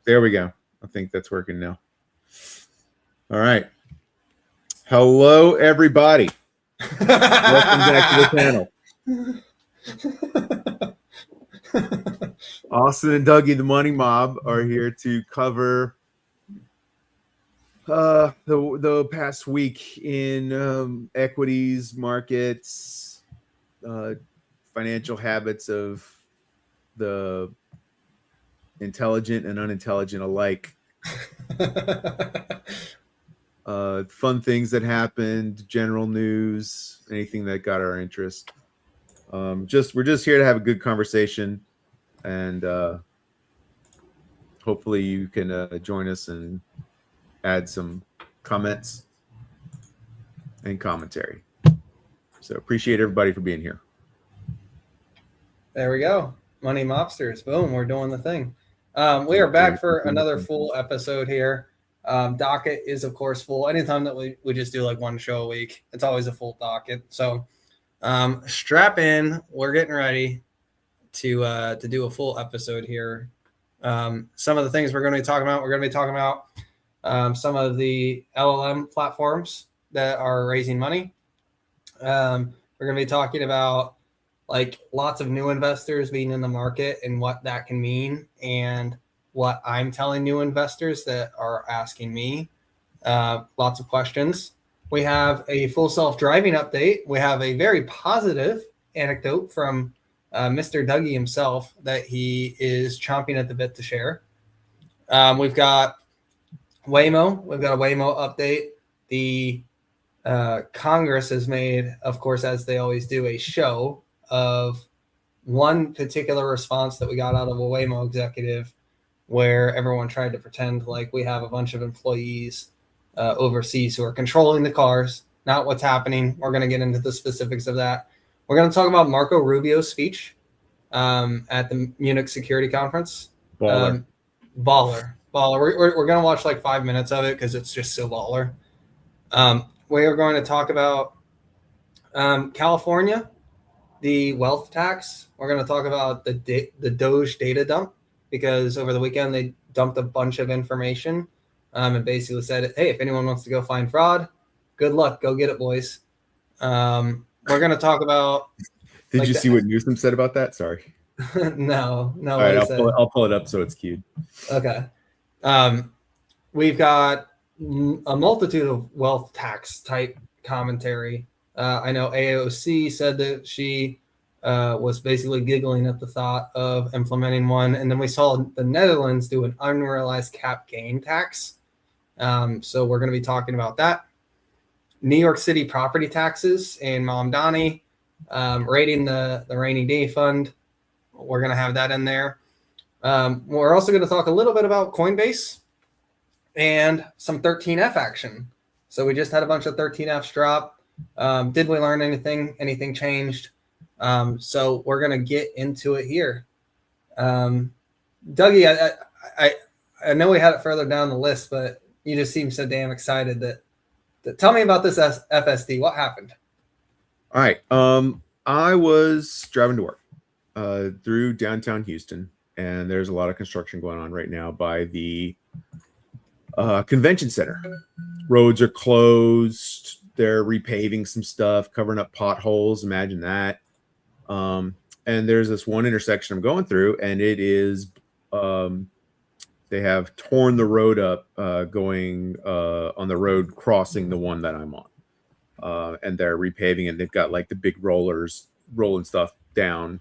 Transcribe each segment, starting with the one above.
There we go. I think that's working now. All right. Hello, everybody. Welcome back to the panel. Austin and Dougie, the Money Mob, are here to cover the past week in equities, markets, financial habits of the intelligent and unintelligent alike. Fun things that happened, general news, anything that got our interest. We're just here to have a good conversation, and hopefully you can join us and add some comments and commentary. So appreciate everybody for being here. There we go. Money Mobsters. Boom. We're doing the thing. We are back for another full episode here. Docket is, of course, full. Anytime that we just do like one show a week, it's always a full docket. So strap in. We're getting ready to do a full episode here. Some of the things we're going to be talking about, some of the LLM platforms that are raising money. We're going to be talking about like lots of new investors being in the market and what that can mean, and what I'm telling new investors that are asking me lots of questions. We have a full self-driving update. We have a very positive anecdote from Mr. Dougie himself that he is chomping at the bit to share. We've got Waymo. We've got a Waymo update. The Congress has made, of course, as they always do, a show of one particular response that we got out of a Waymo executive, where everyone tried to pretend like we have a bunch of employees overseas who are controlling the cars. Not what's happening. We're going to get into the specifics of that. We're going to talk about Marco Rubio's speech at the Munich Security Conference. Baller. We're going to watch like 5 minutes of it because it's just so baller. We are going to talk about California, the wealth tax. We're going to talk about the Doge data dump, because over the weekend they dumped a bunch of information and basically said, hey, if anyone wants to go find fraud, good luck. Go get it, boys. We're going to talk about... Did you see what Newsom said about that? Sorry. No. All right, I'll pull it up so it's queued. Okay. We've got a multitude of wealth tax type commentary. I know AOC said that she was basically giggling at the thought of implementing one. And then we saw the Netherlands do an unrealized cap gain tax. So we're going to be talking about that. New York City property taxes and Mamdani raiding the rainy day fund. We're going to have that in there. We're also going to talk a little bit about Coinbase and some 13F action. So we just had a bunch of 13Fs drop. Did we learn anything? Anything changed? So we're going to get into it here. Dougie, I know we had it further down the list, but you just seem so damn excited that tell me about this FSD. What happened? All right. I was driving to work through downtown Houston, and there's a lot of construction going on right now by the convention center. Roads are closed. They're repaving some stuff, covering up potholes. Imagine that. And there's this one intersection I'm going through, and it is they have torn the road up going on the road crossing the one that I'm on. And they're repaving, and they've got like the big rollers rolling stuff down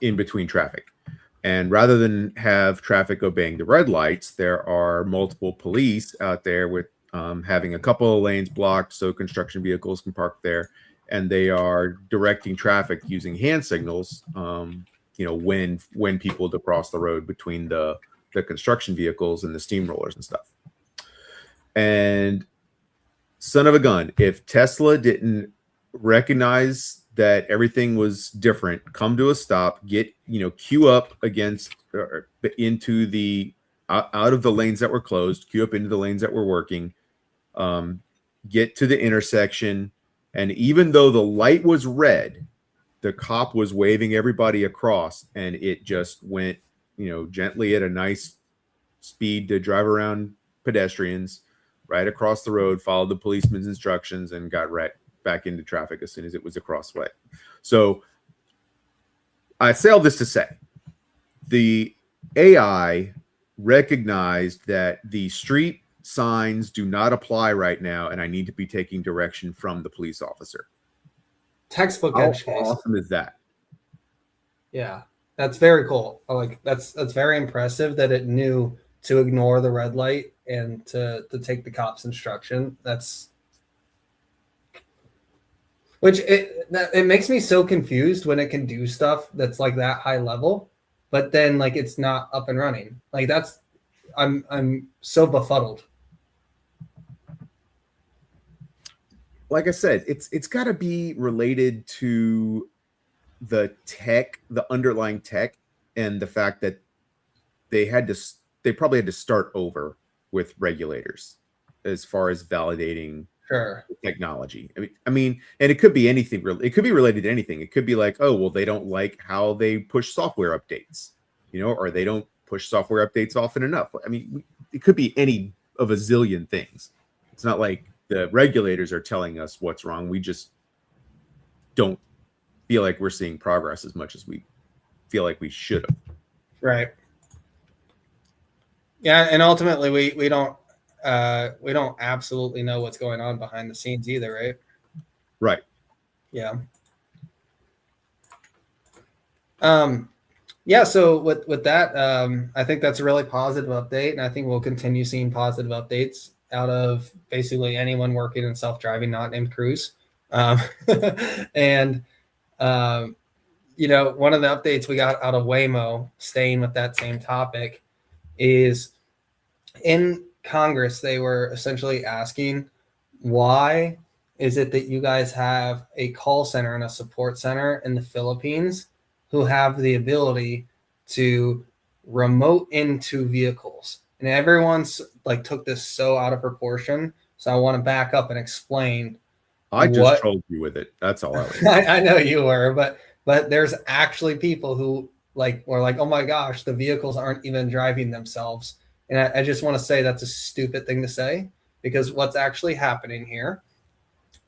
in between traffic. And rather than have traffic obeying the red lights, there are multiple police out there with having a couple of lanes blocked so construction vehicles can park there, and they are directing traffic using hand signals, when people to cross the road between the construction vehicles and the steamrollers and stuff. And son of a gun, if Tesla didn't recognize that everything was different, come to a stop, get, queue up against into the out of the lanes that were closed, queue up into the lanes that were working, get to the intersection. And even though the light was red, the cop was waving everybody across, and it just went, gently at a nice speed to drive around pedestrians right across the road, followed the policeman's instructions, and got right back into traffic as soon as it was a crossway. So I say all this to say the AI recognized that the street signs do not apply right now, and I need to be taking direction from the police officer. Textbook How edge case. awesome is that? Yeah, that's very cool. That's very impressive that it knew to ignore the red light and to take the cop's instruction. It makes me so confused when it can do stuff that's like that high level, but then like it's not up and running. Like I'm so befuddled. Like I said, it's got to be related to the tech, the underlying tech, and the fact that they probably had to start over with regulators as far as validating technology. I mean, and it could be anything. It could be related to anything. It could be like, oh, well, they don't like how they push software updates, or they don't push software updates often enough. I mean, it could be any of a zillion things. It's not like the regulators are telling us what's wrong. We just don't feel like we're seeing progress as much as we feel like we should have. Right. Yeah, and ultimately we don't absolutely know what's going on behind the scenes either, right? Right. Yeah. Yeah, so with that, I think that's a really positive update, and I think we'll continue seeing positive updates out of basically anyone working in self-driving, not named Cruz. And one of the updates we got out of Waymo, staying with that same topic, is in Congress, they were essentially asking, why is it that you guys have a call center and a support center in the Philippines who have the ability to remote into vehicles? And everyone's like took this so out of proportion. So I want to back up and explain. I just trolled you with it. That's all I was. I know you were, but there's actually people who were like, oh my gosh, the vehicles aren't even driving themselves. And I just want to say that's a stupid thing to say, because what's actually happening here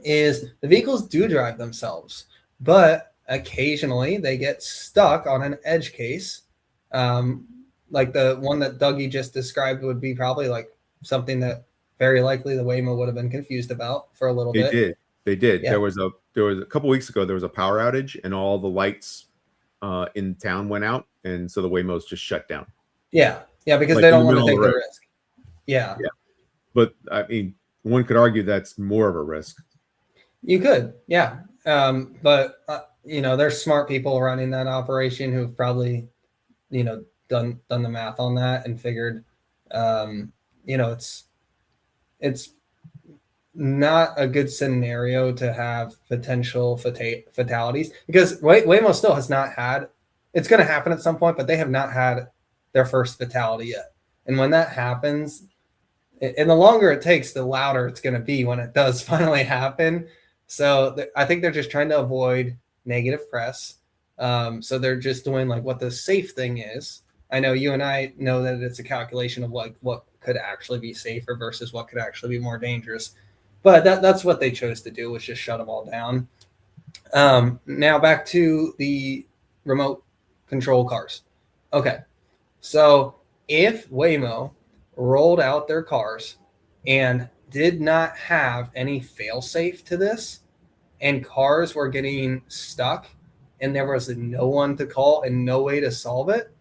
is the vehicles do drive themselves, but occasionally they get stuck on an edge case. Like the one that Dougie just described would be probably like something that very likely the Waymo would have been confused about for a little bit. They did. Yeah. There was a couple weeks ago, there was a power outage and all the lights in town went out. And so the Waymos just shut down. Yeah. Yeah. Because they don't want to take the risk. Yeah. Yeah. But I mean, one could argue that's more of a risk. You could. Yeah. But there's smart people running that operation who've probably, done the math on that and figured, it's not a good scenario to have potential fatalities, because Waymo still has not had, it's going to happen at some point, but they have not had their first fatality yet. And when that happens, and the longer it takes, the louder it's going to be when it does finally happen. So I think they're just trying to avoid negative press. So they're just doing like what the safe thing is. I know you and I know that it's a calculation of like what could actually be safer versus what could actually be more dangerous. But that's what they chose to do, was just shut them all down. Now back to the remote control cars. Okay. So if Waymo rolled out their cars and did not have any fail-safe to this, and cars were getting stuck and there was no one to call and no way to solve it,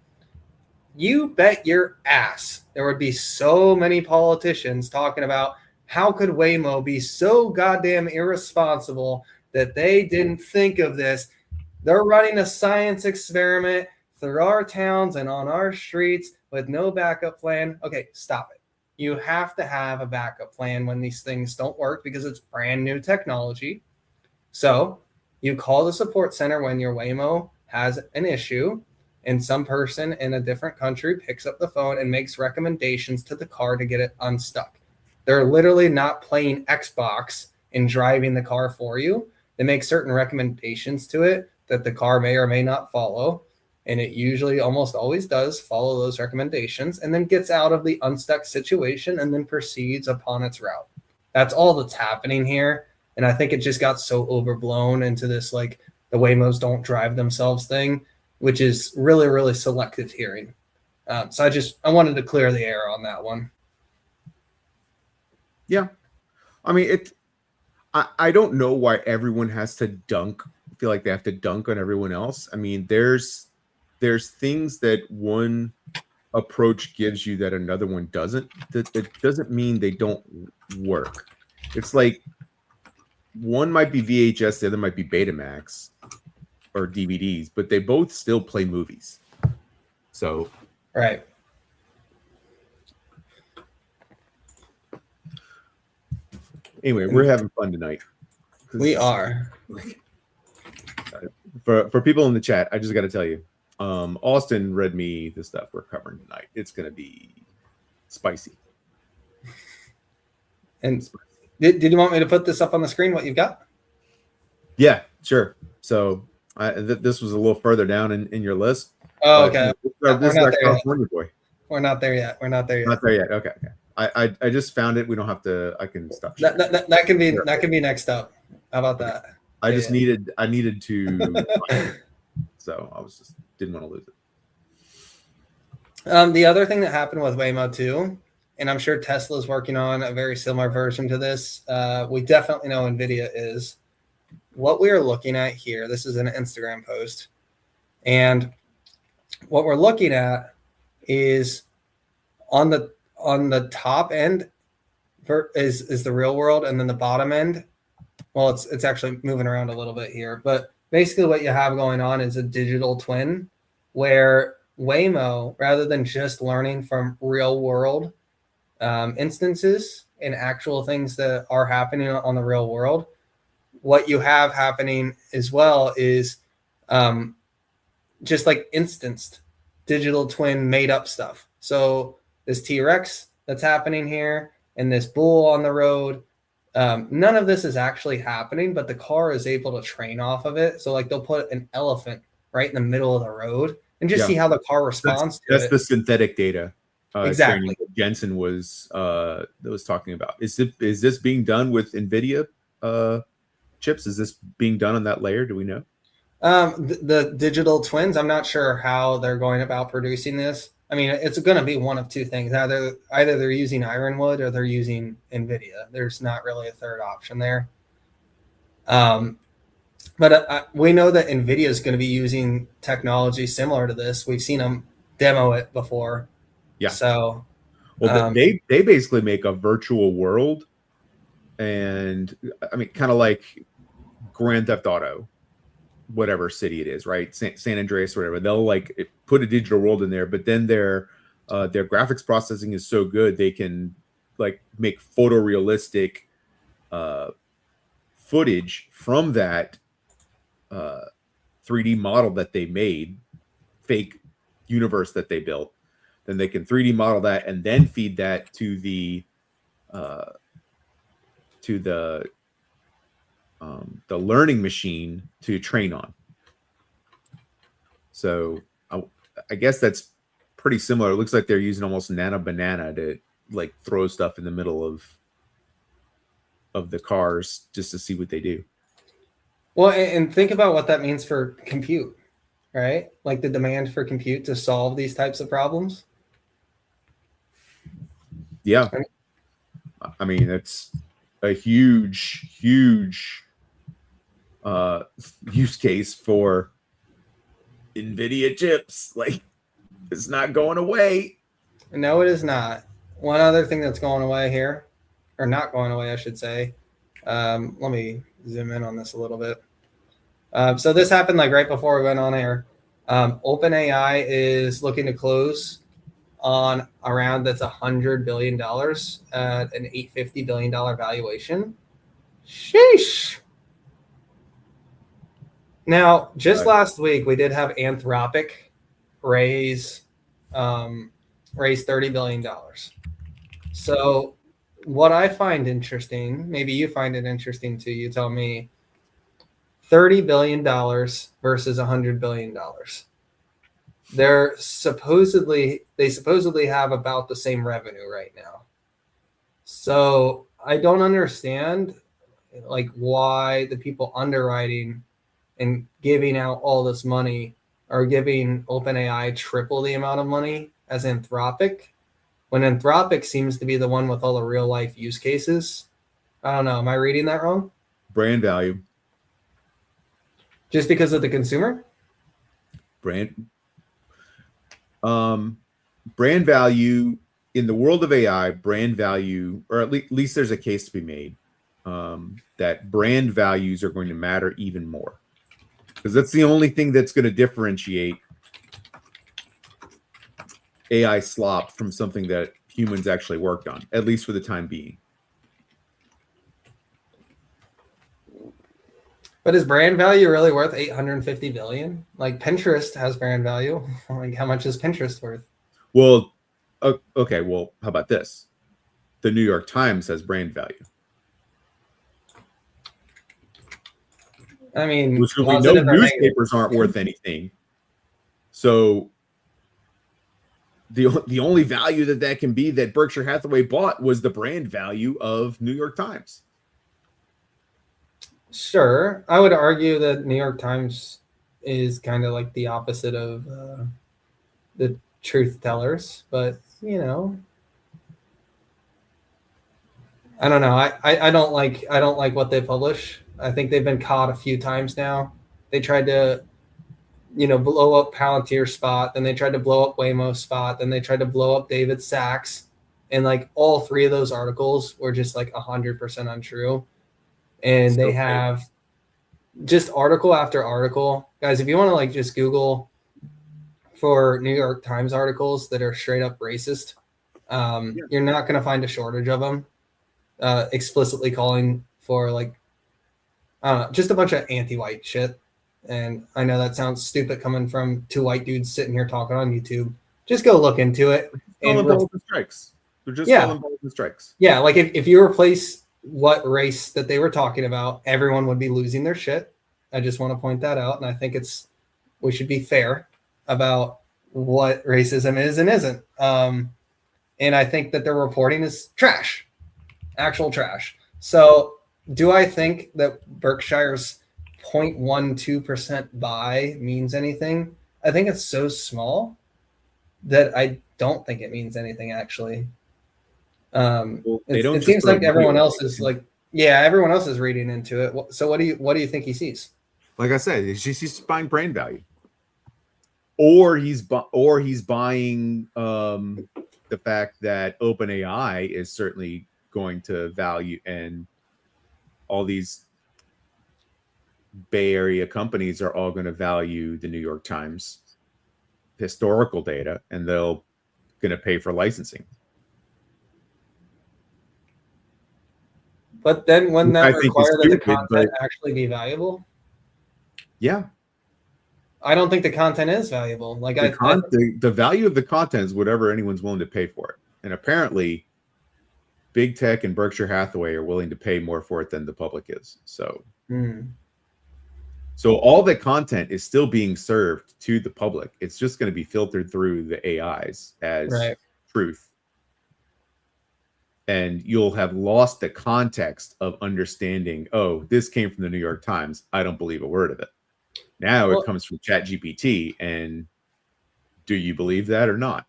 you bet your ass there would be so many politicians talking about how could Waymo be so goddamn irresponsible that they didn't think of this. They're running a science experiment through our towns and on our streets with no backup plan. Okay, stop it. You have to have a backup plan when these things don't work, because it's brand new technology. So you call the support center when your Waymo has an issue, and some person in a different country picks up the phone and makes recommendations to the car to get it unstuck. They're literally not playing Xbox and driving the car for you. They make certain recommendations to it that the car may or may not follow. and it usually almost always does follow those recommendations and then gets out of the unstuck situation and then proceeds upon its route. That's all that's happening here. And I think it just got so overblown into this, like, the Waymos don't drive themselves thing, which is really, really selective hearing. So I wanted to clear the air on that one. Yeah. I mean, I don't know why everyone has to feel like they have to dunk on everyone else. I mean, there's things that one approach gives you that another one doesn't. That doesn't mean they don't work. It's like one might be VHS, the other might be Betamax or DVDs, but they both still play movies. So right. Anyway, we're having fun tonight. We are. For people in the chat, I just got to tell you, Austin read me the stuff we're covering tonight. It's going to be spicy. And did you want me to put this up on the screen, what you've got? Yeah, sure. So this was a little further down in your list. Oh, okay. This is our California boy. We're not there yet. Not there yet. Okay. I just found it. We don't have to. I can stop. That can be next up. How about that? I needed to. So I didn't want to lose it. The other thing that happened with Waymo too, and I'm sure Tesla's working on a very similar version to this. We definitely know NVIDIA is. What we are looking at here, this is an Instagram post, and what we're looking at is on the top end is the real world, and then the bottom end, well, it's actually moving around a little bit here, but basically what you have going on is a digital twin where Waymo, rather than just learning from real world instances and actual things that are happening on the real world, what you have happening as well is just like instanced digital twin made up stuff. So this T-Rex that's happening here and this bull on the road, none of this is actually happening, but the car is able to train off of it. So like they'll put an elephant right in the middle of the road and just see how the car responds. That's the synthetic data. Exactly. Jensen was talking about. Is this being done with NVIDIA chips? Is this being done on that layer? Do we know? The digital twins, I'm not sure how they're going about producing this. I mean, it's going to be one of two things. Either they're using Ironwood or they're using NVIDIA. There's not really a third option there. But we know that NVIDIA is going to be using technology similar to this. We've seen them demo it before. Yeah. So, well, they basically make a virtual world, and I mean, kind of like Grand Theft Auto, whatever city it is, right? San Andreas, whatever. They'll like put a digital world in there, but then their graphics processing is so good they can like make photorealistic footage from that 3D model that they made, fake universe that they built. Then they can 3D model that and then feed that to the learning machine to train on. So I guess that's pretty similar. It looks like they're using almost Nano Banana to like throw stuff in the middle of the cars just to see what they do. Well, and think about what that means for compute, right? Like the demand for compute to solve these types of problems. Yeah. I mean, it's a huge use case for NVIDIA chips. Like, it's not going away. No, it is not. One other thing that's going away here, or not going away, I should say. Let me zoom in on this a little bit. So this happened like right before we went on air. OpenAI is looking to close on a round that's $100 billion at an $850 billion valuation. Sheesh. Now, just last week, we did have Anthropic raise $30 billion. So what I find interesting, maybe you find it interesting too, you tell me, $30 billion versus $100 billion. they supposedly have about the same revenue right now. So I don't understand like why the people underwriting and giving out all this money are giving OpenAI triple the amount of money as Anthropic, when Anthropic seems to be the one with all the real life use cases. I don't know. Am I reading that wrong? Brand value. Just because of the consumer? Brand value in the world of AI, brand value, or at least there's a case to be made that brand values are going to matter even more, because that's the only thing that's going to differentiate AI slop from something that humans actually worked on, at least for the time being. But is brand value really worth 850 billion? Like Pinterest has brand value. Like how much is Pinterest worth? Well, okay. Well, how about this? The New York Times has brand value. I mean, which we know newspapers aren't worth anything. So the only value that can be that Berkshire Hathaway bought was the brand value of New York Times. Sure. I would argue that New York Times is kind of like the opposite of the truth tellers, but you know, I don't know. I don't like what they publish. I think they've been caught a few times now. They tried to, blow up Palantir's spot, then they tried to blow up Waymo's spot, then they tried to blow up David Sachs, and like all three of those articles were just like 100% untrue. And they have just article after article. Guys, if you want to like just Google for New York Times articles that are straight up racist, you're not going to find a shortage of them explicitly calling for like, I don't know, just a bunch of anti-white shit. And I know that sounds stupid coming from two white dudes sitting here talking on YouTube. Just go look into it. They're just calling balls and strikes. Yeah, like if you replace what race that they were talking about, everyone would be losing their shit. I just want to point that out. And I think we should be fair about what racism is and isn't. And I think that their reporting is trash, actual trash. So do I think that Berkshire's 0.12% buy means anything? I think it's so small that I don't think it means anything actually. It seems like everyone else is like, everyone else is reading into it. So what do you think he sees? Like I said, he's buying brand value, or he's buying the fact that OpenAI is certainly going to value, and all these Bay Area companies are all going to value the New York Times historical data, and they'll going to pay for licensing. But then wouldn't that require that the content actually be valuable? Yeah. I don't think the content is valuable. Like the value of the content is whatever anyone's willing to pay for it. And apparently big tech and Berkshire Hathaway are willing to pay more for it than the public is. So So all the content is still being served to the public. It's just going to be filtered through the AIs as truth. And you'll have lost the context of understanding, oh, this came from the New York Times. I don't believe a word of it. Now it comes from ChatGPT. And do you believe that or not?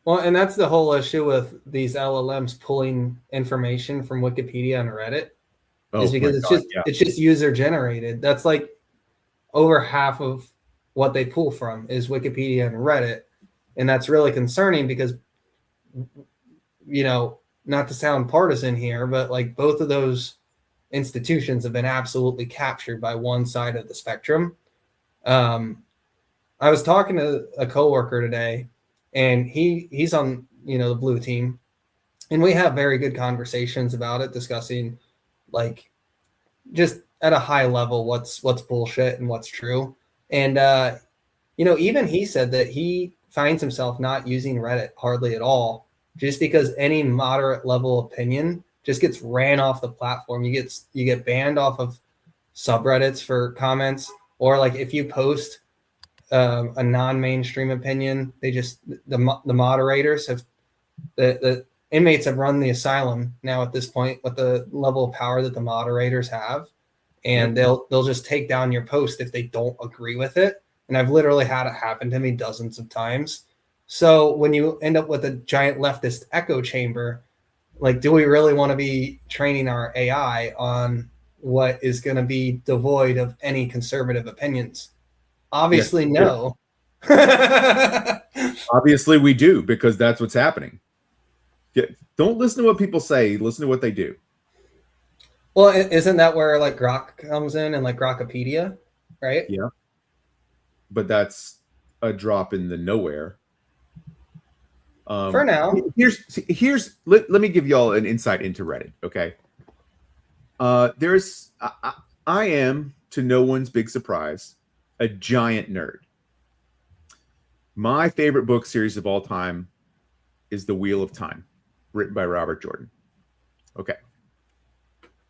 Well, and that's the whole issue with these LLMs pulling information from Wikipedia and Reddit. Is because it's just user generated. That's like over half of what they pull from is Wikipedia and Reddit. And that's really concerning because, not to sound partisan here, but like both of those institutions have been absolutely captured by one side of the spectrum. I was talking to a coworker today, and he's on, the blue team, and we have very good conversations about it, discussing like just at a high level what's bullshit and what's true. And even he said that he finds himself not using Reddit hardly at all, just because any moderate level opinion just gets ran off the platform. You get banned off of subreddits for comments, or like if you post a non-mainstream opinion. They just the moderators have the inmates have run the asylum now at this point with the level of power that the moderators have, and they'll just take down your post if they don't agree with it. And I've literally had it happen to me dozens of times. So when you end up with a giant leftist echo chamber, like, do we really want to be training our AI on what is going to be devoid of any conservative opinions? Obviously, no. Obviously, we do, because that's what's happening. Don't listen to what people say. Listen to what they do. Well, isn't that where like Grok comes in and like Grokopedia, right? Yeah. But that's a drop in the nowhere. For now. Here's let me give y'all an insight into Reddit, okay? I am, to no one's big surprise, a giant nerd. My favorite book series of all time is The Wheel of Time, written by Robert Jordan. Okay.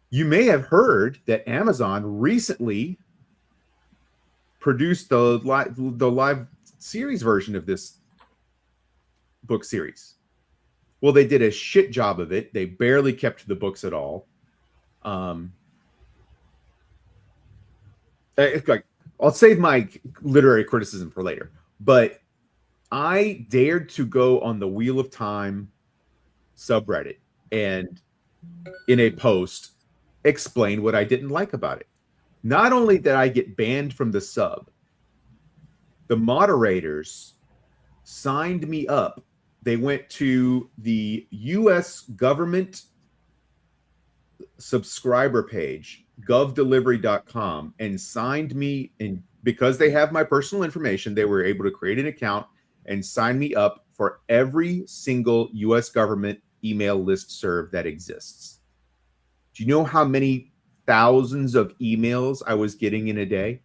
You may have heard that Amazon recently produced the live series version of this book series. Well, they did a shit job of it. They barely kept to the books at all. Like, I'll save my literary criticism for later, but I dared to go on the Wheel of Time subreddit and in a post explain what I didn't like about it. Not only did I get banned from the sub, the moderators signed me up. They went to the US government subscriber page, govdelivery.com, and signed me in. Because they have my personal information, they were able to create an account and sign me up for every single US government email listserv that exists. Do you know how many thousands of emails I was getting in a day?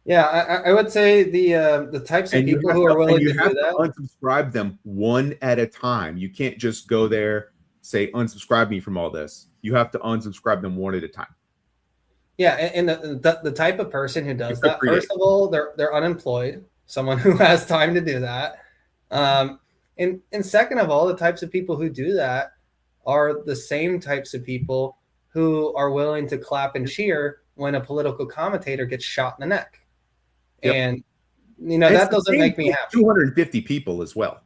Yeah, I would say the types of people who are willing to do that. You have to unsubscribe them one at a time. You can't just go there, say, unsubscribe me from all this. You have to unsubscribe them one at a time. Yeah, and the type of person who does that, first of all, they're unemployed, someone who has time to do that. And second of all, the types of people who do that are the same types of people who are willing to clap and cheer when a political commentator gets shot in the neck. Yep. And, that doesn't make me happy. 250 people as well.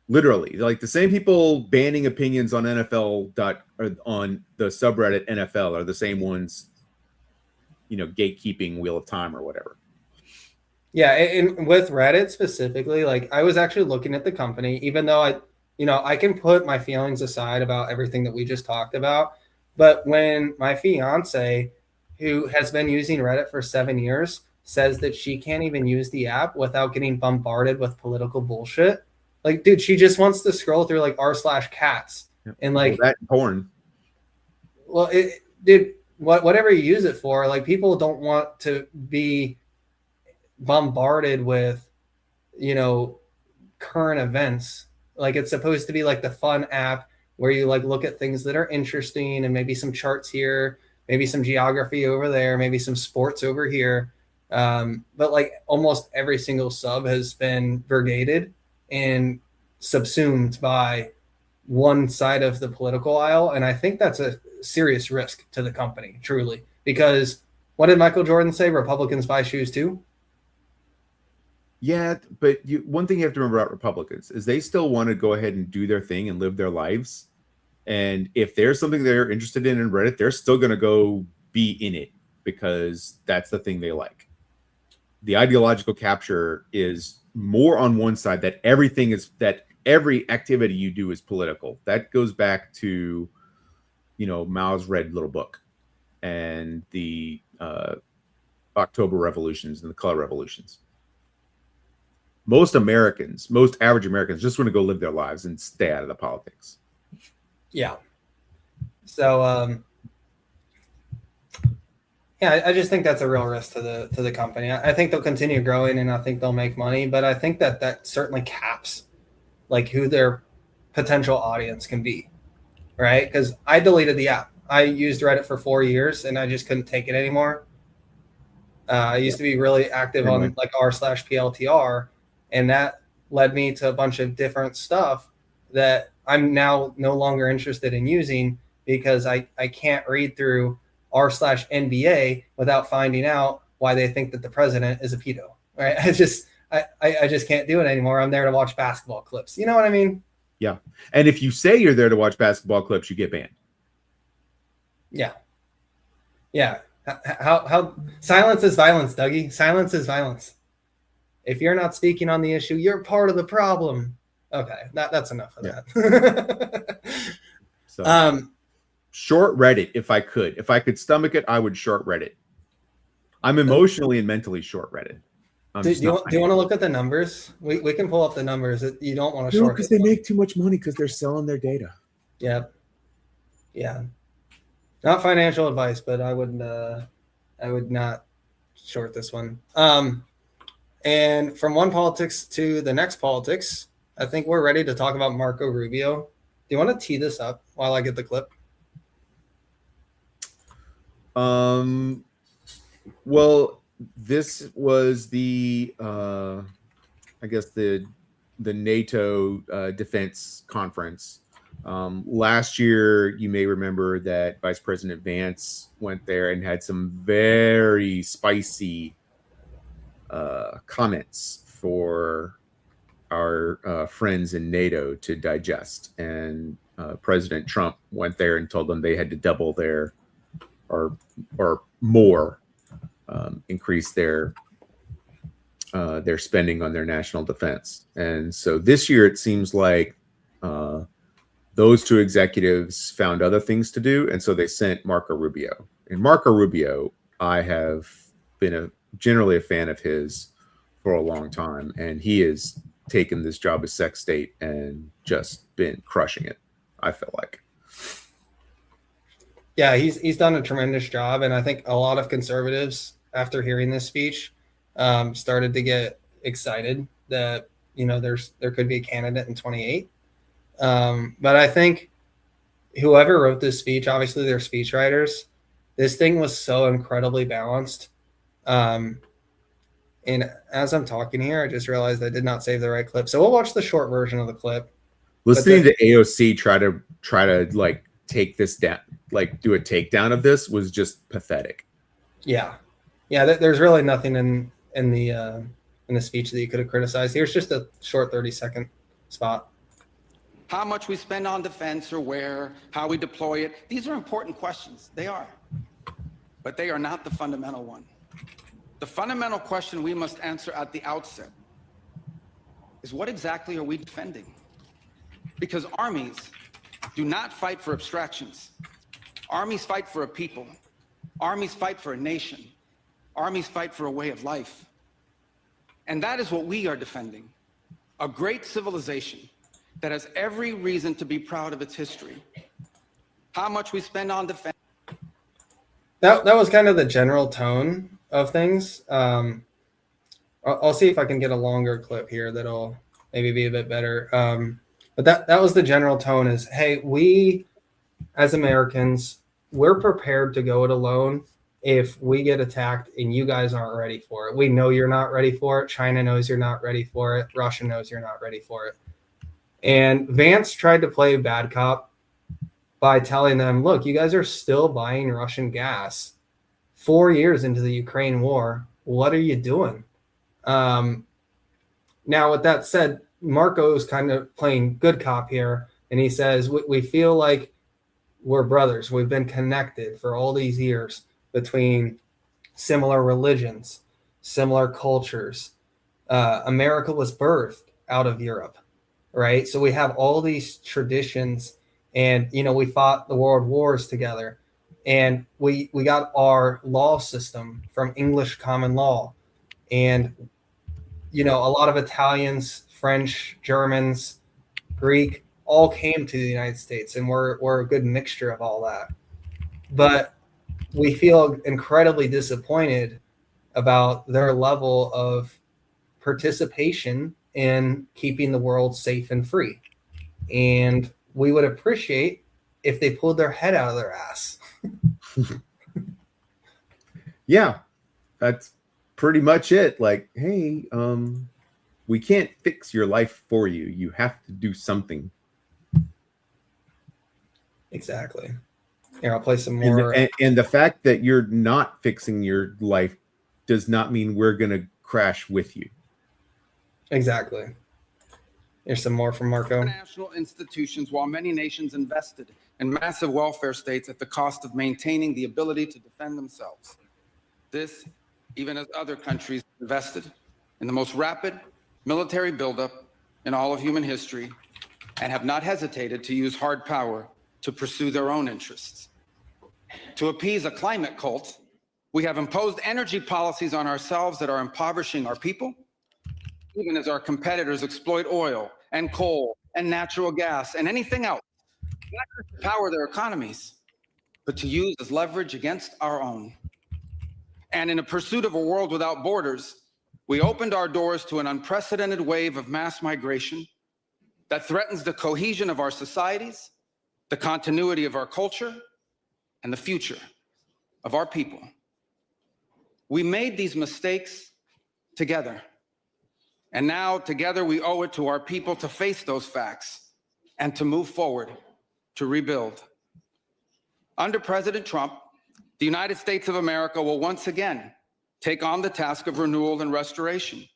Literally, like the same people banning opinions on NFL or on the subreddit NFL are the same ones, gatekeeping Wheel of Time or whatever. Yeah, and with Reddit specifically, like I was actually looking at the company, even though I can put my feelings aside about everything that we just talked about. But when my fiance, who has been using Reddit for 7 years, says that she can't even use the app without getting bombarded with political bullshit. Like, dude, she just wants to scroll through like r/cats and like that porn. Well, dude, whatever you use it for, like people don't want to be bombarded with, current events. Like it's supposed to be like the fun app where you like look at things that are interesting and maybe some charts here, maybe some geography over there, maybe some sports over here. But like almost every single sub has been brigaded and subsumed by one side of the political aisle. And I think that's a serious risk to the company, truly, because what did Michael Jordan say? Republicans buy shoes too. Yeah, but one thing you have to remember about Republicans is they still want to go ahead and do their thing and live their lives. And if there's something they're interested in Reddit, they're still going to go be in it because that's the thing they like. The ideological capture is more on one side that every activity you do is political. That goes back to, Mao's Red Little Book and the October revolutions and the color revolutions. Most average Americans just want to go live their lives and stay out of the politics. Yeah. So, yeah, I just think that's a real risk to the company. I think they'll continue growing and I think they'll make money, but I think that certainly caps like who their potential audience can be, right? Because I deleted the app. I used Reddit for 4 years and I just couldn't take it anymore. I used to be really active on like r/PLTR, and that led me to a bunch of different stuff that I'm now no longer interested in using because I can't read through r/NBA without finding out why they think that the president is a pedo. Right? I just can't do it anymore. I'm there to watch basketball clips. You know what I mean? Yeah. And if you say you're there to watch basketball clips, you get banned. Yeah. Yeah. How silence is violence, Dougie. Silence is violence. If you're not speaking on the issue, you're part of the problem. Okay, that's enough of that. So, short Reddit, if I could stomach it, I would short Reddit. I'm emotionally and mentally short Reddit. Do you want to look at the numbers? We can pull up the numbers. You don't want to short because they make too much money because they're selling their data. Yep. Yeah. Not financial advice, but I would not short this one. And from one politics to the next politics, I think we're ready to talk about Marco Rubio. Do you want to tee this up while I get the clip? Well, this was the I guess the NATO defense conference. Last year, you may remember that Vice President Vance went there and had some very spicy comments for our friends in NATO to digest. And President Trump went there and told them they had to double their or more increase their spending on their national defense. And so this year, it seems like those two executives found other things to do, and so they sent Marco Rubio. And Marco Rubio, I have been generally a fan of his for a long time, and he has taken this job as Sec State and just been crushing it, I feel like. Yeah, he's done a tremendous job, and I think a lot of conservatives, after hearing this speech, started to get excited that there could be a candidate in 28. But I think whoever wrote this speech, obviously they're speechwriters. This thing was so incredibly balanced. And as I'm talking here, I just realized I did not save the right clip. So we'll watch the short version of the clip. Listening to AOC try to like take this down, like do a takedown of this, was just pathetic. Yeah. There's really nothing in the speech that you could have criticized. Here's just a short 30-second spot. How much we spend on defense or where, how we deploy it. These are important questions. They are. But they are not the fundamental one. The fundamental question we must answer at the outset is, what exactly are we defending? Because armies do not fight for abstractions. Armies fight for a people. Armies fight for a nation. Armies fight for a way of life. And that is what we are defending. A great civilization that has every reason to be proud of its history. How much we spend on defense. That was kind of the general tone of things. I'll see if I can get a longer clip here that'll maybe be a bit better. But that was the general tone is, hey, we as Americans, we're prepared to go it alone if we get attacked and you guys aren't ready for it. We know you're not ready for it. China knows you're not ready for it. Russia knows you're not ready for it. And Vance tried to play bad cop by telling them, look, you guys are still buying Russian gas 4 years into the Ukraine war. What are you doing? Now, with that said, Marco's kind of playing good cop here. And he says, we feel like we're brothers. We've been connected for all these years between similar religions, similar cultures. America was birthed out of Europe, right? So we have all these traditions, and, we fought the world wars together, and we got our law system from English common law. And, a lot of Italians, French, Germans, Greek, all came to the United States, and we're a good mixture of all that. But we feel incredibly disappointed about their level of participation in keeping the world safe and free. And we would appreciate if they pulled their head out of their ass. Yeah, that's pretty much it. Like, hey, we can't fix your life for you. You have to do something. Exactly. Here, I'll play some more. And the fact that you're not fixing your life does not mean we're going to crash with you. Exactly. Here's some more from Marco. International institutions, while many nations invested in massive welfare states at the cost of maintaining the ability to defend themselves. This, even as other countries invested in the most rapid military buildup in all of human history and have not hesitated to use hard power to pursue their own interests. To appease a climate cult, we have imposed energy policies on ourselves that are impoverishing our people, even as our competitors exploit oil and coal and natural gas and anything else, not just to power their economies, but to use as leverage against our own. And in a pursuit of a world without borders, we opened our doors to an unprecedented wave of mass migration that threatens the cohesion of our societies, the continuity of our culture, and the future of our people. We made these mistakes together. And now, together, we owe it to our people to face those facts and to move forward, to rebuild. Under President Trump, the United States of America will once again take on the task of renewal and restoration,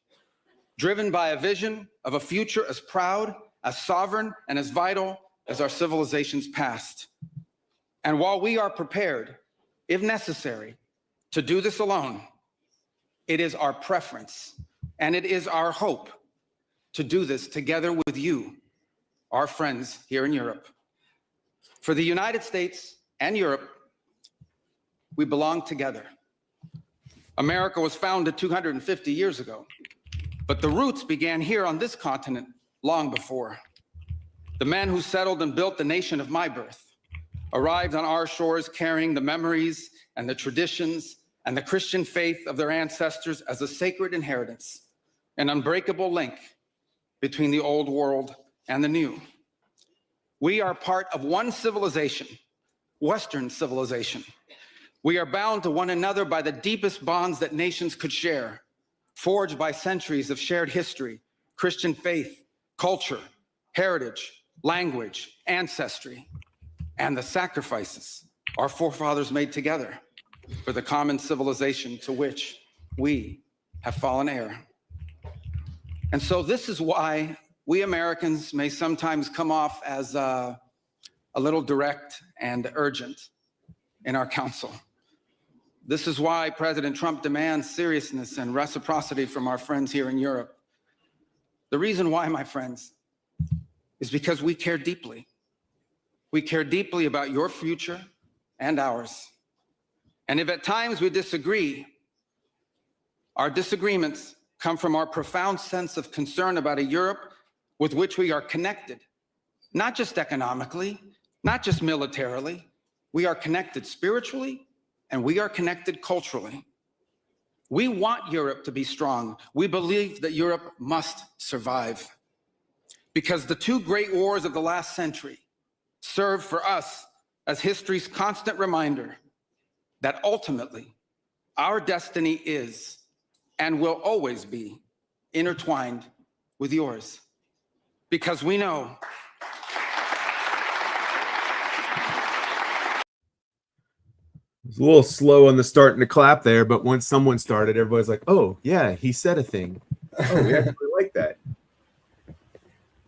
driven by a vision of a future as proud, as sovereign, and as vital as our civilization's past. And while we are prepared, if necessary, to do this alone, it is our preference and it is our hope to do this together with you, our friends here in Europe. For the United States and Europe, we belong together. America was founded 250 years ago, but the roots began here on this continent long before. The men who settled and built the nation of my birth arrived on our shores carrying the memories and the traditions and the Christian faith of their ancestors as a sacred inheritance, an unbreakable link between the old world and the new. We are part of one civilization, Western civilization. We are bound to one another by the deepest bonds that nations could share, forged by centuries of shared history, Christian faith, culture, heritage, language, ancestry, and the sacrifices our forefathers made together for the common civilization to which we have fallen heir. And so this is why we Americans may sometimes come off as a little direct and urgent in our counsel. This is why President Trump demands seriousness and reciprocity from our friends here in Europe. The reason why, my friends, is because we care deeply. We care deeply about your future and ours. And if at times we disagree, our disagreements come from our profound sense of concern about a Europe with which we are connected, not just economically, not just militarily. We are connected spiritually, and we are connected culturally. We want Europe to be strong. We believe that Europe must survive, because the two great wars of the last century serve for us as history's constant reminder that ultimately our destiny is and will always be intertwined with yours. Because we know it was a little slow on the starting to clap there, but once someone started, everybody's like, oh, yeah, he said a thing. Oh, we actually like that.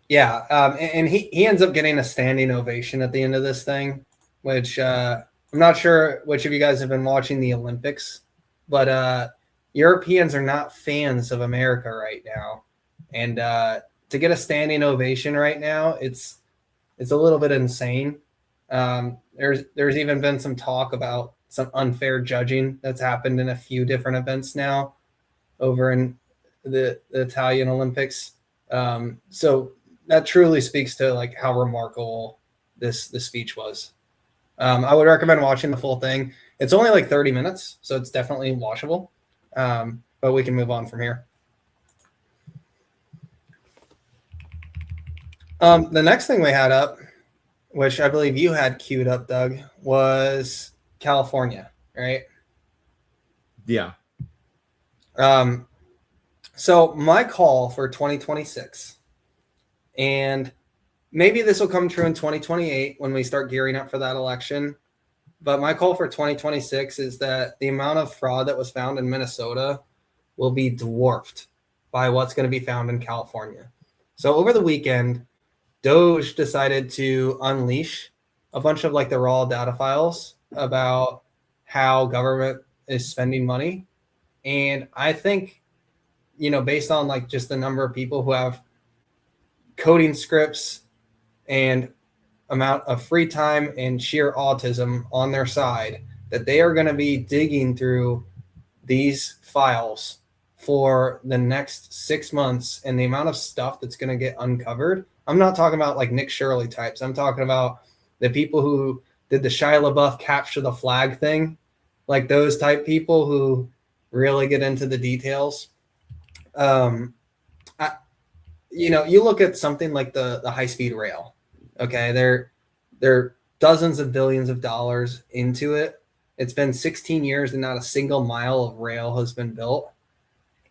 Yeah, and he ends up getting a standing ovation at the end of this thing, which I'm not sure which of you guys have been watching the Olympics, but Europeans are not fans of America right now. And to get a standing ovation right now, it's a little bit insane. There's even been some talk about some unfair judging that's happened in a few different events now over in the Italian Olympics. So that truly speaks to like how remarkable this speech was. I would recommend watching the full thing. It's only like 30 minutes, so it's definitely watchable. But we can move on from here. The next thing we had up, which I believe you had queued up, Doug, was California, right? Yeah. So my call for 2026, and maybe this will come true in 2028 when we start gearing up for that election. But my call for 2026 is that the amount of fraud that was found in Minnesota will be dwarfed by what's going to be found in California. So over the weekend, Doge decided to unleash a bunch of like the raw data files about how government is spending money. And I think, based on like just the number of people who have coding scripts and amount of free time and sheer autism on their side, that they are going to be digging through these files for the next 6 months, and the amount of stuff that's going to get uncovered. I'm not talking about like Nick Shirley types. I'm talking about the people who did the Shia LaBeouf capture the flag thing, like those type people who really get into the details. You look at something like the high-speed rail. Okay, they're dozens of billions of dollars into it. It's been 16 years and not a single mile of rail has been built.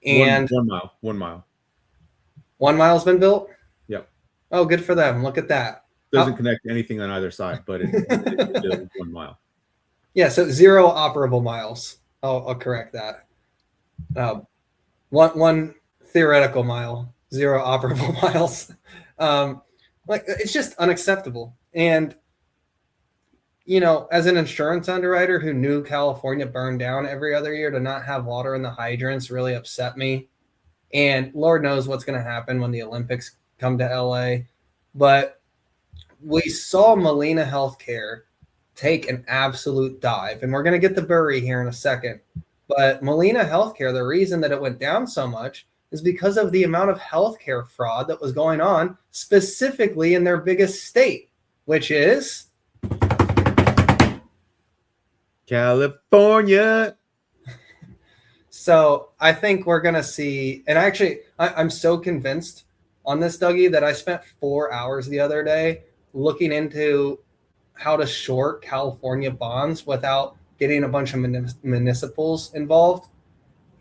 And 1 mile. 1 mile. 1 mile has been built? Yep. Oh, good for them. Look at that. Doesn't connect anything on either side, but it's 1 mile. Yeah, so 0 operable miles. I'll correct that. One theoretical mile, 0 operable miles. It's just unacceptable. And as an insurance underwriter who knew California burned down every other year, to not have water in the hydrants really upset me. And Lord knows what's going to happen when the Olympics come to LA. But we saw Molina Healthcare take an absolute dive. And we're going to get the bury here in a second. But Molina Healthcare, the reason that it went down so much is because of the amount of healthcare fraud that was going on, specifically in their biggest state, which is California. So I think we're going to see, and actually, I'm so convinced on this, Dougie, that I spent 4 hours the other day looking into how to short California bonds without getting a bunch of municipals involved.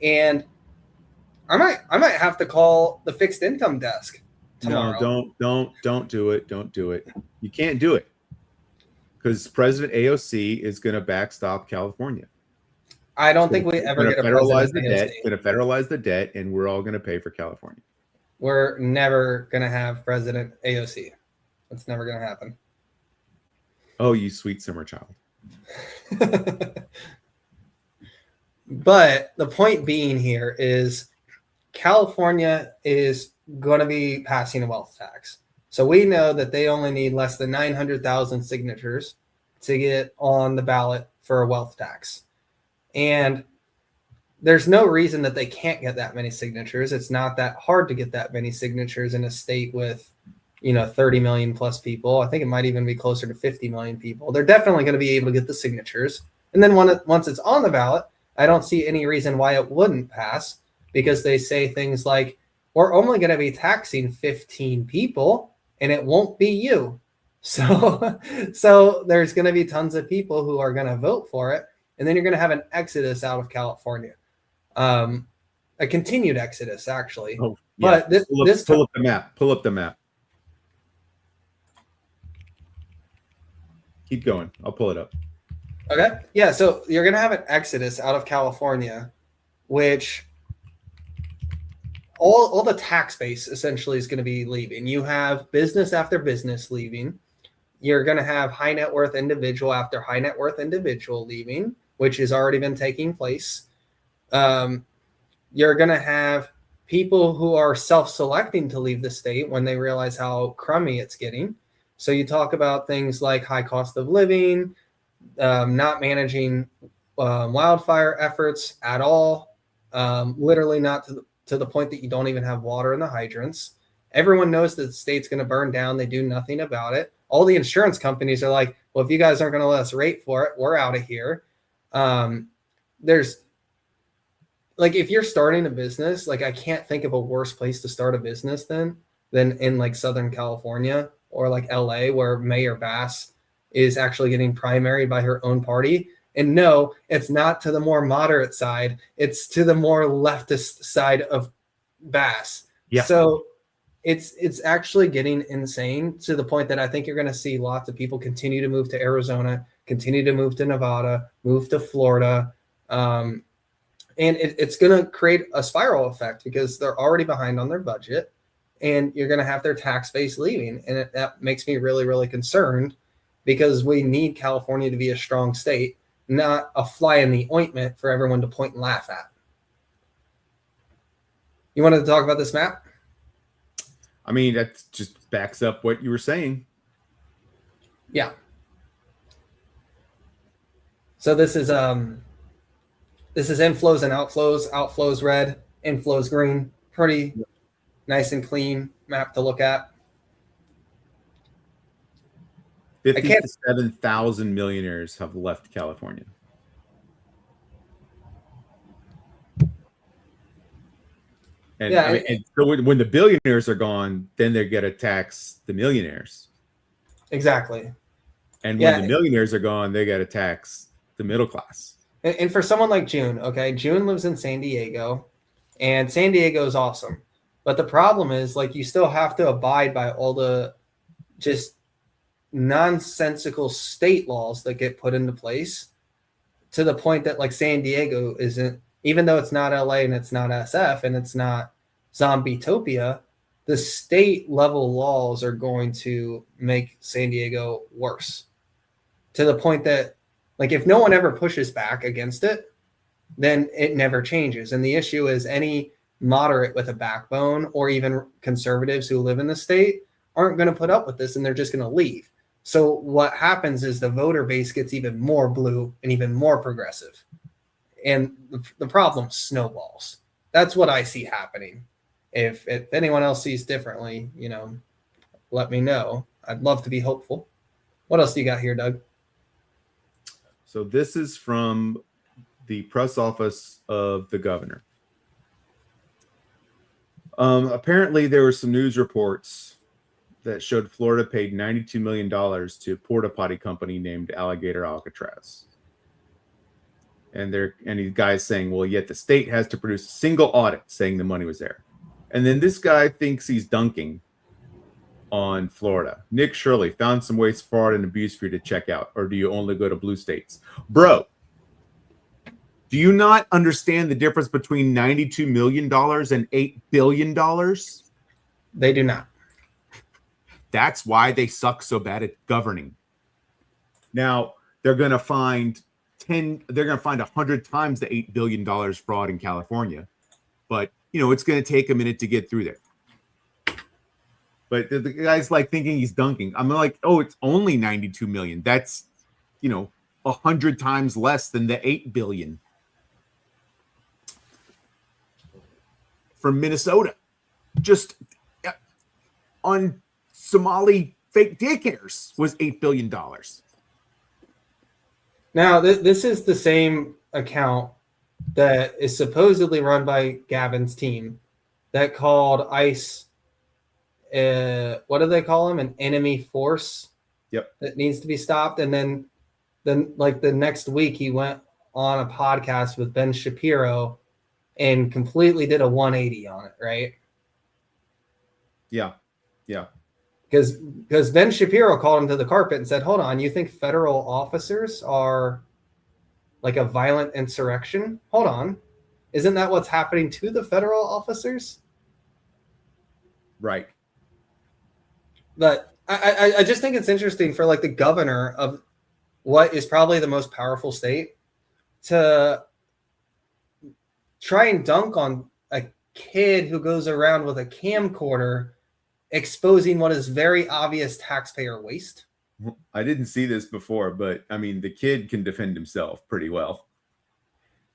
And I might have to call the fixed income desk tomorrow. No, don't do it. Don't do it. You can't do it because President AOC is going to backstop California. I don't think we ever get a federalize the debt. Going to federalize the debt, and we're all going to pay for California. We're never going to have President AOC. That's never going to happen. Oh, you sweet summer child. But the point being here is California is going to be passing a wealth tax. So we know that they only need less than 900,000 signatures to get on the ballot for a wealth tax. And there's no reason that they can't get that many signatures. It's not that hard to get that many signatures in a state with, 30 million plus people. I think it might even be closer to 50 million people. They're definitely going to be able to get the signatures. And then once it's on the ballot, I don't see any reason why it wouldn't pass, because they say things like, we're only going to be taxing 15 people and it won't be you. So there's going to be tons of people who are going to vote for it. And then you're going to have an exodus out of California, a continued exodus, actually. Oh, yeah. But pull up the map. Pull up the map. Keep going. I'll pull it up. Okay. Yeah. So you're going to have an exodus out of California, which all the tax base essentially is going to be leaving. You have business after business leaving. You're going to have high net worth individual after high net worth individual leaving, which has already been taking place. You're going to have people who are self-selecting to leave the state when they realize how crummy it's getting. So you talk about things like high cost of living, not managing wildfire efforts at all, literally not to the point that you don't even have water in the hydrants. Everyone knows that the state's going to burn down. They do nothing about it. All the insurance companies are like, well, if you guys aren't going to let us rate for it, we're out of here. There's like, if you're starting a business, like I can't think of a worse place to start a business than in like Southern California or like LA, where Mayor Bass is actually getting primaried by her own party. And no, it's not to the more moderate side. It's to the more leftist side of Bass. Yeah. So it's actually getting insane to the point that I think you're going to see lots of people continue to move to Arizona, continue to move to Nevada, move to Florida. And it's going to create a spiral effect because they're already behind on their budget, and you're going to have their tax base leaving. And that makes me really, really concerned because we need California to be a strong state, not a fly in the ointment for everyone to point and laugh at. You wanted to talk about this map? I mean, that just backs up what you were saying. Yeah. So this is inflows and outflows. Outflows red, inflows green. Pretty nice and clean map to look at. 57,000 millionaires have left California. And, Yeah, I mean, and so when the billionaires are gone, then they get to tax the millionaires. exactly. And when the millionaires are gone, they got to tax the middle class. And for someone like June, okay, June lives in San Diego, and San Diego is awesome. But the problem is, like, you still have to abide by all the just nonsensical state laws that get put into place, to the point that, like, San Diego isn't, even though it's not LA and it's not SF and it's not Zombie-topia, the state level laws are going to make San Diego worse, to the point that, like, if no one ever pushes back against it, then it never changes. And the issue is any moderate with a backbone or even conservatives who live in the state aren't going to put up with this, and they're just going to leave. So what happens is the voter base gets even more blue and even more progressive. And the problem snowballs. That's what I see happening. If anyone else sees differently, let me know. I'd love to be hopeful. What else do you got here, Doug? So this is from the press office of the governor. Apparently, there were some news reports that showed Florida paid $92 million to a porta potty company named Alligator Alcatraz. And the guy's saying, well, yet the state has to produce a single audit saying the money was there. And then this guy thinks he's dunking on Florida. Nick Shirley found some waste, fraud, and abuse for you to check out. Or do you only go to blue states? Bro, do you not understand the difference between $92 million and $8 billion? They do not. That's why they suck so bad at governing. Now, they're going to find 100 times the $8 billion fraud in California. But, it's going to take a minute to get through there. But the guy's like thinking he's dunking. I'm like, oh, it's only 92 million. That's, 100 times less than the 8 billion from Minnesota. Just on Somali fake daycares was $8 billion. Now, this is the same account that is supposedly run by Gavin's team that called ICE, what do they call him? An enemy force. Yep. That needs to be stopped. And then like the next week, he went on a podcast with Ben Shapiro and completely did a 180 on it, right? Yeah. Yeah. Because Ben Shapiro called him to the carpet and said, hold on, you think federal officers are like a violent insurrection? Hold on. Isn't that what's happening to the federal officers? Right. But I just think it's interesting for, like, the governor of what is probably the most powerful state to try and dunk on a kid who goes around with a camcorder exposing what is very obvious taxpayer waste. I didn't see this before, but I mean, the kid can defend himself pretty well.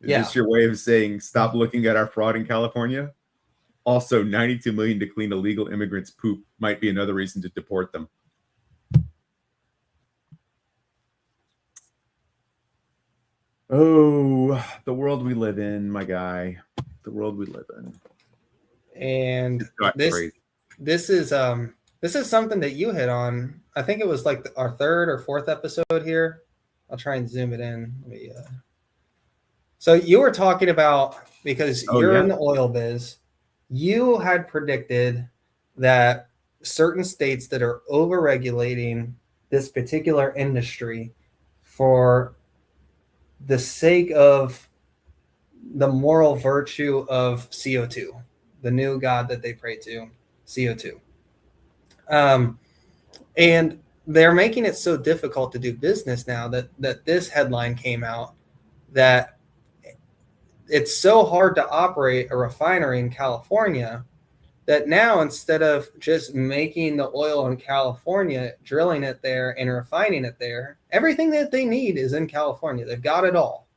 Is this your way of saying stop looking at our fraud in California? Also, 92 million to clean illegal immigrants' poop might be another reason to deport them. Oh, the world we live in, my guy. The world we live in. And this is something that you hit on. I think it was like our third or fourth episode here. I'll try and zoom it in. So you were talking about, because you're in the oil biz, you had predicted that certain states that are over-regulating this particular industry for the sake of the moral virtue of CO2, the new god that they pray to, CO2. And they're making it so difficult to do business now that this headline came out that it's so hard to operate a refinery in California that now, instead of just making the oil in California, drilling it there and refining it there, everything that they need is in California. They've got it all.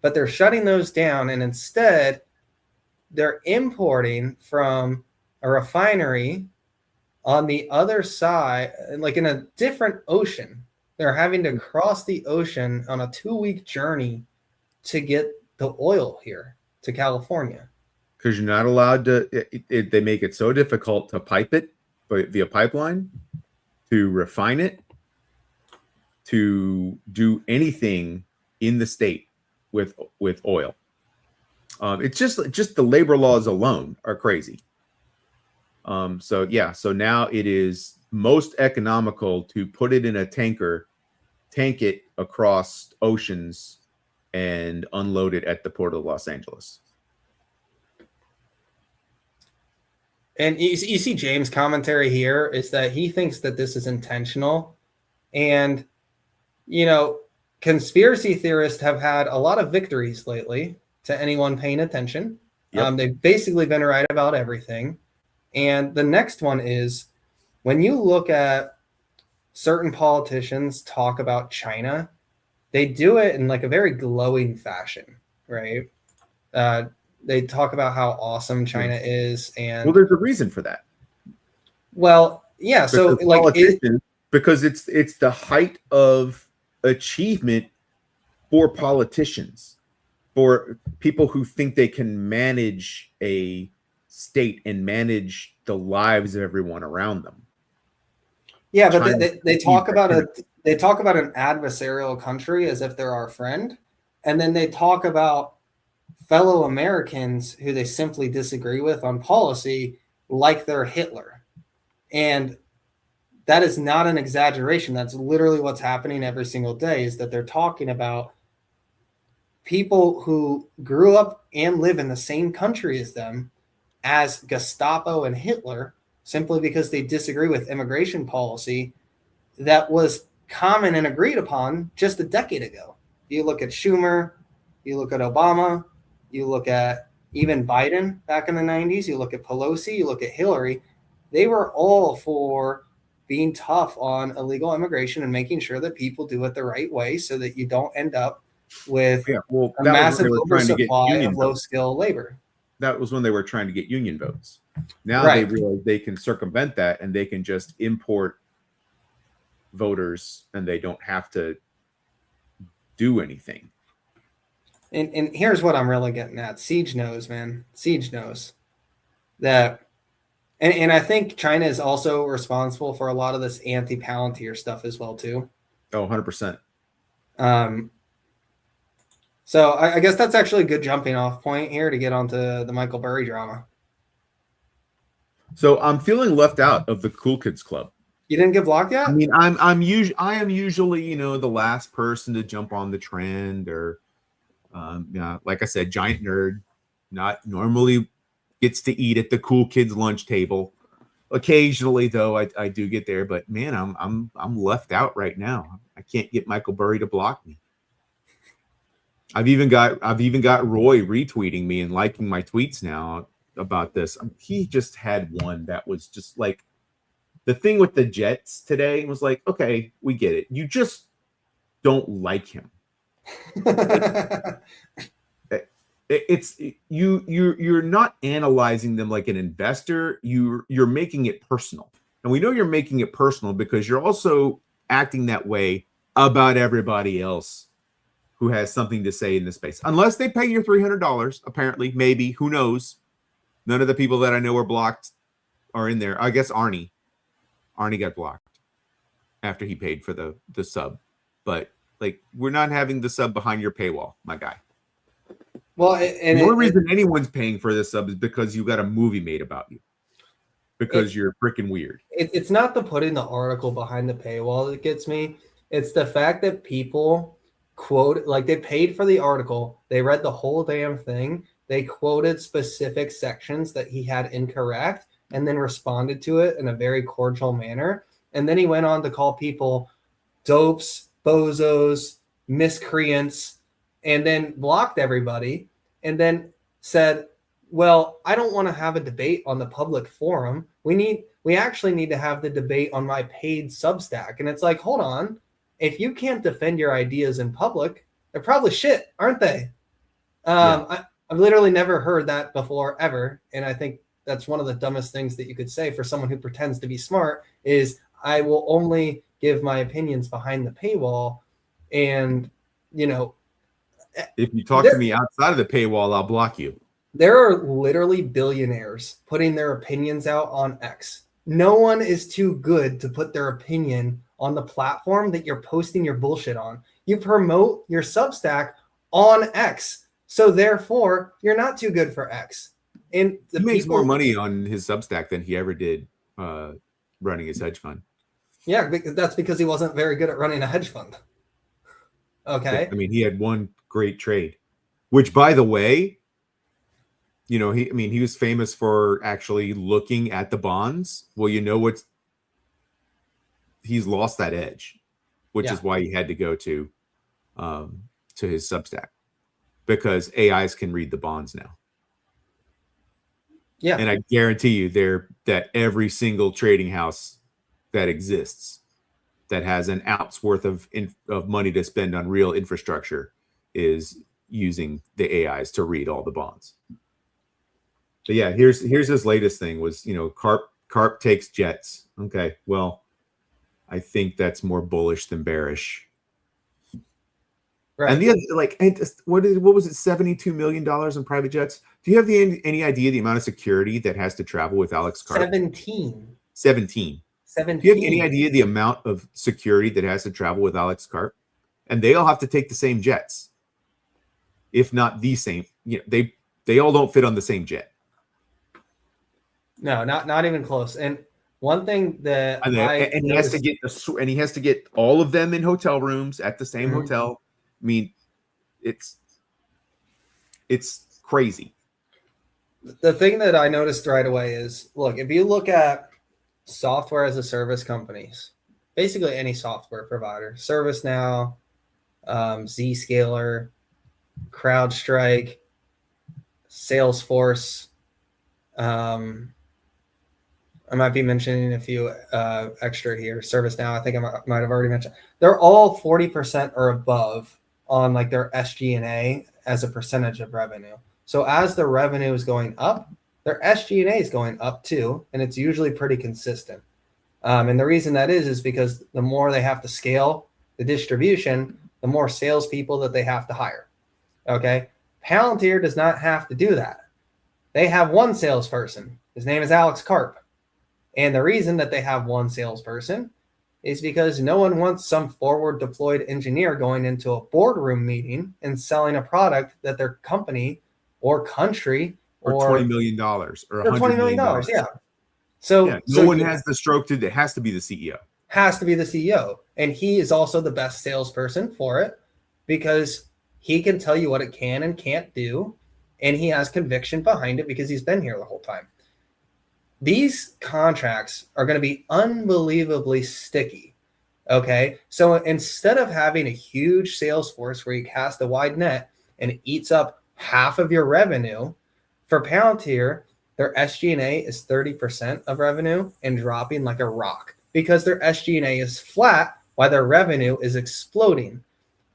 But they're shutting those down, and instead they're importing from a refinery on the other side, like in a different ocean. They're having to cross the ocean on a 2-week journey to get the oil here to California. Because you're not allowed to, they make it so difficult to pipe it via pipeline, to refine it, to do anything in the state with oil. It's just the labor laws alone are crazy. So now it is most economical to put it in a tanker, tank it across oceans, and unload it at the port of Los Angeles. And you see James' commentary here is that he thinks that this is intentional. And, conspiracy theorists have had a lot of victories lately, to anyone paying attention. Yep. They've basically been right about everything. And the next one is, when you look at certain politicians talk about China, they do it in like a very glowing fashion, right? They talk about how awesome China is, and there's a reason for that. Well, yeah. So because it's the height of achievement for politicians, for people who think they can manage a state and manage the lives of everyone around them. Yeah, but they talk about an adversarial country as if they're our friend, and then they talk about fellow Americans who they simply disagree with on policy like they're Hitler. And that is not an exaggeration. That's literally what's happening every single day, is that they're talking about people who grew up and live in the same country as them as Gestapo and Hitler, simply because they disagree with immigration policy that was common and agreed upon just a decade ago. You look at Schumer, you look at Obama, you look at even Biden back in the 90s, you look at Pelosi, you look at Hillary, they were all for being tough on illegal immigration and making sure that people do it the right way so that you don't end up with a massive oversupply of low-skilled labor. That was when they were trying to get union votes. Now they realize they can circumvent that, and they can just import voters, and they don't have to do anything. And here's what I'm really getting at. Siege knows, man. Siege knows that. And I think China is also responsible for a lot of this anti-Palantir stuff as well, too. Oh, 100%. So I guess that's actually a good jumping off point here to get onto the Michael Burry drama. So I'm feeling left out of the Cool Kids Club. You didn't get blocked yet? I mean, I am usually, the last person to jump on the trend, or like I said, giant nerd, not normally gets to eat at the cool kids lunch table. Occasionally, though, I do get there, but man, I'm left out right now. I can't get Michael Burry to block me. I've even got Roy retweeting me and liking my tweets now about this. He just had one that was just like, the thing with the Jets today was like, okay, we get it. You just don't like him. You're not analyzing them like an investor. You're making it personal, and we know you're making it personal because you're also acting that way about everybody else who has something to say in this space. Unless they pay you $300, apparently, maybe, who knows? None of the people that I know are blocked are in there. I guess Arnie got blocked after he paid for the sub, but Like, we're not having the sub behind your paywall, my guy. Well, and the only reason anyone's paying for this sub is because you got a movie made about you. Because you're freaking weird. It's not the putting the article behind the paywall that gets me. It's the fact that people quote, like, they paid for the article, they read the whole damn thing, they quoted specific sections that he had incorrect, and then responded to it in a very cordial manner. And then he went on to call people dopes, bozos, miscreants, and then blocked everybody, and then said, well, I don't want to have a debate on the public forum. We actually need to have the debate on my paid Substack. And it's like, hold on. If you can't defend your ideas in public, they're probably shit, aren't they? I've literally never heard that before, ever. And I think that's one of the dumbest things that you could say for someone who pretends to be smart is, I will only give my opinions behind the paywall. And, you know, if you talk to me outside of the paywall, I'll block you. There are literally billionaires putting their opinions out on X. No one is too good to put their opinion on the platform that you're posting your bullshit on. You promote your Substack on X. So therefore, you're not too good for X. And he makes more money on his Substack than he ever did running his hedge fund. Yeah, that's because he wasn't very good at running a hedge fund. Okay. I mean, he had one great trade, which, by the way, you know, he was famous for actually looking at the bonds. Well, you know what? He's lost that edge, which is why he had to go to his Substack, because AIs can read the bonds now. Yeah, and I guarantee you, that every single trading house that exists that has an ounce worth of money to spend on real infrastructure is using the AIs to read all the bonds. But yeah, here's his latest thing was, you know, Carp takes jets. Okay, well, I think that's more bullish than bearish. Right. And the other, what was it, $72 million in private jets? Do you have any idea the amount of security that has to travel with Alex Carp? 17. Do you have any idea the amount of security that has to travel with Alex Carp? And they all have to take the same jets, if not the same. You know, they all don't fit on the same jet. No, not even close. And one thing that he has to get all of them in hotel rooms at the same hotel. I mean, it's crazy. The thing that I noticed right away is, look, if you look at software as a service companies, basically any software provider, ServiceNow, Zscaler, CrowdStrike, Salesforce, I might be mentioning a few extra here. ServiceNow, I think I might have already mentioned. They're all 40% or above on like their SG&A as a percentage of revenue. So as the revenue is going up, their SG&A is going up too, and it's usually pretty consistent. And the reason that is because the more they have to scale the distribution, the more salespeople that they have to hire. Okay, Palantir does not have to do that. They have one salesperson. His name is Alex Karp. And the reason that they have one salesperson is because no one wants some forward deployed engineer going into a boardroom meeting and selling a product that their company or country or $20 million or $100 million. Yeah. So no one has the stroke to. It has to be the CEO. Has to be the CEO, and he is also the best salesperson for it because he can tell you what it can and can't do, and he has conviction behind it because he's been here the whole time. These contracts are going to be unbelievably sticky. Okay, so instead of having a huge sales force where you cast a wide net and it eats up half of your revenue, for Palantir, their SG&A is 30% of revenue and dropping like a rock because their SG&A is flat while their revenue is exploding.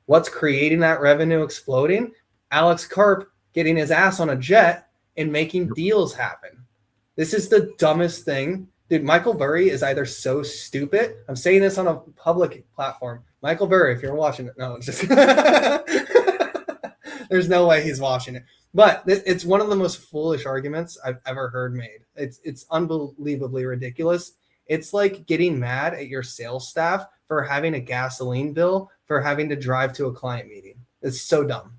What's creating that revenue exploding? Alex Karp getting his ass on a jet and making deals happen. This is the dumbest thing. Dude, Michael Burry is either so stupid. I'm saying this on a public platform. Michael Burry, if you're watching it. No, it's just there's no way he's watching it. But it's one of the most foolish arguments I've ever heard made. It's unbelievably ridiculous. It's like getting mad at your sales staff for having a gasoline bill for having to drive to a client meeting. It's so dumb.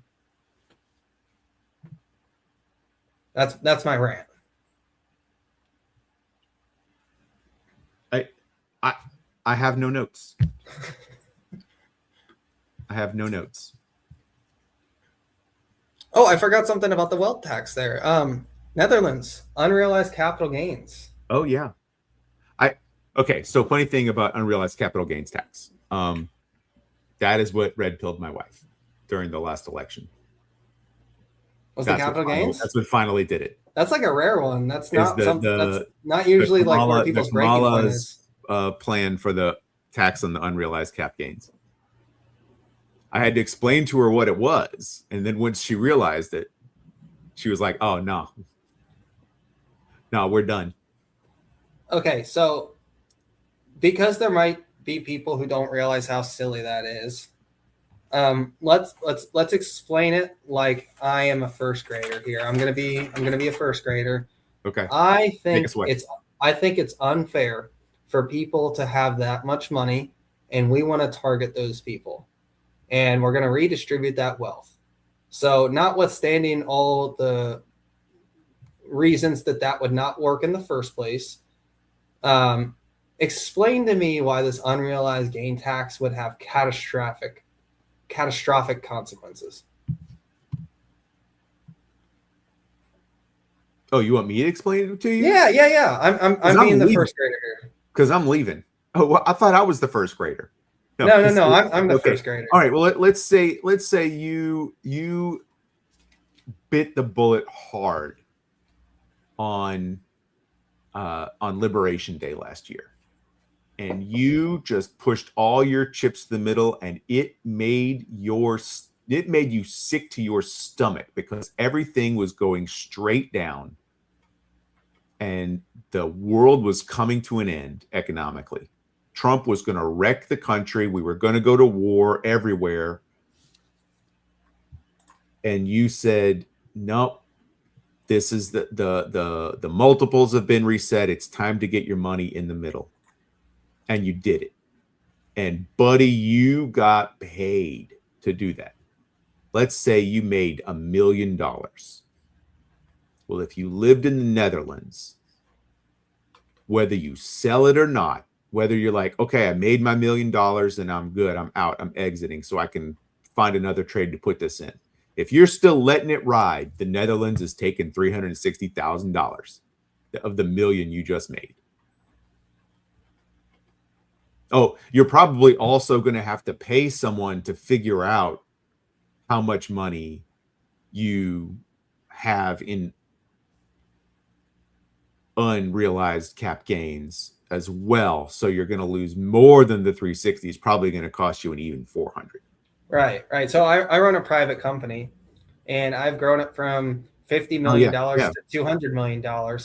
That's my rant. I have no notes. I have no notes. Oh, I forgot something about the wealth tax there. Netherlands, unrealized capital gains. Oh yeah. Okay, so funny thing about unrealized capital gains tax. That is what red pilled my wife during the last election. Was the capital gains? That's what finally did it. That's like a rare one. That's not that's not usually Kamala, like where people's breaking point is. Plan for the tax on the unrealized cap gains. I had to explain to her what it was, and then once she realized it, she was like, "Oh no, we're done." Okay, so because there might be people who don't realize how silly that is, let's explain it like I am a first grader here. I'm gonna be a first grader. Okay. I think it's unfair for people to have that much money, and we want to target those people, and we're going to redistribute that wealth. So, notwithstanding all the reasons that would not work in the first place, explain to me why this unrealized gain tax would have catastrophic consequences. Oh, you want me to explain it to you? Yeah. I'm being the first grader here. Because I'm leaving. Oh, well, I thought I was the first grader. No. I'm the first grader. All right. Well, let's say you bit the bullet hard on Liberation Day last year, and you just pushed all your chips to the middle, and it made you sick to your stomach because everything was going straight down. And the world was coming to an end economically. Trump was going to wreck the country. We were going to go to war everywhere. And you said, nope, this is the multiples have been reset. It's time to get your money in the middle. And you did it. And buddy, you got paid to do that. Let's say you made $1 million. Well, if you lived in the Netherlands, whether you sell it or not, whether you're like, okay, I made my $1 million and I'm good, I'm out, I'm exiting, so I can find another trade to put this in. If you're still letting it ride, the Netherlands is taking $360,000 of the $1 million you just made. Oh, you're probably also going to have to pay someone to figure out how much money you have in unrealized cap gains as well. So you're going to lose more than the 360. It's probably going to cost you an even 400. Right. So I run a private company, and I've grown it from $50 million to $200 million.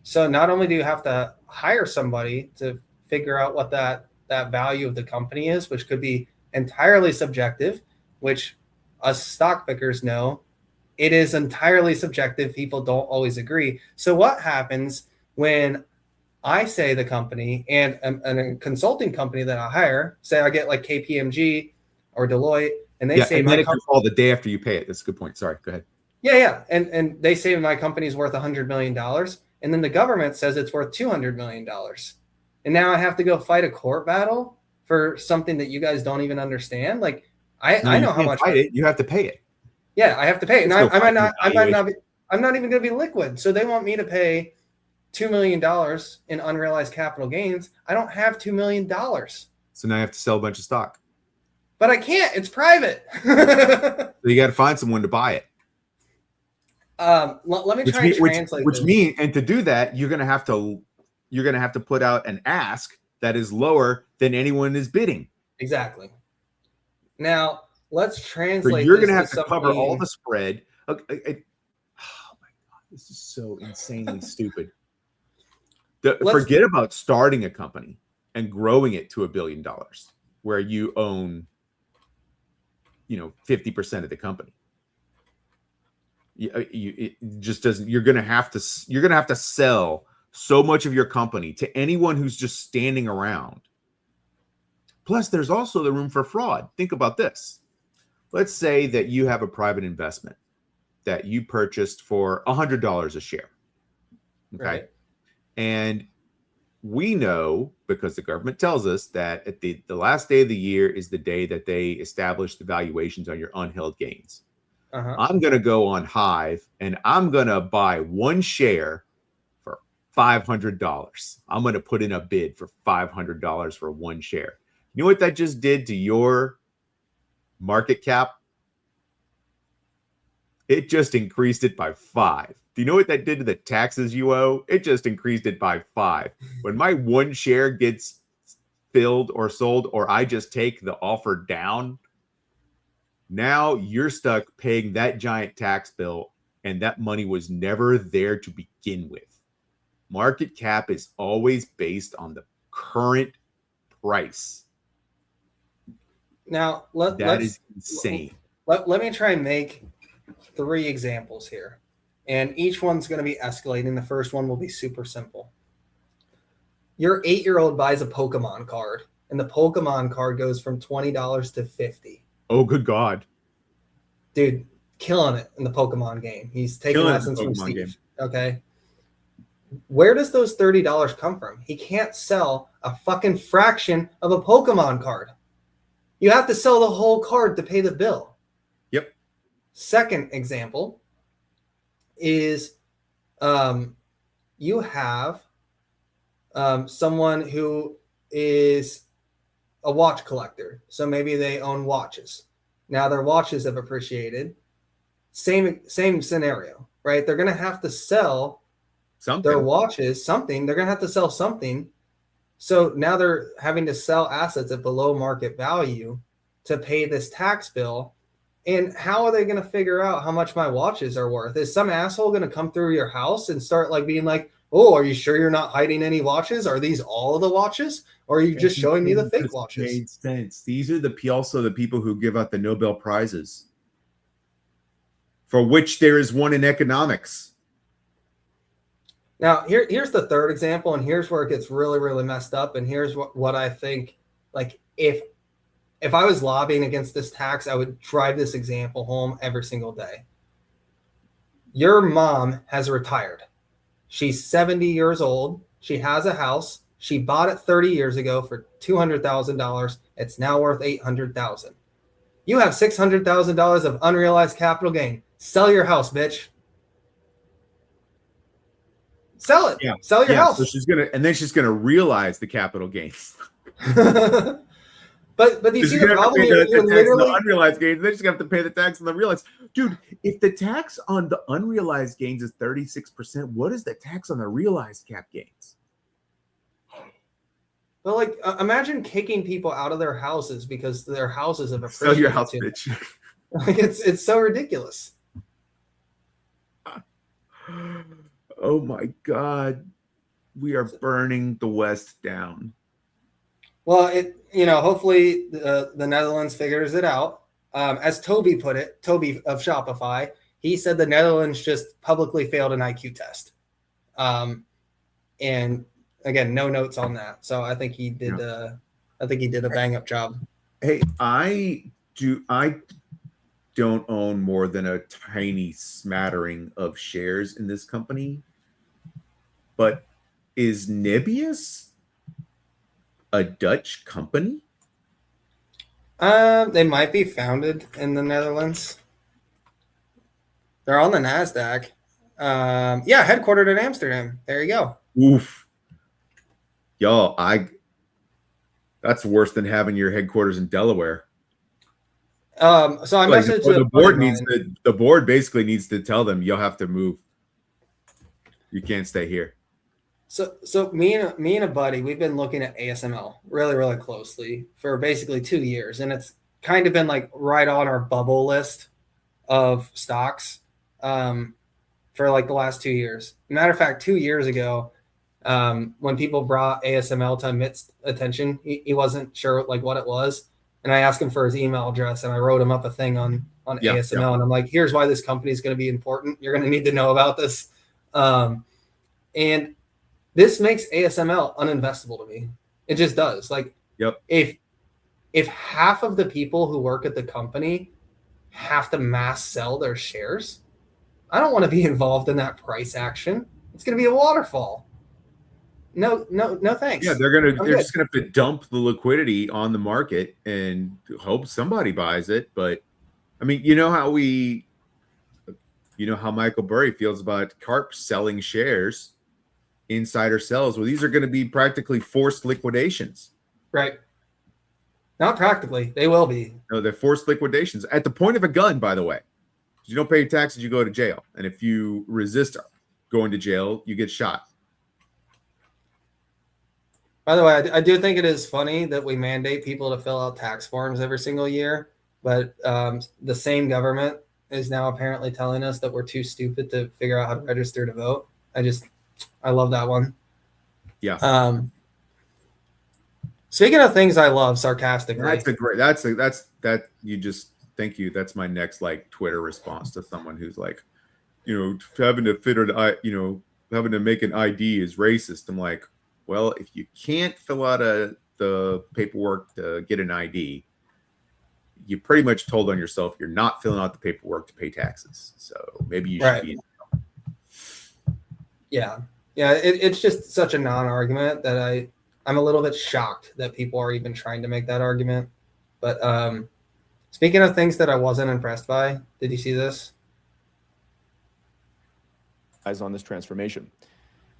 So not only do you have to hire somebody to figure out what that value of the company is, which could be entirely subjective, which us stock pickers know it is entirely subjective. People don't always agree. So what happens when I say the company and a consulting company that I hire, say I get like KPMG or Deloitte, and they say my company all the day after you pay it. That's a good point. Sorry, go ahead. Yeah. And they say my company's worth $100 million. And then the government says it's worth $200 million. And now I have to go fight a court battle for something that you guys don't even understand. Like I know how much you have to pay it. Yeah, I have to pay it. And I'm not even going to be liquid. So they want me to pay $2 million in unrealized capital gains. I don't have $2 million. So now you have to sell a bunch of stock. But I can't. It's private. So you got to find someone to buy it. Let me try and translate. Which means, and to do that, you're going to have to put out an ask that is lower than anyone is bidding. Exactly. Now let's translate. So you're going to have to cover all the spread. Okay, oh my God, this is so insanely stupid. Forget about starting a company and growing it to $1 billion, where you own, 50% of the company. It just doesn't. You're going to have to sell so much of your company to anyone who's just standing around. Plus, there's also the room for fraud. Think about this. Let's say that you have a private investment that you purchased for $100 a share. Okay. Right. And we know, because the government tells us, that at the last day of the year is the day that they establish the valuations on your unheld gains. I'm going to go on Hive and I'm going to buy one share for $500. I'm going to put in a bid for $500 for one share. You know what that just did to your market cap? It just increased it by 5. Do you know what that did to the taxes you owe? It just increased it by 5. When my one share gets filled or sold, or I just take the offer down, now you're stuck paying that giant tax bill, and that money was never there to begin with. Market cap is always based on the current price. Now, that is insane. Let me try and make 3 examples here. And each one's going to be escalating. The first one will be super simple. Your 8-year-old buys a Pokemon card, and the Pokemon card goes from $20 to $50. Oh, good God. Dude, killing it in the Pokemon game. He's taking lessons from Steve. Game. Okay. Where does those $30 come from? He can't sell a fucking fraction of a Pokemon card. You have to sell the whole card to pay the bill. Yep. Second example is you have someone who is a watch collector. So maybe they own watches. Now their watches have appreciated. Same scenario, right? They're going to have to sell their watches, something. They're going to have to sell something. So now they're having to sell assets at below market value to pay this tax bill. And how are they going to figure out how much my watches are worth? Is some asshole going to come through your house and start like being like, oh, are you sure you're not hiding any watches? Are these all of the watches? Or are you just showing me the fake watches? Made sense. These are also the people who give out the Nobel Prizes, for which there is one in economics. Now, here's the third example, and here's where it gets really, really messed up. And here's what I think, like, if I was lobbying against this tax, I would drive this example home every single day. Your mom has retired. She's 70 years old. She has a house. She bought it 30 years ago for $200,000. It's now worth $800,000. You have $600,000 of unrealized capital gain. Sell your house, bitch. Sell it. Yeah. Sell your house. So she's gonna realize the capital gains. But do you see the problem? You're literally the unrealized gains. They're just gonna have to pay the tax on the realized. Dude, if the tax on the unrealized gains is 36%, what is the tax on the realized cap gains? But like, imagine kicking people out of their houses because their houses have appreciated. Sell your house, bitch. Like it's so ridiculous. Oh my God, we are burning the West down. Well, hopefully the Netherlands figures it out. As Toby put it, Toby of Shopify, he said the Netherlands just publicly failed an IQ test. And again, no notes on that. So I think he did. I think he did a bang up job. Hey, I don't own more than a tiny smattering of shares in this company, but is Nibius a Dutch company? They might be founded in the Netherlands. They're on the NASDAQ. Headquartered in Amsterdam. There you go. Oof. Y'all, that's worse than having your headquarters in Delaware. So I messaged the board basically needs to tell them you'll have to move. You can't stay here. So me and a buddy, we've been looking at ASML really, really closely for basically 2 years, and it's kind of been like right on our bubble list of stocks for like the last 2 years. Matter of fact, 2 years ago, when people brought ASML to Amit's attention, he wasn't sure like what it was. And I asked him for his email address, and I wrote him up a thing on ASML. And I'm like, here's why this company is going to be important. You're going to need to know about this. And this makes ASML uninvestable to me. It just does. Like, Yep. If half of the people who work at the company have to mass sell their shares, I don't want to be involved in that price action. It's going to be a waterfall. No, thanks. Yeah, they're just gonna have to dump the liquidity on the market and hope somebody buys it. But I mean, you know how Michael Burry feels about Carp selling shares, insider sells. Well, these are going to be practically forced liquidations. Right. Not practically. They will be. No, they're forced liquidations at the point of a gun, by the way. If you don't pay taxes, you go to jail. And if you resist going to jail, you get shot. By the way, I do think it is funny that we mandate people to fill out tax forms every single year, but the same government is now apparently telling us that we're too stupid to figure out how to register to vote. I love that one. Yeah. Speaking of things I love sarcastically. Thank you. That's my next like Twitter response to someone who's like, having to make an ID is racist. I'm like, well, if you can't fill out the paperwork to get an ID, you pretty much told on yourself you're not filling out the paperwork to pay taxes. So maybe you should be. Yeah. It's just such a non-argument that I'm a little bit shocked that people are even trying to make that argument. But speaking of things that I wasn't impressed by, did you see this? Eyes on this transformation.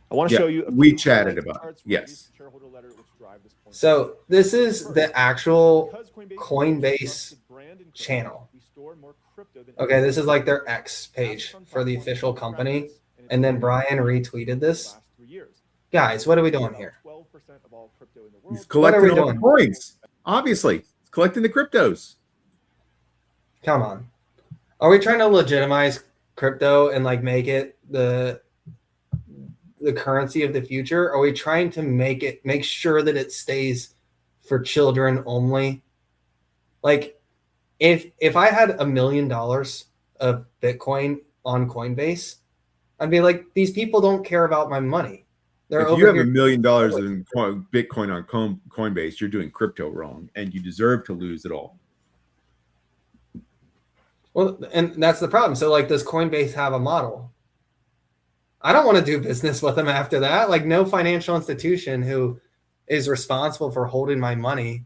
I want to show you. We chatted about it. Yes. So this is the actual Coinbase channel. Okay, this is like their X page for the official company. And then Brian retweeted this. Guys, what are we doing here? He's collecting all the coins. Obviously, he's collecting the cryptos. Come on. Are we trying to legitimize crypto and like make it the currency of the future? Are we trying to make sure that it stays for children only? Like if I had $1 million of Bitcoin on Coinbase, I'd be like, these people don't care about my money. If you have $1 million in Bitcoin on Coinbase, you're doing crypto wrong, and you deserve to lose it all. Well, and that's the problem. So, like, does Coinbase have a model? I don't want to do business with them after that. Like, no financial institution who is responsible for holding my money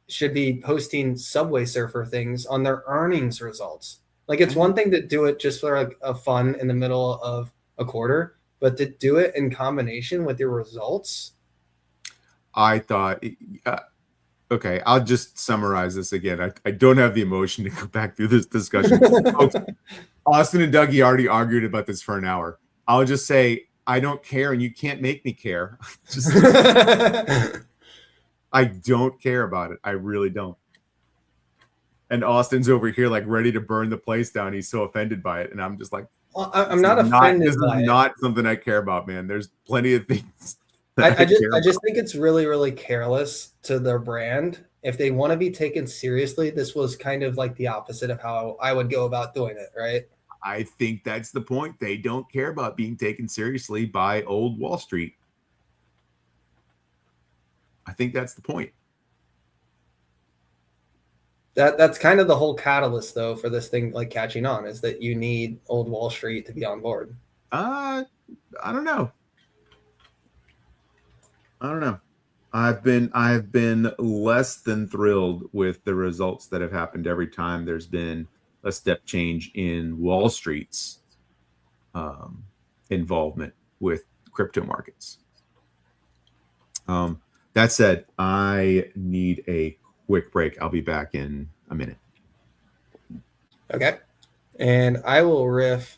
should be posting Subway Surfer things on their earnings results. Like, it's one thing to do it just for like a fun in the middle of a quarter, but to do it in combination with your results. I thought, okay, I'll just summarize this again. I don't have the emotion to go back through this discussion. Folks, Austin and Dougie already argued about this for an hour. I'll just say, I don't care, and you can't make me care. I don't care about it. I really don't. And Austin's over here like ready to burn the place down. He's so offended by it. And I'm just like, well, I'm not offended. This is not something I care about, man. There's plenty of things. I just think it's really, really careless to their brand. If they want to be taken seriously, this was kind of like the opposite of how I would go about doing it, right? I think that's the point. They don't care about being taken seriously by old Wall Street. I think that's the point. That's kind of the whole catalyst, though, for this thing like catching on, is that you need old Wall Street to be on board. I don't know. I've been less than thrilled with the results that have happened every time there's been a step change in Wall Street's involvement with crypto markets. That said, I need a quick break. I'll be back in a minute. Okay. And I will riff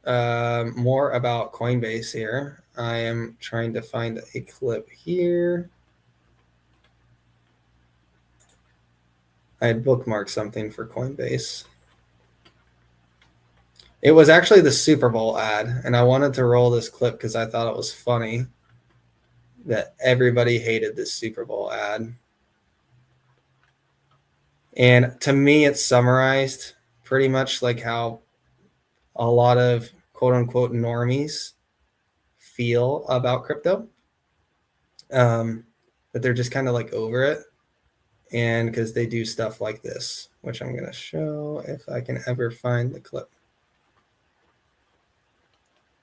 more about Coinbase here. I am trying to find a clip here. I had bookmarked something for Coinbase. It was actually the Super Bowl ad, and I wanted to roll this clip because I thought it was funny that everybody hated this Super Bowl ad. And to me, it's summarized pretty much like how a lot of quote unquote normies feel about crypto. That they're just kind of like over it. And because they do stuff like this, which I'm going to show if I can ever find the clip.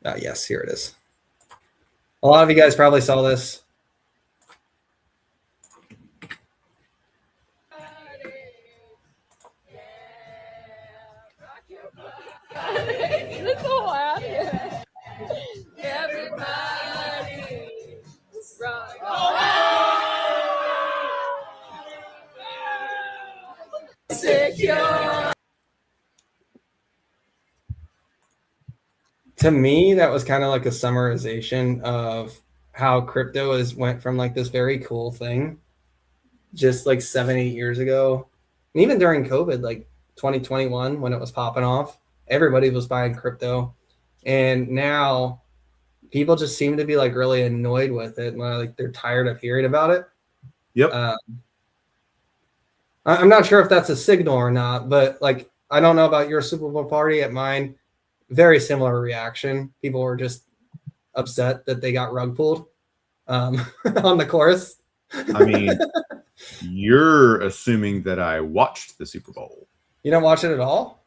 Yes, here it is. A lot of you guys probably saw this. To me, that was kind of like a summarization of how crypto went from like this very cool thing just like 7-8 years ago. And even during COVID, like 2021, when it was popping off, everybody was buying crypto. And now people just seem to be like really annoyed with it. Like they're tired of hearing about it. Yep. I'm not sure if that's a signal or not, but like, I don't know about your Super Bowl party. At mine, very similar reaction. People were just upset that they got rug pulled on the course. I mean, you're assuming that I watched the Super Bowl. You don't watch it at all?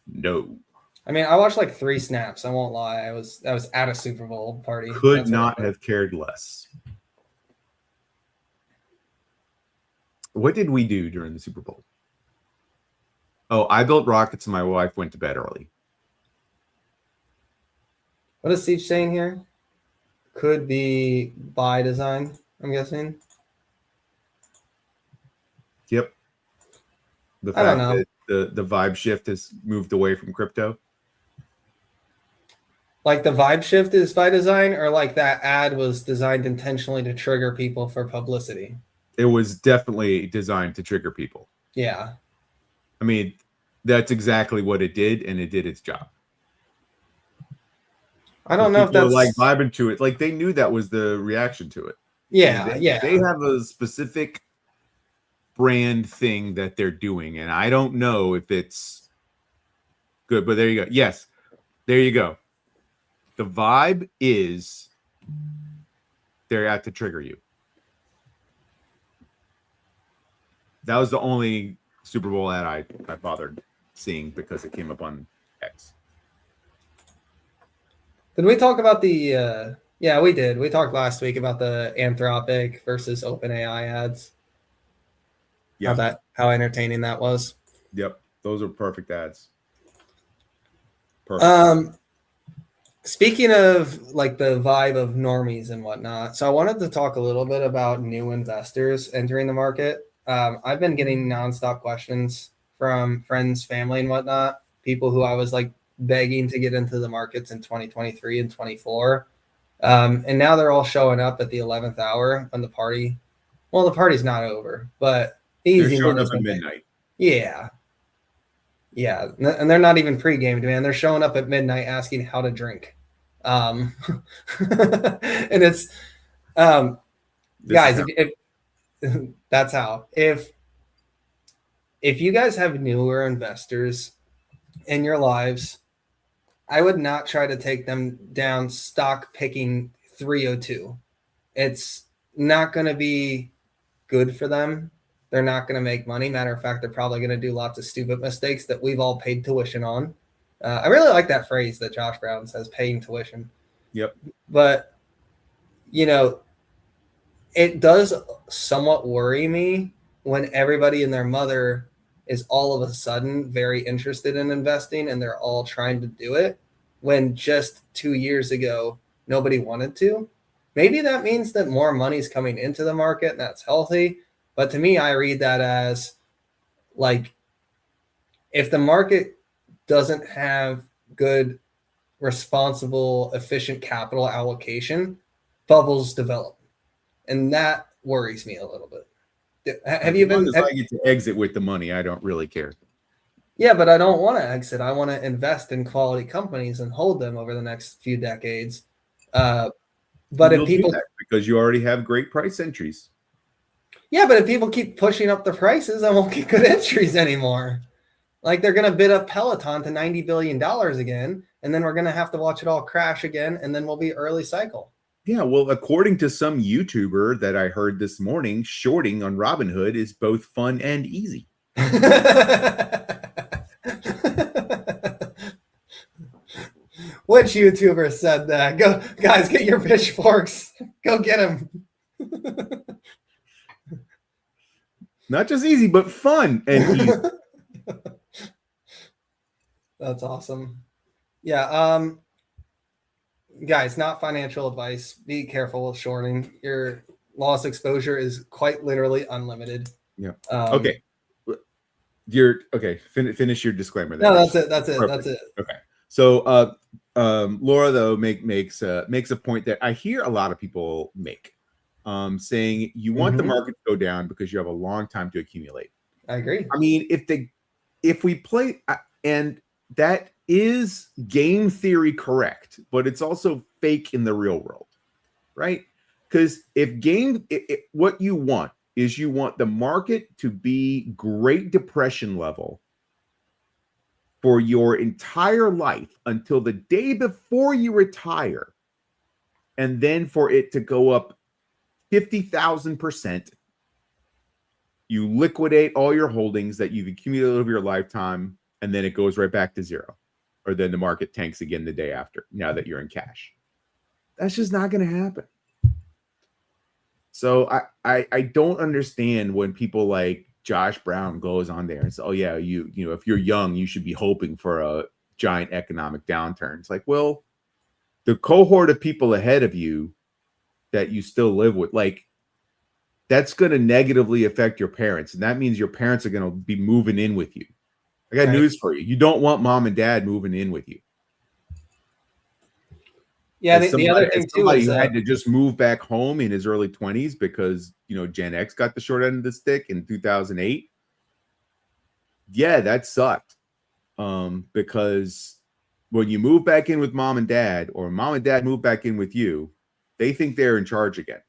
No. I mean, I watched like 3 snaps. I won't lie. I was at a Super Bowl party. Could not have cared less. What did we do during the Super Bowl? Oh, I built rockets and my wife went to bed early. What is Siege saying here? Could be by design, I'm guessing. Yep. The I don't fact that the vibe shift has moved away from crypto. Like the vibe shift is by design, or like that ad was designed intentionally to trigger people for publicity? It was definitely designed to trigger people. Yeah. I mean, that's exactly what it did, and it did its job. I don't know if that's like vibing to it. Like they knew that was the reaction to it. Yeah, They have a specific brand thing that they're doing, and I don't know if it's good, but there you go. Yes, there you go. The vibe is they're out to trigger you. That was the only Super Bowl ad I bothered seeing because it came up on X. Did we talk about the yeah, we did. We talked last week about the Anthropic versus OpenAI ads. Yeah. How entertaining that was. Yep. Those are perfect ads. Perfect. Speaking of like the vibe of normies and whatnot, so I wanted to talk a little bit about new investors entering the market. I've been getting nonstop questions from friends, family, and whatnot, people who I was like begging to get into the markets in 2023 and 24. And now they're all showing up at the 11th hour when the party's not over, but they're showing up at midnight. Yeah. Yeah. And they're not even pre-gamed, man. They're showing up at midnight asking how to drink. And it's, guys, if that's how, if you guys have newer investors in your lives, I would not try to take them down stock picking 302. It's not going to be good for them. They're not going to make money. Matter of fact, they're probably going to do lots of stupid mistakes that we've all paid tuition on. I really like that phrase that Josh Brown says, paying tuition. Yep. But, you know, it does somewhat worry me when everybody and their mother is all of a sudden very interested in investing and they're all trying to do it when just 2 years ago, nobody wanted to. Maybe that means that more money's coming into the market and that's healthy. But to me, I read that as like, if the market doesn't have good, responsible, efficient capital allocation, bubbles develop. And that worries me a little bit. Have you been? I get to exit with the money. I don't really care. Yeah, but I don't want to exit. I want to invest in quality companies and hold them over the next few decades. But if people, because you already have great price entries. Yeah, but if people keep pushing up the prices, I won't get good entries anymore. Like they're going to bid up Peloton to $90 billion again, and then we're going to have to watch it all crash again, and then we'll be early cycle. Yeah, well, according to some YouTuber that I heard this morning, shorting on Robinhood is both fun and easy. Which YouTuber said that? Go, guys, get your pitchforks. Go get him. Not just easy, but fun and easy. That's awesome. Yeah. Guys, not financial advice. Be careful with shorting. Your loss exposure is quite literally unlimited. Yeah. Okay. Finish your disclaimer there. No, that's it. That's it. Perfect. That's it. Okay. So, Laura though makes a point that I hear a lot of people make, saying you want the market to go down because you have a long time to accumulate. I agree. I mean, if we play, and that is game theory correct, but it's also fake in the real world, right? Because what you want is you want the market to be Great Depression level for your entire life until the day before you retire, and then for it to go up 50,000%. You liquidate all your holdings that you've accumulated over your lifetime, and then it goes right back to zero. Or then the market tanks again the day after, now that you're in cash. That's just not going to happen. So I don't understand when people like Josh Brown goes on there and says, oh yeah, you know, if you're young, you should be hoping for a giant economic downturn. It's like, well, the cohort of people ahead of you that you still live with, like, that's going to negatively affect your parents. And that means your parents are going to be moving in with you. I got news for you. You don't want mom and dad moving in with you. Yeah, the other thing too is who had to just move back home in his early 20s because, you know, Gen X got the short end of the stick in 2008. Yeah, that sucked. Because when you move back in with mom and dad, or mom and dad move back in with you, they think they're in charge again.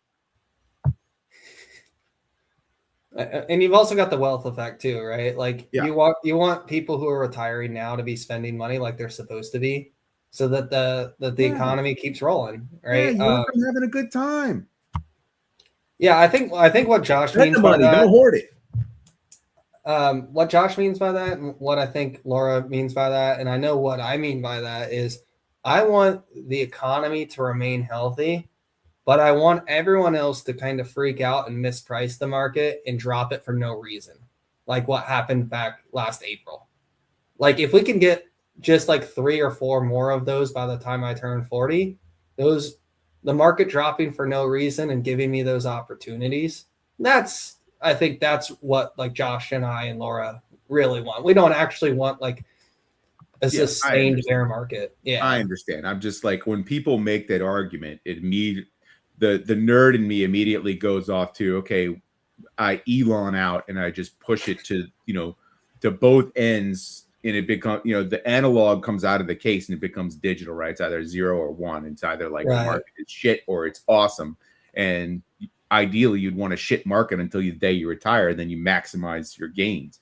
And you've also got the wealth effect too, right? Like you want people who are retiring now to be spending money like they're supposed to be, so that the economy keeps rolling, right? Yeah, you want them having a good time. Yeah, I think what Josh means by that, don't hoard it. What Josh means by that, and what I think Laura means by that, and I know what I mean by that is, I want the economy to remain healthy, but I want everyone else to kind of freak out and misprice the market and drop it for no reason, like what happened back last April. Like if we can get just like 3 or 4 more of those by the time I turn 40, the market dropping for no reason and giving me those opportunities, I think that's what like Josh and I and Laura really want. We don't actually want like a sustained bear market. Yeah, I understand. I'm just like, when people make that argument, the nerd in me immediately goes off to, okay, I Elon out and I just push it to, you know, to both ends, and it becomes, you know, the analog comes out of the case and it becomes digital, right? It's either 0 or 1. It's either like the market is shit or it's awesome. And ideally you'd want a shit market until the day you retire, and then you maximize your gains.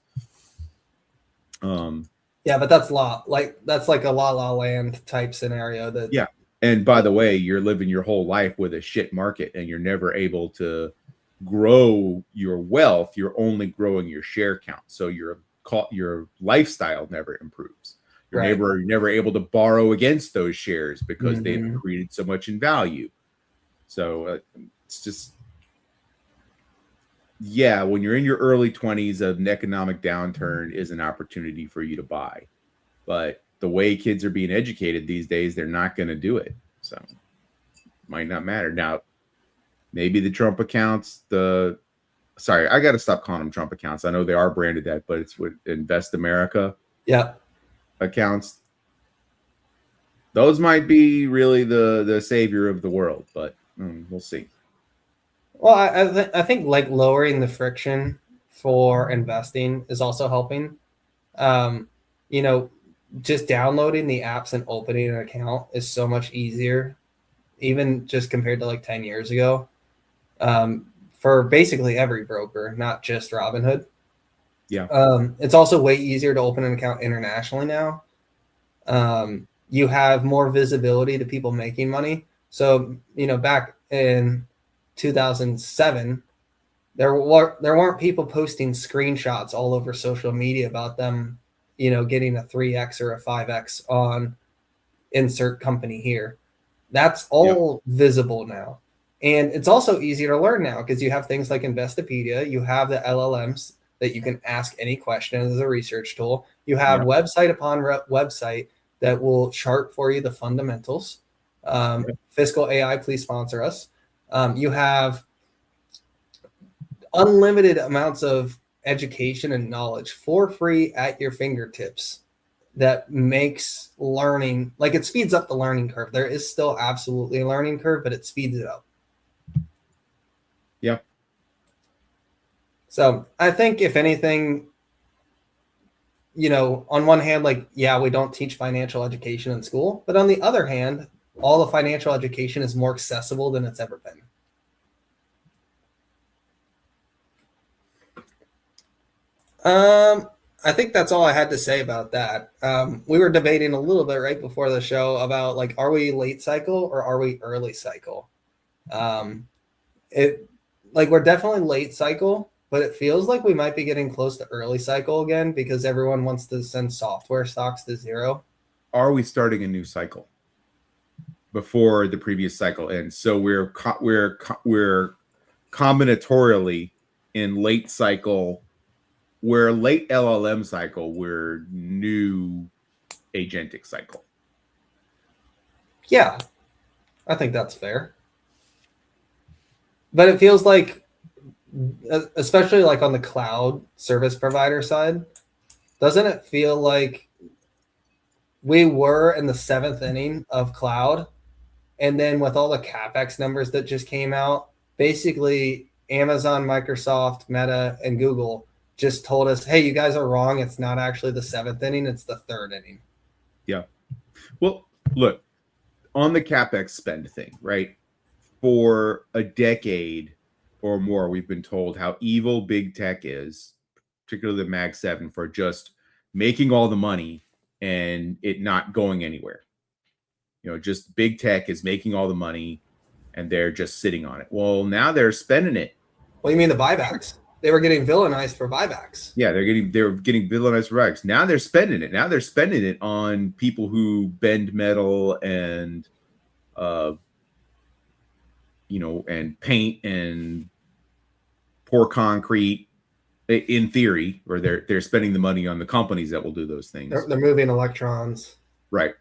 Yeah, but that's like a La La Land type scenario. That And by the way, you're living your whole life with a shit market, and you're never able to grow your wealth. You're only growing your share count. So your lifestyle never improves. You're never able to borrow against those shares because they've accreted so much in value. So it's just, when you're in your early 20s, an economic downturn is an opportunity for you to buy. But the way kids are being educated these days, they're not going to do it. So it might not matter. Now, maybe the Trump accounts, I got to stop calling them Trump accounts. I know they are branded that, but it's with Invest America accounts. Those might be really the savior of the world, but we'll see. Well, I think like lowering the friction for investing is also helping. You know, just downloading the apps and opening an account is so much easier, even just compared to like 10 years ago, for basically every broker, not just Robinhood. Yeah. It's also way easier to open an account internationally now. You have more visibility to people making money. So, back in 2007, there weren't people posting screenshots all over social media about them, getting a 3x or a 5x on insert company here. That's all visible now. And it's also easier to learn now because you have things like Investopedia, you have the LLMs that you can ask any question as a research tool. You have website upon website that will chart for you the fundamentals. Fiscal AI, please sponsor us. You have unlimited amounts of education and knowledge for free at your fingertips that makes learning, like, it speeds up the learning curve. There is still absolutely a learning curve, but it speeds it up. Yep. So I think if anything, on one hand, like, we don't teach financial education in school, but on the other hand, all the financial education is more accessible than it's ever been. I think that's all I had to say about that. We were debating a little bit right before the show about, like, are we late cycle or are we early cycle? We're definitely late cycle, but it feels like we might be getting close to early cycle again because everyone wants to send software stocks to zero. Are we starting a new cycle before the previous cycle ends? So we're combinatorially in late cycle. We're late LLM cycle. We're new agentic cycle. Yeah, I think that's fair. But it feels like, especially like on the cloud service provider side, doesn't it feel like we were in the 7th inning of cloud? And then with all the CapEx numbers that just came out, basically Amazon, Microsoft, Meta, and Google just told us, hey, you guys are wrong. It's not actually the 7th inning. It's the 3rd inning. Yeah. Well, look, on the CapEx spend thing, right? For a decade or more, we've been told how evil big tech is, particularly the Mag 7, for just making all the money and it not going anywhere. Just big tech is making all the money and they're just sitting on it. Well, now they're spending it. What do you mean the buybacks? They were getting villainized for buybacks. Yeah, they're getting villainized for buybacks. Now they're spending it. Now they're spending it on people who bend metal and and paint and pour concrete, in theory, or they're spending the money on the companies that will do those things. They're moving electrons. Right.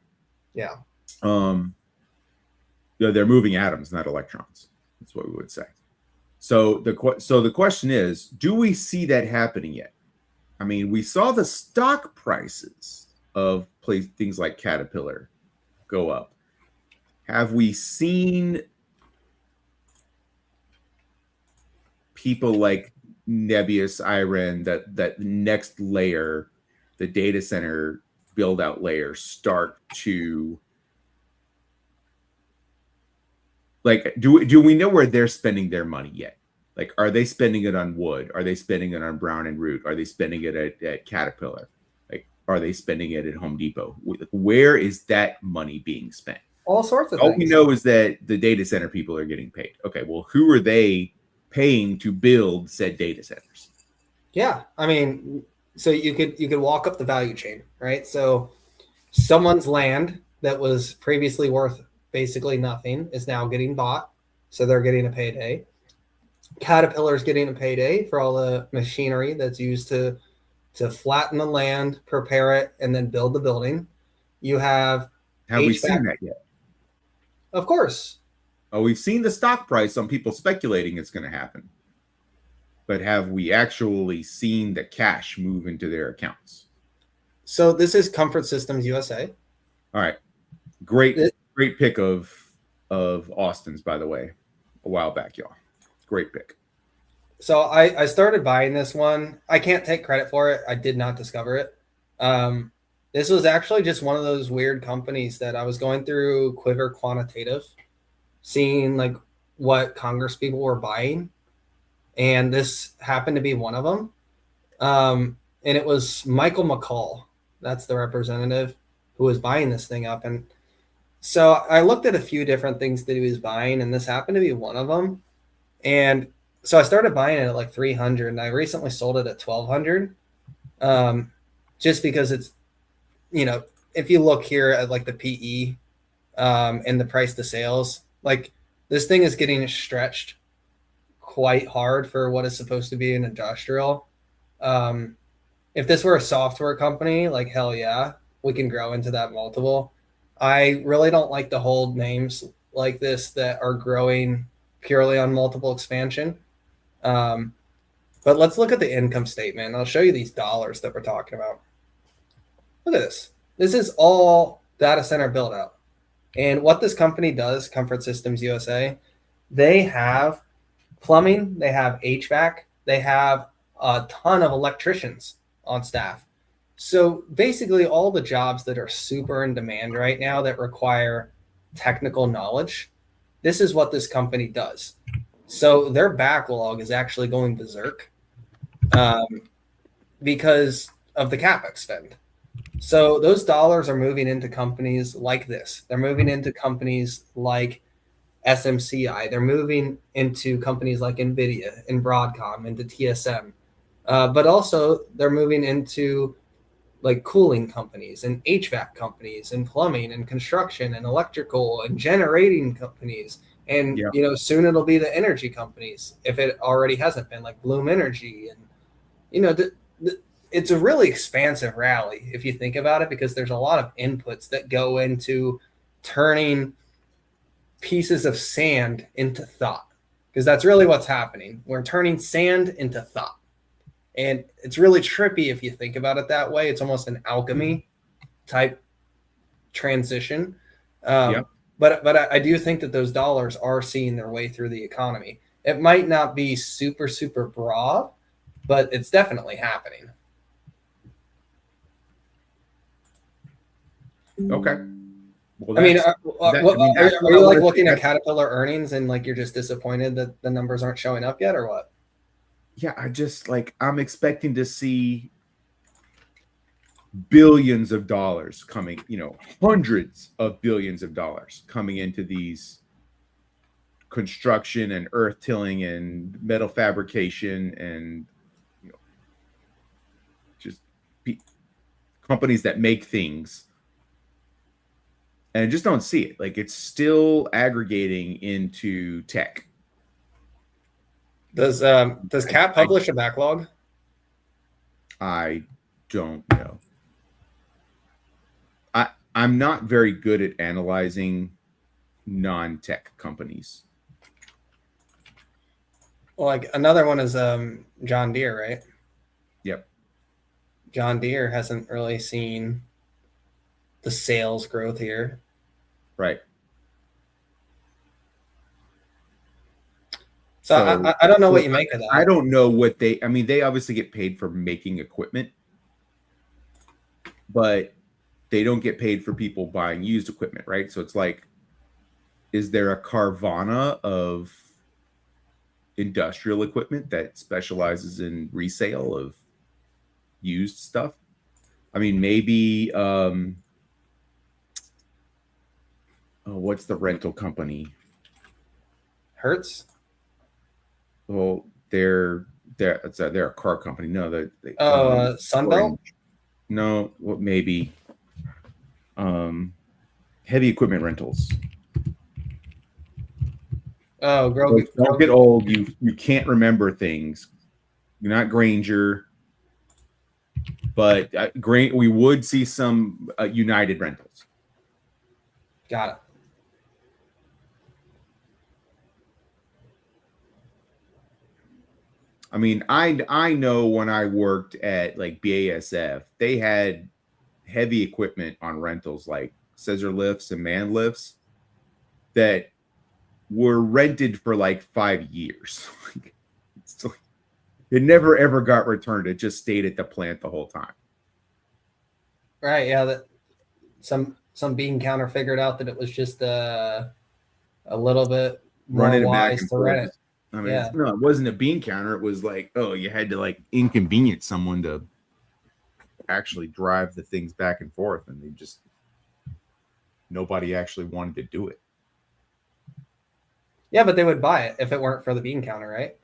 Yeah. They're moving atoms, not electrons. That's what we would say. So the question is, do we see that happening yet? I mean, we saw the stock prices of things like Caterpillar go up. Have we seen people like Nebius, Iran, that next layer, the data center build out layer, start to, like, do we know where they're spending their money yet? Like, are they spending it on wood? Are they spending it on Brown and Root? Are they spending it at Caterpillar? Like, are they spending it at Home Depot? Where is that money being spent? All sorts of things. All we know is that the data center people are getting paid. Okay, well, who are they paying to build said data centers? Yeah, I mean, so you could walk up the value chain, right? So someone's land that was previously worth basically nothing is now getting bought, so they're getting a payday. Caterpillar's getting a payday for all the machinery that's used to flatten the land, prepare it, and then build the building. You have we seen that yet? Of course. Oh, we've seen the stock price on people speculating it's going to happen. But have we actually seen the cash move into their accounts? So this is Comfort Systems USA. All right. Great pick of Austin's, by the way, a while back, y'all. Great pick. So I started buying this one. I can't take credit for it. I did not discover it. This was actually just one of those weird companies that I was going through Quiver Quantitative, seeing like what Congress people were buying. And this happened to be one of them. And it was Michael McCall. That's the representative who was buying this thing up. And So I looked at a few different things that he was buying, and this happened to be one of them. And so I started buying it at like 300, and I recently sold it at 1200. Just because it's, if you look here at like the PE and the price to sales, like this thing is getting stretched quite hard for what is supposed to be an industrial. If this were a software company, like hell yeah, we can grow into that multiple. I really don't like to hold names like this that are growing purely on multiple expansion. But let's look at the income statement. I'll show you these dollars that we're talking about. Look at this. This is all data center build out. And what this company does, Comfort Systems USA, they have plumbing, they have HVAC, they have a ton of electricians on staff. So basically all the jobs that are super in demand right now that require technical knowledge, this is what this company does. So their backlog is actually going berserk because of the CapEx spend. So those dollars are moving into companies like this. They're moving into companies like SMCI. They're moving into companies like NVIDIA and Broadcom, into TSM. But also they're moving into like cooling companies and HVAC companies and plumbing and construction and electrical and generating companies. And, soon it'll be the energy companies, if it already hasn't been, like Bloom Energy. And, it's a really expansive rally if you think about it, because there's a lot of inputs that go into turning pieces of sand into thought, because that's really what's happening. We're turning sand into thought. And it's really trippy if you think about it that way. It's almost an alchemy type transition. But I do think that those dollars are seeing their way through the economy. It might not be super, super broad, but it's definitely happening. Okay. Well, are you like looking at Caterpillar earnings and like you're just disappointed that the numbers aren't showing up yet, or what? Yeah, I'm expecting to see billions of dollars coming, hundreds of billions of dollars coming into these construction and earth tilling and metal fabrication and just companies that make things. And I just don't see it. Like, it's still aggregating into tech. Does Cap publish a backlog? I don't know. I'm not very good at analyzing non-tech companies. Well, like another one is John Deere, right? Yep. John Deere hasn't really seen the sales growth here. Right. So I don't know what you make of that. I don't know what they obviously get paid for making equipment, but they don't get paid for people buying used equipment, right? So it's like, is there a Carvana of industrial equipment that specializes in resale of used stuff? I mean, maybe what's the rental company? Hertz? Well, they're a car company. No, Sunbelt? No, well, maybe heavy equipment rentals. Oh, don't get old. You can't remember things. You're not Granger, but we would see some United Rentals. Got it. I mean, I know when I worked at like BASF, they had heavy equipment on rentals like scissor lifts and man lifts that were rented for like 5 years. It never ever got returned. It just stayed at the plant the whole time. Right. Yeah. That some bean counter figured out that it was just a little bit more wise to rent it. I mean, no, it wasn't a bean counter. It was like, you had to like inconvenience someone to actually drive the things back and forth, and they just nobody actually wanted to do it. Yeah, but they would buy it if it weren't for the bean counter, right?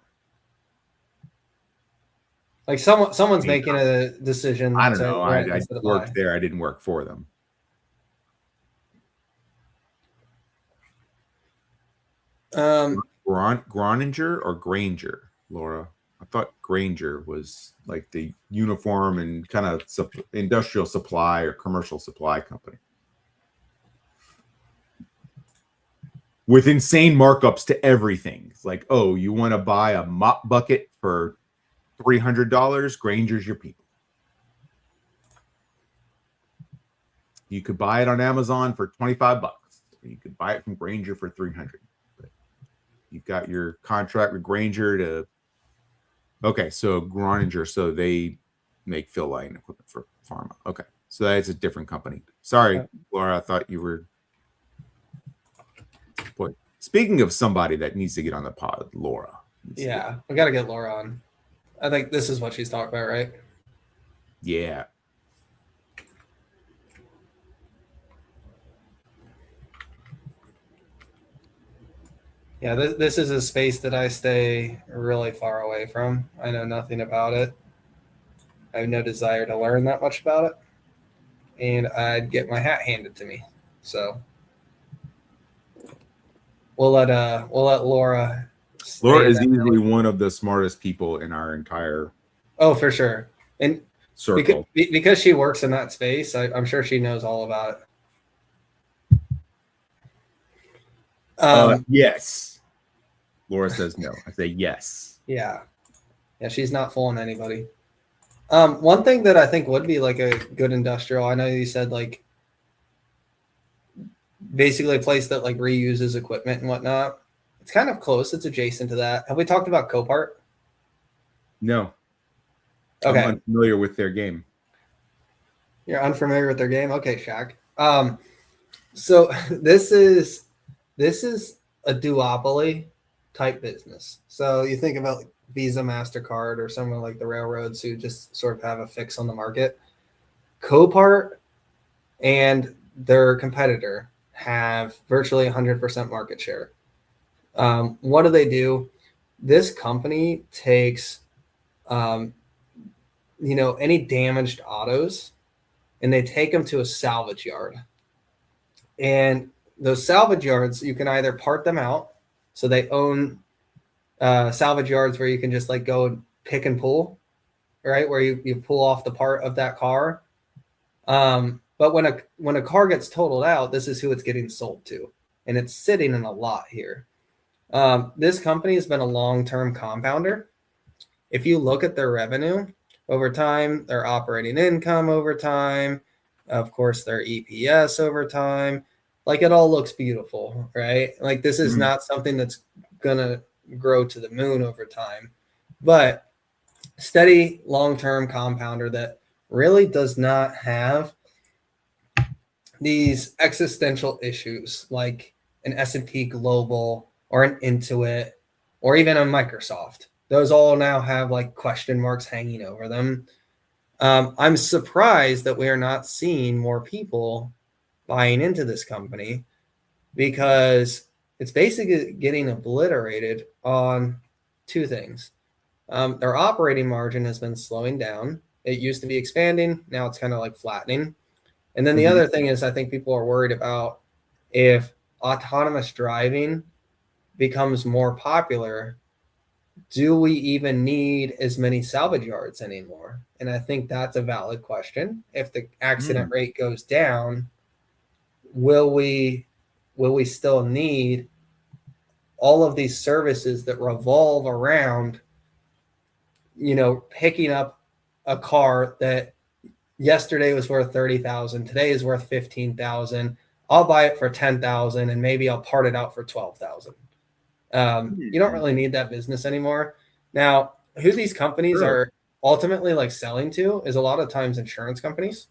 Like someone's making a decision. I don't to know. rent I instead of worked buy. there. I didn't work for them. Groninger or Granger, Laura? I thought Granger was like the uniform and kind of industrial supply or commercial supply company with insane markups to everything. It's like, oh, you want to buy a mop bucket for $300? Granger's your people. You could buy it on Amazon for $25. You could buy it from Granger for $300. But you've got your contract with Granger to. Okay, so Groninger, so they make fill line equipment for pharma. Okay, so that's a different company. Sorry, Laura, I thought you were. Boy, speaking of somebody that needs to get on the pod, Laura. Yeah, we got to get Laura on. I think this is what she's talking about, right? Yeah. Yeah, this is a space that I stay really far away from. I know nothing about it. I have no desire to learn that much about it. And I'd get my hat handed to me. So we'll let Laura. Laura is easily one of the smartest people in our entire. Oh, for sure. And circle. Because she works in that space, I'm sure she knows all about it. Yes. Laura says no. I say yes. Yeah. She's not fooling anybody. One thing that I think would be like a good industrial, I know you said like basically a place that like reuses equipment and whatnot. It's kind of close. It's adjacent to that. Have we talked about Copart? No. Okay. I'm unfamiliar with their game. You're unfamiliar with their game? Okay, Shaq. So this is a duopoly type business. So you think about like Visa, MasterCard, or someone like the railroads who just sort of have a fix on the market. Copart and their competitor have virtually 100% market share. What do? This company takes, any damaged autos, and they take them to a salvage yard. And those salvage yards, you can either part them out. So they own salvage yards where you can just like go and pick and pull, right? Where you pull off the part of that car. But when a car gets totaled out, this is who it's getting sold to. And it's sitting in a lot here. This company has been a long-term compounder. If you look at their revenue over time, their operating income over time, of course, their EPS over time, like it all looks beautiful, right? Like this is not something that's going to grow to the moon over time, but steady long-term compounder that really does not have these existential issues like an S&P Global or an Intuit or even a Microsoft. Those all now have like question marks hanging over them. I'm surprised that we are not seeing more people buying into this company because it's basically getting obliterated on two things. Their operating margin has been slowing down. It used to be expanding. Now it's kind of like flattening. And then the other thing is I think people are worried about if autonomous driving becomes more popular, do we even need as many salvage yards anymore? And I think that's a valid question. If the accident rate goes down, will we still need all of these services that revolve around, picking up a car that yesterday was worth $30,000, today is worth $15,000. I'll buy it for $10,000 and maybe I'll part it out for $12,000. You don't really need that business anymore. Now, who these companies are ultimately like selling to is a lot of times insurance companies.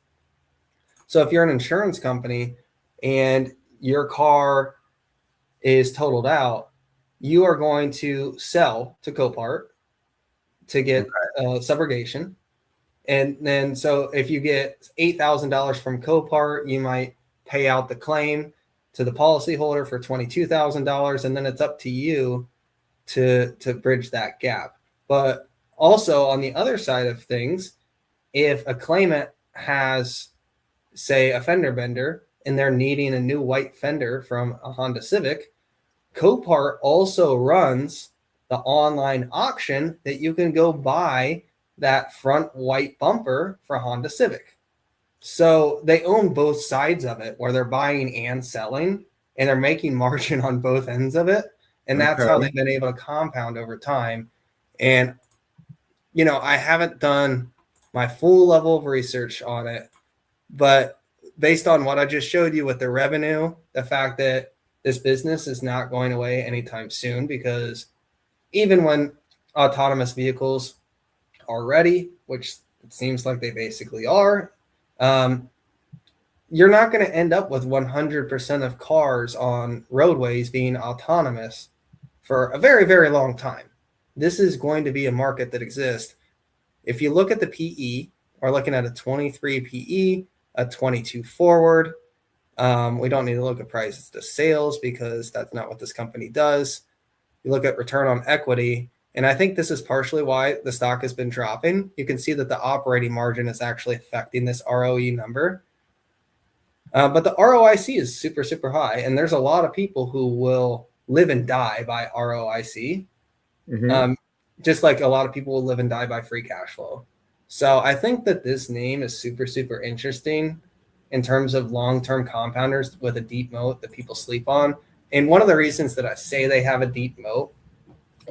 So if you're an insurance company and your car is totaled out, you are going to sell to Copart to get subrogation. And then, so if you get $8,000 from Copart, you might pay out the claim to the policyholder for $22,000, and then it's up to you to bridge that gap. But also on the other side of things, if a claimant has, say, a fender bender and they're needing a new white fender from a Honda Civic, Copart also runs the online auction that you can go buy that front white bumper for Honda Civic. So they own both sides of it, where they're buying and selling, and they're making margin on both ends of it. And that's how they've been able to compound over time. And, you know, I haven't done my full level of research on it, but based on what I just showed you with the revenue, the fact that this business is not going away anytime soon, because even when autonomous vehicles are ready, which it seems like they basically are, you're not going to end up with 100% of cars on roadways being autonomous for a very, very long time. This is going to be a market that exists. If you look at the PE, we're looking at a 23 PE, a 22 forward. We don't need to look at prices to sales because that's not what this company does. You look at return on equity, and I think this is partially why the stock has been dropping. You can see that the operating margin is actually affecting this ROE number. But the ROIC is super, super high, and there's a lot of people who will live and die by ROIC, just like a lot of people will live and die by free cash flow. So I think that this name is super, super interesting in terms of long-term compounders with a deep moat that people sleep on. And one of the reasons that I say they have a deep moat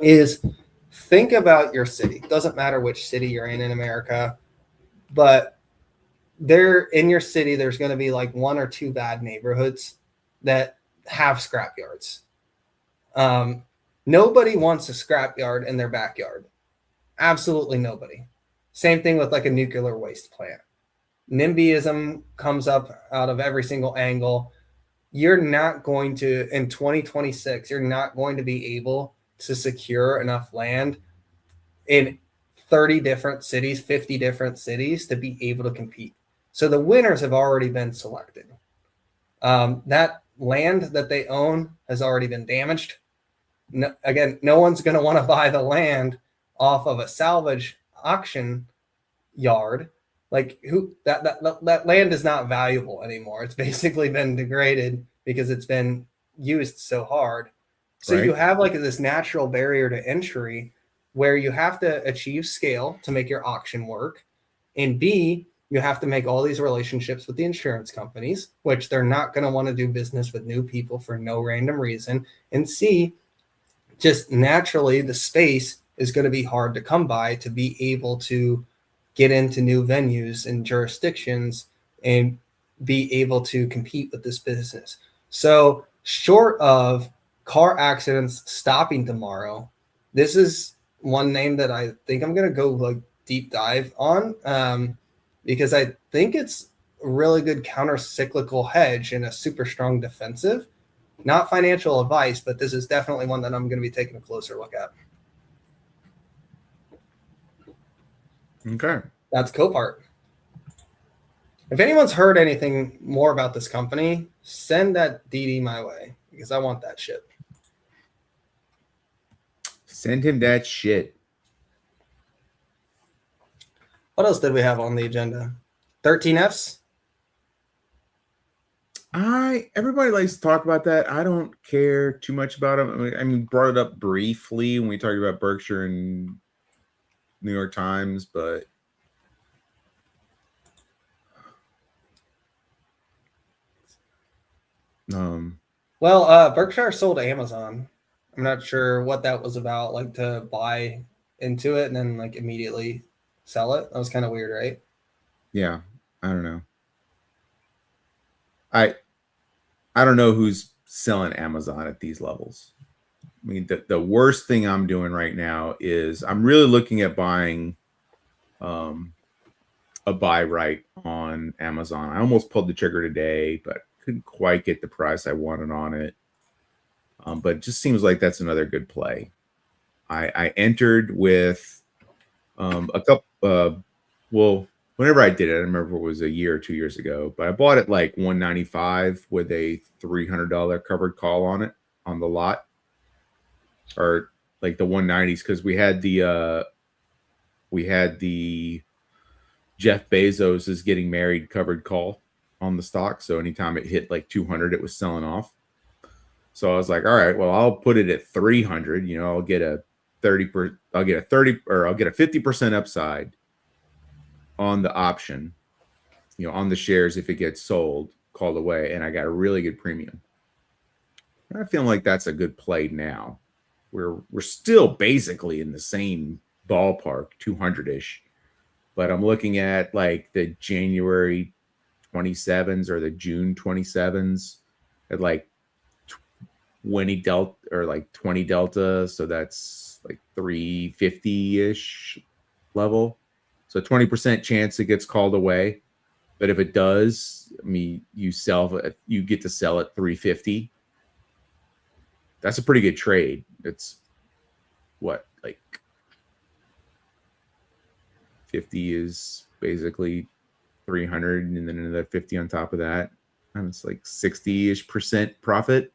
is think about your city. Doesn't matter which city you're in America, but there in your city, there's going to be like one or two bad neighborhoods that have scrapyards. Nobody wants a scrapyard in their backyard. Absolutely nobody. Same thing with like a nuclear waste plant. NIMBYism comes up out of every single angle. You're not going to, in 2026, you're not going to be able to secure enough land in 30 different cities, 50 different cities to be able to compete. So the winners have already been selected. That land that they own has already been damaged. No, again, no one's going to want to buy the land off of a salvage auction yard. Like who that land is not valuable anymore. It's basically been degraded because it's been used so hard. So you have like this natural barrier to entry where you have to achieve scale to make your auction work. And B, you have to make all these relationships with the insurance companies, which they're not going to want to do business with new people for no random reason. And C, just naturally the space is going to be hard to come by to be able to get into new venues and jurisdictions and be able to compete with this business. So short of car accidents stopping tomorrow, this is one name that I think I'm going to go like deep dive on because I think it's a really good counter-cyclical hedge and a super strong defensive. Not financial advice, but this is definitely one that I'm going to be taking a closer look at. Okay. That's Copart. If anyone's heard anything more about this company, send that DD my way because I want that shit. Send him that shit. What else did we have on the agenda? 13Fs? Everybody likes to talk about that. I don't care too much about them. I mean, brought it up briefly when we talked about Berkshire and New York Times, but Berkshire sold Amazon. I'm not sure what that was about, like to buy into it and then like immediately sell it. That was kind of weird, right? Yeah, I don't know. I don't know who's selling Amazon at these levels. I mean, the worst thing I'm doing right now is I'm really looking at buying a buy right on Amazon. I almost pulled the trigger today, but couldn't quite get the price I wanted on it. But it just seems like that's another good play. I entered with a couple. Well, whenever I did it, I remember it was a year or 2 years ago, but I bought it like 195 with a $300 covered call on it on the lot, or like the 190s, because we had the Jeff Bezos is getting married covered call on the stock. So anytime it hit like 200, it was selling off. So I was like, all right, well, I'll put it at 300. You know, I'll get a 50% upside on the option, you know, on the shares if it gets sold, called away, and I got a really good premium. And I feel like that's a good play now. We're still basically in the same ballpark, 200-ish, but I'm looking at like the January 27s or the June 27s at like 20 delta or like 20 delta, so that's like 350-ish level. So 20% chance it gets called away. But if it does, I mean, you get to sell at 350. That's a pretty good trade. It's what, like 50 is basically 300, and then another 50 on top of that. And it's like 60-ish% profit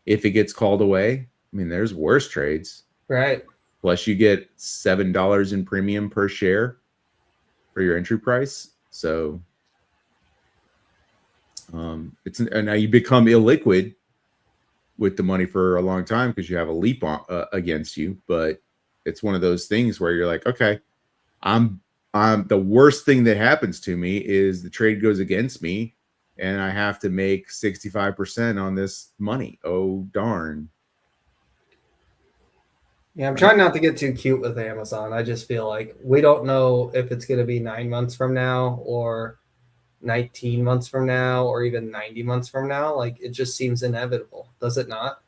if it gets called away. I mean, there's worse trades. Right. Plus you get $7 in premium per share for your entry price. So and now you become illiquid with the money for a long time because you have a leap on, against you. But it's one of those things where you're like, okay, I'm the worst thing that happens to me is the trade goes against me and I have to make 65% on this money. Oh, darn. Yeah, I'm trying not to get too cute with Amazon. I just feel like we don't know if it's going to be 9 months from now or 19 months from now or even 90 months from now. Like, it just seems inevitable. Does it not?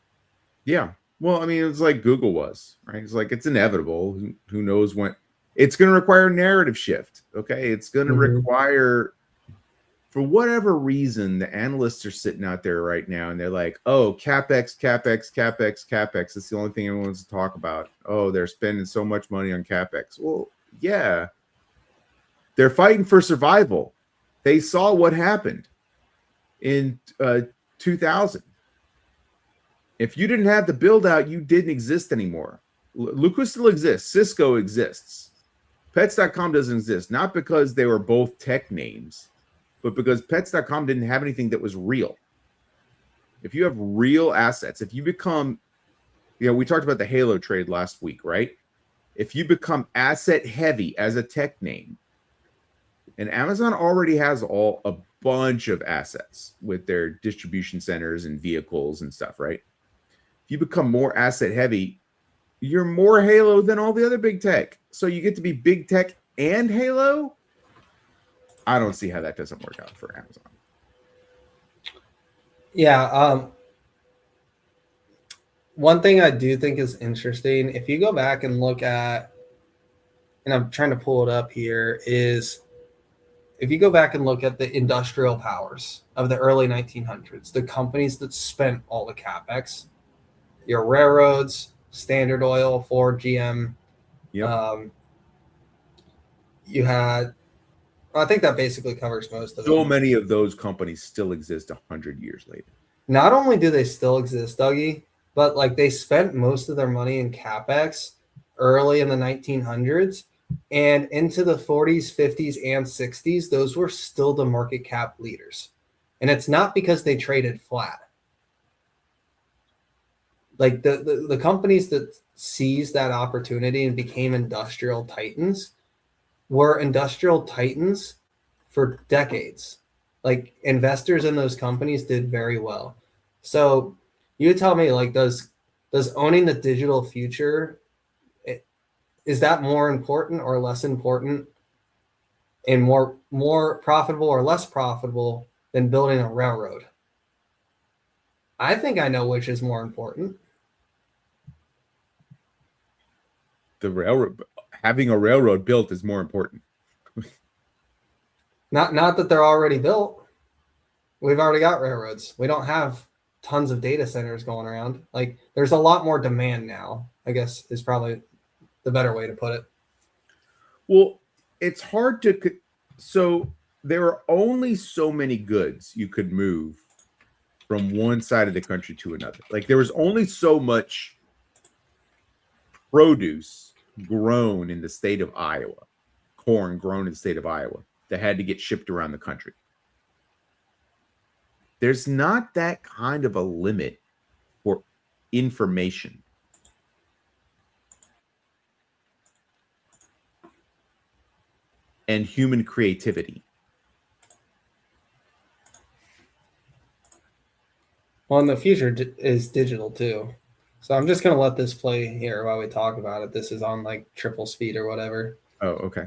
Yeah. Well, I mean, it's like Google was, right? It's like, it's inevitable. Who knows when it's going to require narrative shift. Okay. It's going to require, for whatever reason, the analysts are sitting out there right now and they're like, oh, CapEx. It's the only thing everyone wants to talk about. Oh, they're spending so much money on CapEx. Well, yeah. They're fighting for survival. They saw what happened in 2000. If you didn't have the build out, you didn't exist anymore. Look who still exists. Cisco exists. Pets.com doesn't exist, not because they were both tech names, but because Pets.com didn't have anything that was real. If you have real assets, if you become, you know, we talked about the Halo trade last week, right? If you become asset heavy as a tech name, and Amazon already has a bunch of assets with their distribution centers and vehicles and stuff, right? If you become more asset heavy, you're more Halo than all the other big tech. So you get to be big tech and Halo. I don't see how that doesn't work out for Amazon. Yeah. One thing I do think is interesting, if you go back and look at, and I'm trying to pull it up here, is if you go back and look at the industrial powers of the early 1900s, the companies that spent all the CapEx, your railroads, Standard Oil, Ford, GM. Yep. You had, I think that basically covers most of them. So many of those companies still exist 100 years later. Not only do they still exist, Dougie, but like they spent most of their money in CapEx early in the 1900s, and into the 40s, 50s, and 60s, those were still the market cap leaders. And it's not because they traded flat. Like the companies that seized that opportunity and became industrial titans were industrial titans for decades. Like, investors in those companies did very well. So you tell me, like, does owning the digital future, is that more important or less important, and more profitable or less profitable than building a railroad? I think I know which is more important. The railroad, having a railroad built is more important. Not that they're already built. We've already got railroads. We don't have tons of data centers going around. Like, there's a lot more demand now, I guess, is probably the better way to put it. Well, it's hard to. So there are only so many goods you could move from one side of the country to another. Like there was only so much produce grown in the state of Iowa, corn grown in the state of Iowa that had to get shipped around the country. There's not that kind of a limit for information. And human creativity. Well, and the future is digital too. So I'm just going to let this play here while we talk about it. This is on like triple speed or whatever. Oh, okay.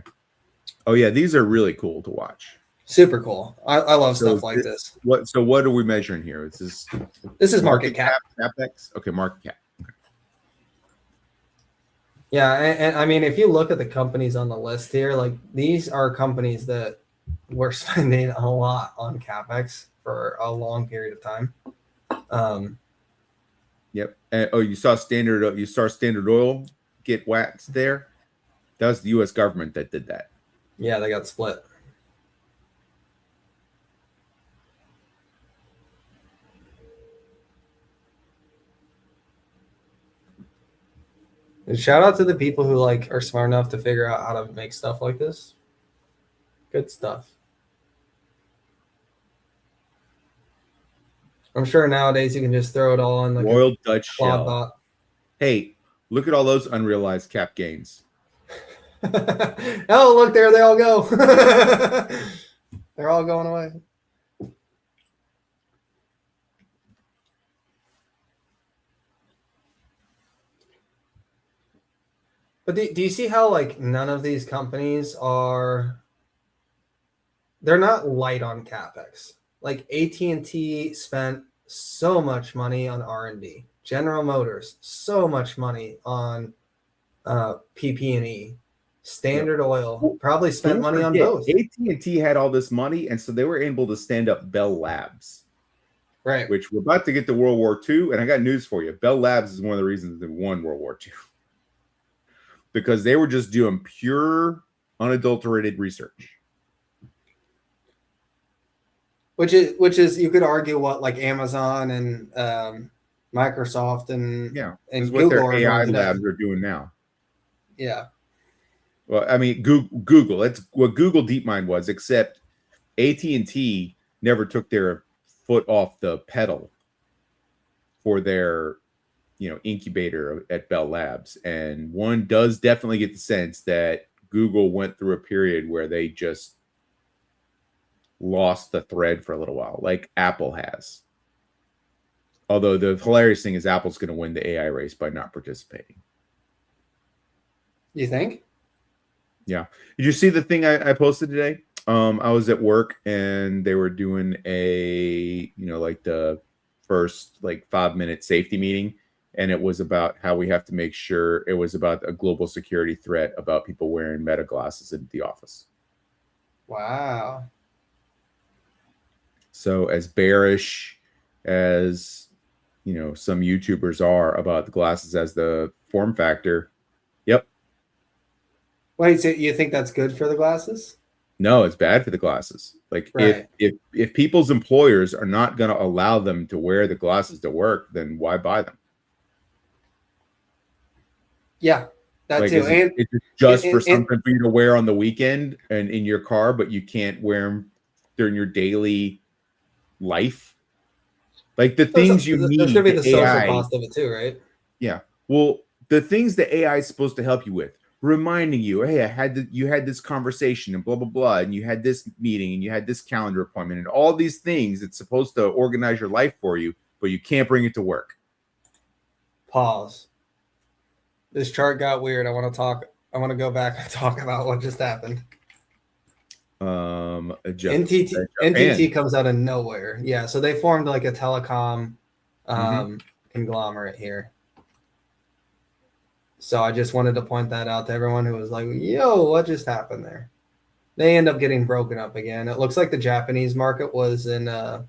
Oh yeah, these are really cool to watch. Super cool. I love stuff like this. What are we measuring here? This is market cap. CapEx? Okay, market cap. Okay. Yeah, and I mean, if you look at the companies on the list here, like these are companies that were spending a lot on CapEx for a long period of time. Yep. And, you saw Standard Oil get waxed there. That was the U.S. government that did that. Yeah, they got split. And shout out to the people who like are smart enough to figure out how to make stuff like this. Good stuff. I'm sure nowadays you can just throw it all in like Royal Dutch Shell. Bot. Hey, look at all those unrealized cap gains. Oh, look there, they all go. They're all going away. But do you see how like none of these companies they're not light on CapEx. Like AT&T spent so much money on R&D. General Motors, so much money on PP&E. Standard Oil probably spent money on both. AT&T had all this money, and so they were able to stand up Bell Labs. Right. Which we're about to get to World War II, and I got news for you. Bell Labs is one of the reasons they won World War II. Because they were just doing pure, unadulterated research. Which is you could argue what like Amazon and Microsoft and what their AI labs are doing now. Yeah. Well, I mean, Google. That's what Google DeepMind was, except AT&T never took their foot off the pedal for their, incubator at Bell Labs. And one does definitely get the sense that Google went through a period where they just lost the thread for a little while, like Apple has. Although the hilarious thing is Apple's going to win the AI race by not participating. You think? Yeah. Did you see the thing I posted today? I was at work and they were doing a, like the first 5-minute safety meeting. And it was about how we have to make sure it was about a global security threat about people wearing meta glasses in the office. Wow. So as bearish as, some YouTubers are about the glasses as the form factor. Yep. Wait, so you think that's good for the glasses? No, it's bad for the glasses. Right. if people's employers are not going to allow them to wear the glasses to work, then why buy them? Yeah, that too. And it's just for something for you to wear on the weekend and in your car, but you can't wear them during your daily life. Like the things you need. There's going to be the social AI, cost of it too, right? Yeah. Well, the things that AI is supposed to help you with, reminding you, hey, you had this conversation and blah, blah, blah, and you had this meeting and you had this calendar appointment and all these things. It's supposed to organize your life for you, but you can't bring it to work. Pause. This chart got weird. I want to go back and talk about what just happened. NTT comes out of nowhere. Yeah, so they formed like a telecom conglomerate here. So I just wanted to point that out to everyone who was like, yo, what just happened there? They end up getting broken up again. It looks like the Japanese market was in a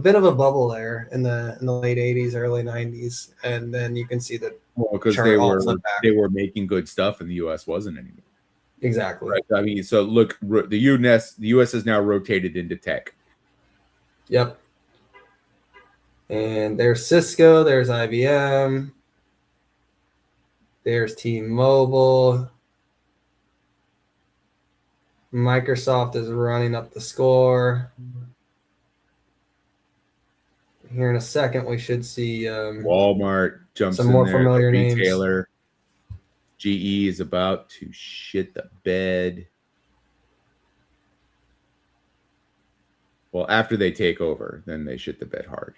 bit of a bubble there in the late 80s, early 90s. And then you can see that because they were making good stuff and the US wasn't anymore. Exactly. Right. I mean, so look, the U.S. is now rotated into tech. Yep. And there's Cisco, there's IBM, there's T-Mobile. Microsoft is running up the score. Here in a second, we should see Walmart jumps some in more there. familiar The names. retailer. GE is about to shit the bed. Well, after they take over, then they shit the bed hard.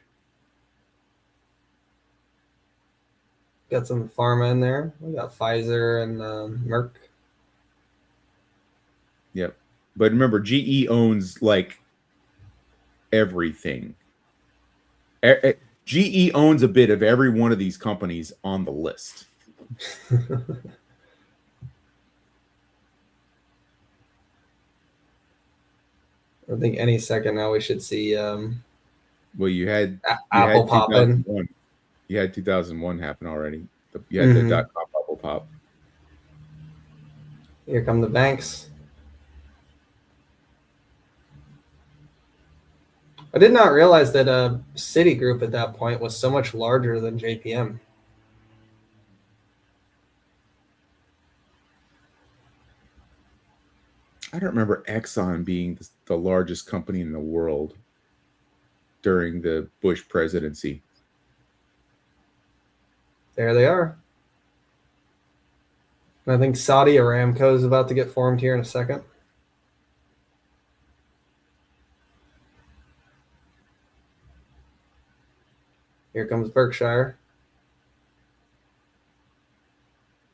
Got some pharma in there. We got Pfizer and Merck. Yep. But remember, GE owns like everything. GE owns a bit of every one of these companies on the list. I think any second now we should see Well, you had Apple pop in. You had 2001 happen already. You had the dot-com bubble pop. Here come the banks. I did not realize that Citigroup at that point was so much larger than JPM. I don't remember Exxon being the largest company in the world during the Bush presidency. There they are. I think Saudi Aramco is about to get formed here in a second. Here comes Berkshire.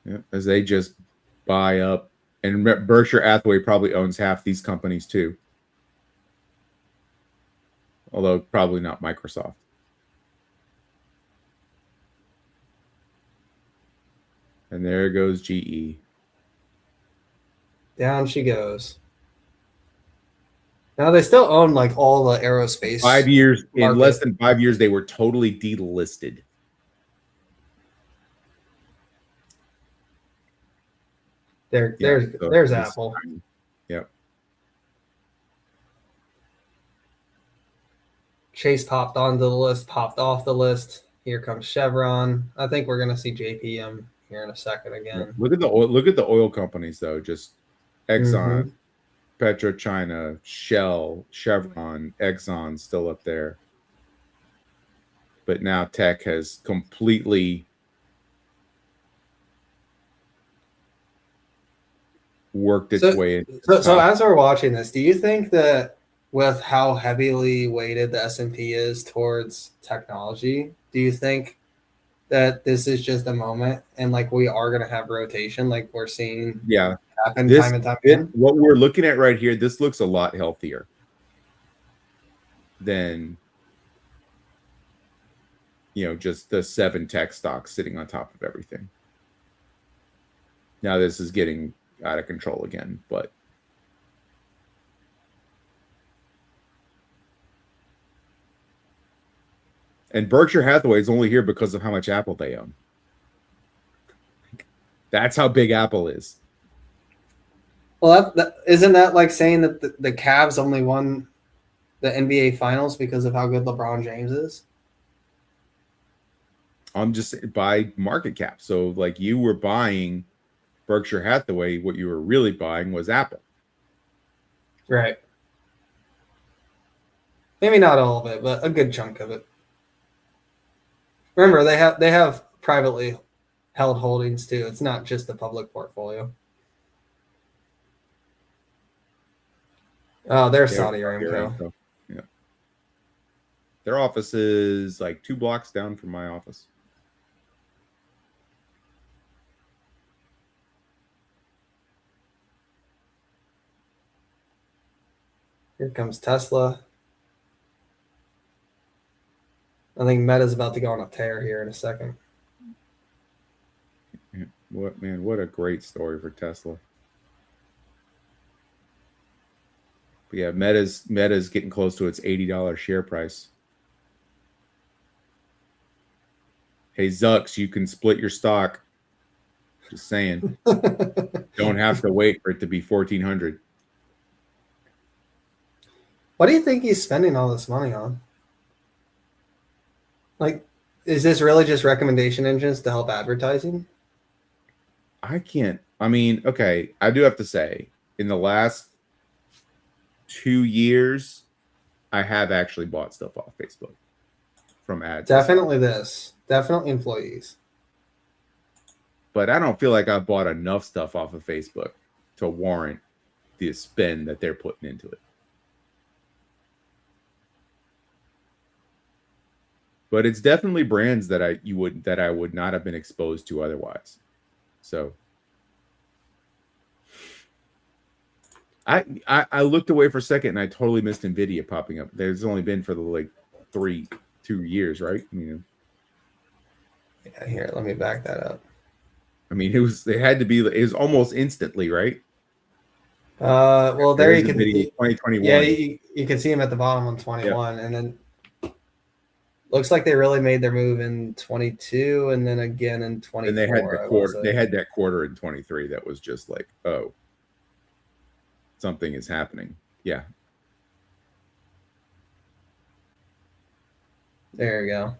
Yeah, as they just buy up. And Berkshire Hathaway probably owns half these companies too. Although probably not Microsoft. And there goes GE. Down she goes. Now they still own like all the aerospace. 5 years, market. in less than 5 years, they were totally delisted. There's Apple. Yep. Chase popped onto the list, popped off the list. Here comes Chevron. I think we're gonna see JPM here in a second again. Look at the oil companies though. Just Exxon, PetroChina, Shell, Chevron, Exxon still up there. But now tech has completely worked its way into so as we're watching this, do you think that with how heavily weighted the S&P is towards technology, do you think that this is just a moment and like we are going to have rotation like we're seeing happen time and time again? What we're looking at right here, this looks a lot healthier than just the 7 tech stocks sitting on top of everything. Now this is getting out of control again, but and Berkshire Hathaway is only here because of how much Apple they own. That's how big Apple is. Well, isn't that like saying that the Cavs only won the NBA Finals because of how good LeBron James is? I'm just by market cap. So like you were buying Berkshire Hathaway, what you were really buying was Apple. Right. Maybe not all of it, but a good chunk of it. Remember, they have privately held holdings too. It's not just the public portfolio. Oh, there's Saudi Aramco. Yeah. Their office is like 2 blocks down from my office. Here comes Tesla. I think Meta's about to go on a tear here in a second. What a great story for Tesla. But yeah, Meta's getting close to its $80 share price. Hey Zucks, you can split your stock. Just saying. Don't have to wait for it to be 1,400. What do you think he's spending all this money on? Like, is this really just recommendation engines to help advertising? I can't. I mean, okay, I do have to say, in the last 2 years, I have actually bought stuff off Facebook from ads. Definitely this. Definitely employees. But I don't feel like I bought enough stuff off of Facebook to warrant the spend that they're putting into it. But it's definitely brands that I would not have been exposed to otherwise. So I looked away for a second and I totally missed Nvidia popping up. There's only been for the like 2 years, right? Yeah, here, let me back that up. I mean, it was almost instantly, right? Well, there you can 2021. Yeah, you can see him at the bottom on 21, and then looks like they really made their move in 22, and then again in 24. And they had the quarter. They had that quarter in 23 that was just like, oh, something is happening. Yeah. There you go.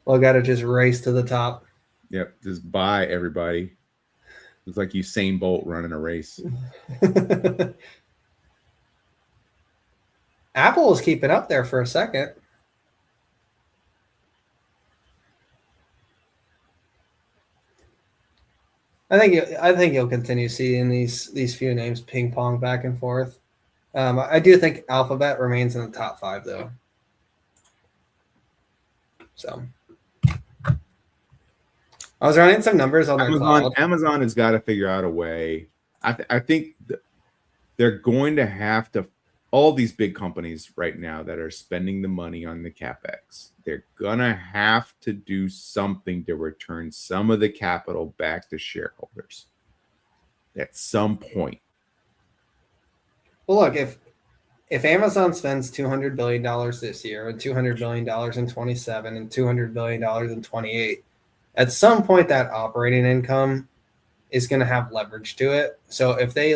Well, got to just race to the top. Yep. Just buy, everybody. It's like Usain Bolt running a race. Apple was keeping up there for a second. I think you'll continue seeing these few names ping pong back and forth. I do think Alphabet remains in the top 5 though. So I was running some numbers on their cloud. Amazon has got to figure out a way. I think they're going to have to. All these big companies right now that are spending the money on the CapEx, they're going to have to do something to return some of the capital back to shareholders at some point. Well, look, if Amazon spends $200 billion this year and $200 billion in 27 and $200 billion in 28, at some point that operating income is going to have leverage to it. So if the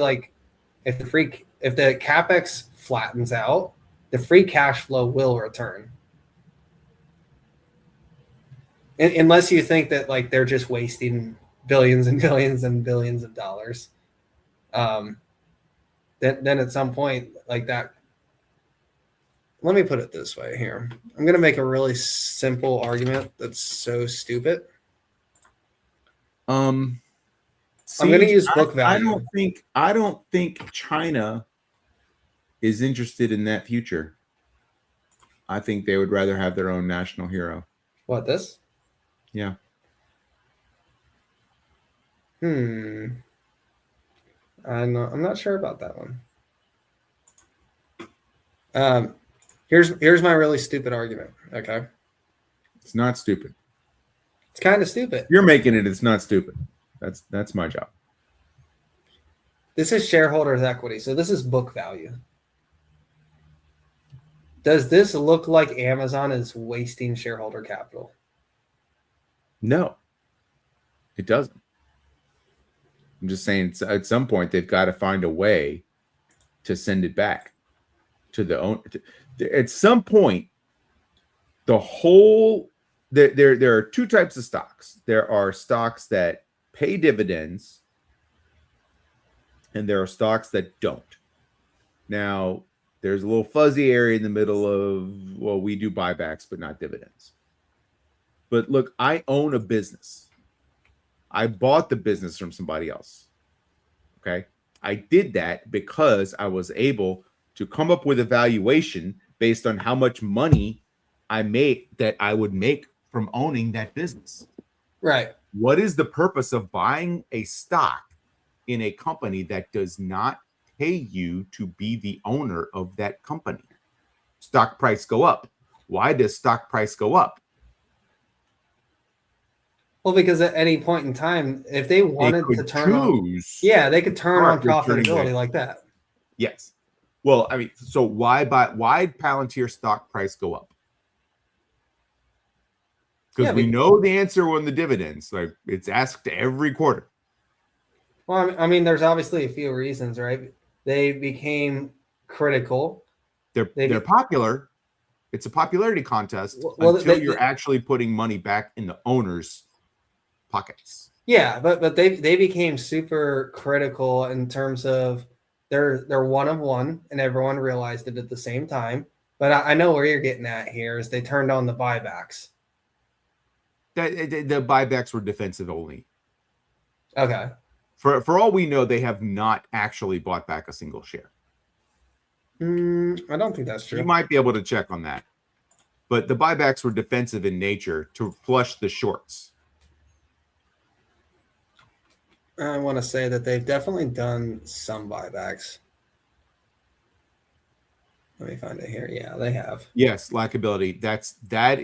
CapEx flattens out, the free cash flow will return. Unless you think that like they're just wasting billions and billions and billions of dollars. Then at some point like that, let me put it this way here. I'm going to make a really simple argument that's so stupid. I'm going to use book value. I don't think China is interested in that future. I think they would rather have their own national hero. What, this? Yeah. I'm not sure about that one. Here's my really stupid argument. Okay. It's not stupid. It's kind of stupid. You're making it. It's not stupid. That's my job. This is shareholders' equity. So this is book value. Does this look like Amazon is wasting shareholder capital? No, it doesn't. I'm just saying at some point they've got to find a way to send it back to the owner. At some point, there are two types of stocks. There are stocks that pay dividends, and there are stocks that don't. Now, there's a little fuzzy area in the middle of, well, we do buybacks, but not dividends. But look, I own a business. I bought the business from somebody else. Okay. I did that because I was able to come up with a valuation based on how much money I would make from owning that business. Right. What is the purpose of buying a stock in a company that does not pay you to be the owner of that company? Stock price go up. Why does stock price go up? Well, because at any point in time, if they wanted to turn they could turn on profitability like that. Yes. Well, I mean, so why Palantir stock price go up? Because we know the answer on the dividends. Like, it's asked every quarter. Well, I mean, there's obviously a few reasons, right? They became critical. They're popular. It's a popularity contest Well, until you're actually putting money back in the owner's pockets. Yeah, but they became super critical in terms of they're one of one, and everyone realized it at the same time. But I know where you're getting at here is they turned on the buybacks. The buybacks were defensive only. Okay. For all we know, they have not actually bought back a single share. I don't think that's true. You might be able to check on that. But the buybacks were defensive in nature to flush the shorts. I want to say that they've definitely done some buybacks. Let me find it here. Yeah, they have. Yes, likability. That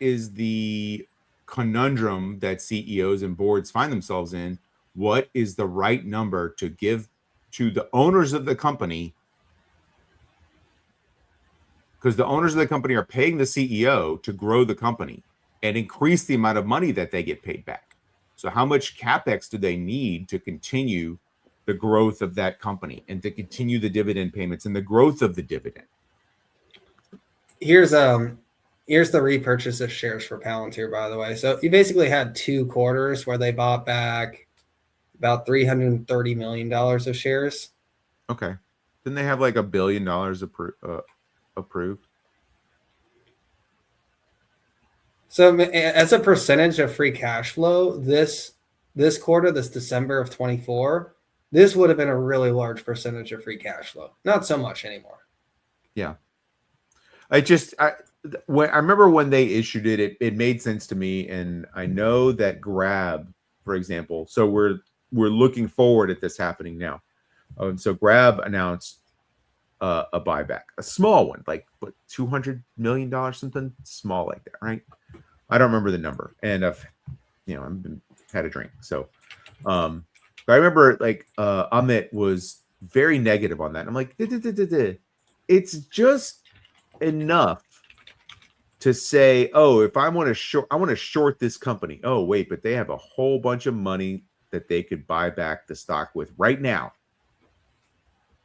is the conundrum that CEOs and boards find themselves in. What is the right number to give to the owners of the company? Because the owners of the company are paying the CEO to grow the company and increase the amount of money that they get paid back. So how much CapEx do they need to continue the growth of that company and to continue the dividend payments and the growth of the dividend? Here's the repurchase of shares for Palantir, by the way. So you basically had 2 quarters where they bought back about $330 million of shares. Okay. Didn't they have like $1 billion approved? So as a percentage of free cash flow, this quarter, this December of 24, this would have been a really large percentage of free cash flow. Not so much anymore. Yeah. I remember when they issued it, it made sense to me. And I know that Grab, for example, so we're looking forward at this happening now. So Grab announced a buyback, a small one, like what, $200 million, something small like that, right? I don't remember the number, and I've had a drink, so but I remember like Amit was very negative on that. I'm like, it's just enough to say, oh, if I want to short this company. Oh wait, but they have a whole bunch of money that they could buy back the stock with right now,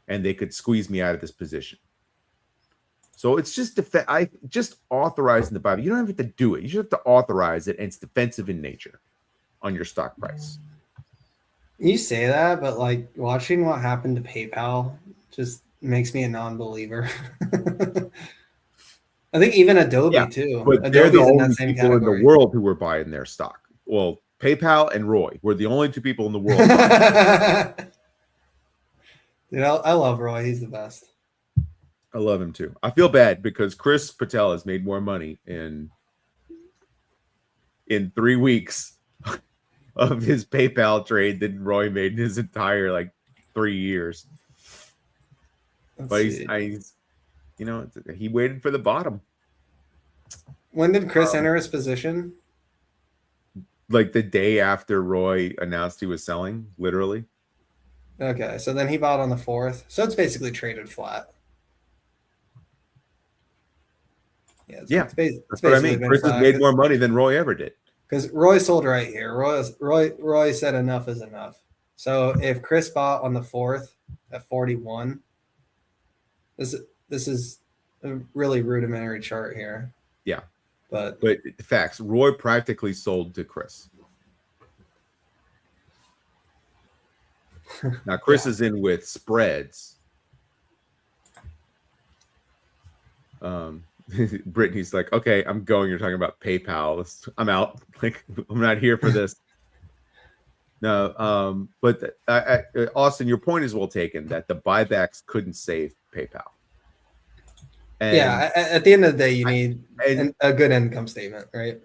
and they could squeeze me out of this position. So it's just authorizing the buyback. You don't have to do it. You just have to authorize it, and it's defensive in nature on your stock price. You say that, but like watching what happened to PayPal just makes me a non-believer. I think even Adobe too. But Adobe's they're the in that only same people category. in the world who were buying their stock. Well, PayPal and Roy were the only 2 people in the world. Dude, I love Roy. He's the best. I love him too. I feel bad because Chris Patel has made more money in 3 weeks of his PayPal trade than Roy made in his entire 3 years. But he's he waited for the bottom. When did Chris enter his position? Like the day after Roy announced he was selling, literally. Okay, so then he bought on the 4th. So it's basically traded flat. Yeah, That's what I mean. Chris has made more money than Roy ever did. Because Roy sold right here. Roy said enough is enough. So if Chris bought on the 4th at 41, this is a really rudimentary chart here. Yeah. But facts, Roy practically sold to Chris. Now Chris is in with spreads. Brittany's like, okay, I'm going. You're talking about PayPal. I'm out. Like, I'm not here for this. No, but Austin, your point is well taken that the buybacks couldn't save PayPal. And, at the end of the day, you need a good income statement, right?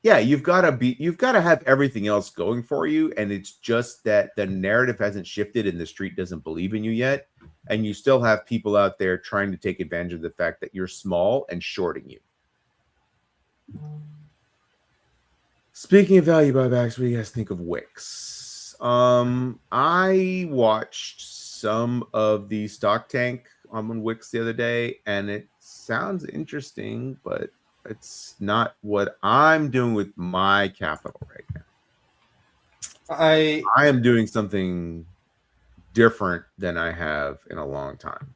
Yeah, you've got to have everything else going for you, and it's just that the narrative hasn't shifted and the street doesn't believe in you yet, and you still have people out there trying to take advantage of the fact that you're small and shorting you. Speaking of value buybacks, what do you guys think of Wix? I watched some of the stock tank on Wix the other day, and it sounds interesting, but it's not what I'm doing with my capital right now. I am doing something different than I have in a long time.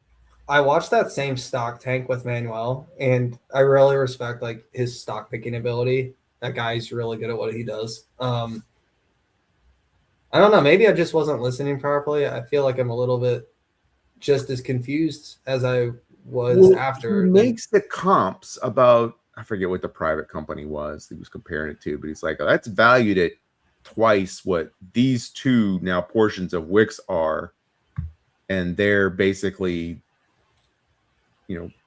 I watched that same stock tank with Manuel, and I really respect like his stock picking ability. That guy's really good at what he does. I don't know. Maybe I just wasn't listening properly. I feel like I'm a little bit just as confused as I was after. He makes the comps about, I forget what the private company was he was comparing it to, but he's like, oh, that's valued at twice what these two now portions of Wix are. And they're basically,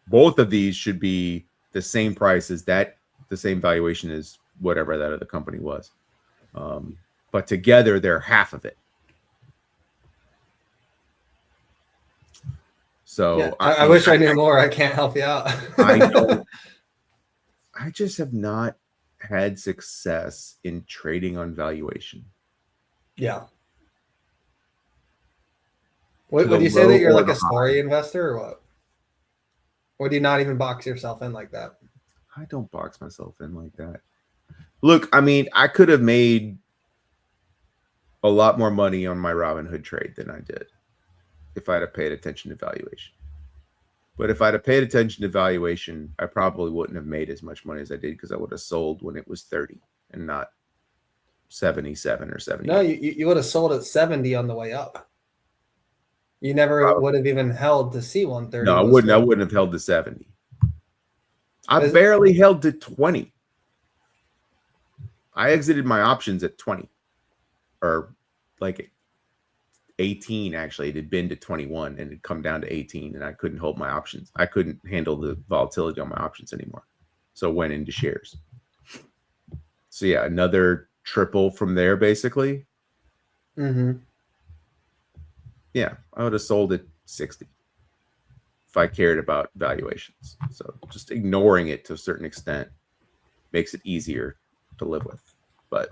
both of these should be the same price as that, the same valuation as whatever that other company was. But together they're half of it. So yeah, I wish I knew more. I can't help you out. I just have not had success in trading on valuation. Yeah. Would you say that you're like a story investor or what? Or do you not even box yourself in like that? I don't box myself in like that. Look, I mean, I could have made a lot more money on my Robinhood trade than I did if I'd have paid attention to valuation. But if I'd have paid attention to valuation, I probably wouldn't have made as much money as I did because I would have sold when it was 30 and not 77 or 70. No, you would have sold at 70 on the way up. You never would have even held to see 130. No, I wouldn't. I wouldn't have held to 70. I barely held to 20. I exited my options at 20, or like 18. Actually, it had been to 21 and it come down to 18, and I couldn't hold my options. I couldn't handle the volatility on my options anymore, so went into shares. So yeah, another triple from there, basically. Mm-hmm. Yeah, I would have sold at 60 if I cared about valuations. So just ignoring it to a certain extent makes it easier to live with. But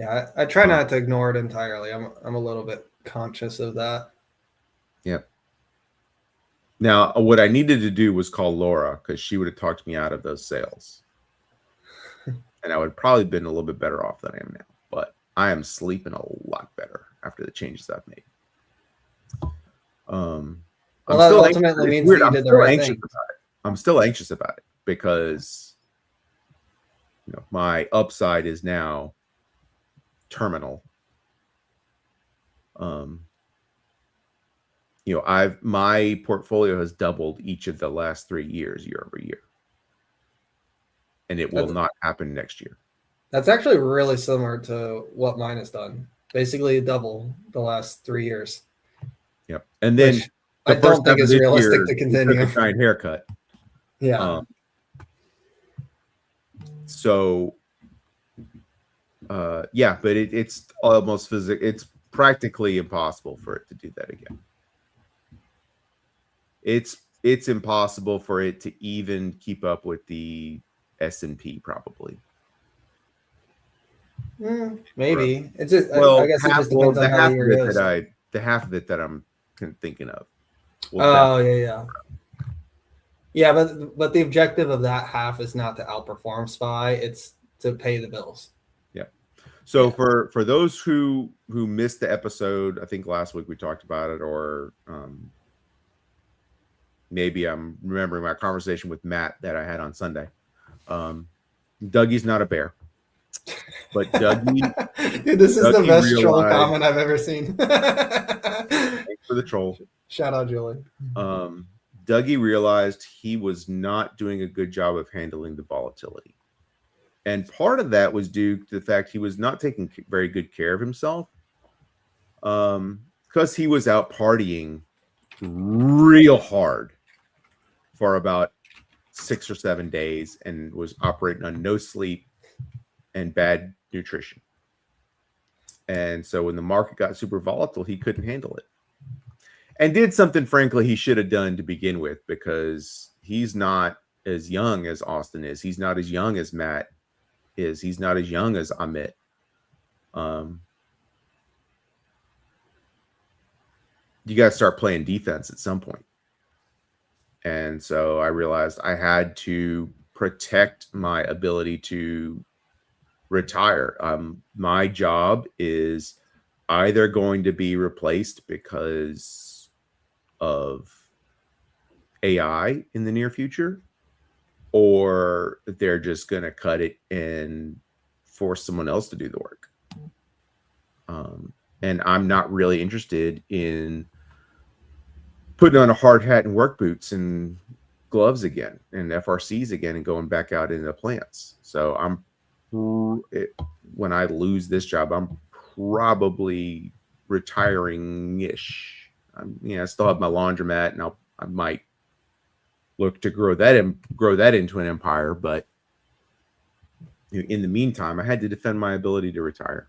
yeah, I try not to ignore it entirely. I'm a little bit conscious of that. Yep. Now, what I needed to do was call Laura because she would have talked me out of those sales. And I would have probably been a little bit better off than I am now. But I am sleeping a lot better after the changes I've made. Well, that ultimately means that you did the right thing. I'm still anxious about it because my upside is now terminal. My portfolio has doubled each of the last 3 years, year over year, and it will not happen next year. That's actually really similar to what mine has done. Basically, double the last 3 years. Yep, and then I don't think it's realistic to continue. Took a giant haircut. Yeah. Yeah, but it's almost physical. It's practically impossible for it to do that again. It's impossible for it to even keep up with the S&P, probably. Maybe it's just. I guess it just depends on how the year goes. The half of it that I'm thinking of. Yeah, but the objective of that half is not to outperform SPY; it's to pay the bills. Yeah. So for those who missed the episode, I think last week we talked about it, or maybe I'm remembering my conversation with Matt that I had on Sunday. Dougie's not a bear, but Dougie. Dude, this is the best troll comment I've ever seen. Thanks for the troll. Shout out, Julie. Dougie realized he was not doing a good job of handling the volatility. And part of that was due to the fact he was not taking very good care of himself, because he was out partying real hard for about 6 or 7 days and was operating on no sleep and bad nutrition. And so when the market got super volatile, he couldn't handle it. And did something, frankly, he should have done to begin with, because he's not as young as Austin is. He's not as young as Matt is. He's not as young as Amit. You got to start playing defense at some point. And so I realized I had to protect my ability to retire. My job is either going to be replaced because of AI in the near future, or they're just going to cut it and force someone else to do the work. And I'm not really interested in putting on a hard hat and work boots and gloves again and FRCs again and going back out into the plants. So when I lose this job, I'm probably retiring-ish. I still have my laundromat, and I might look to grow that into an empire. But in the meantime, I had to defend my ability to retire.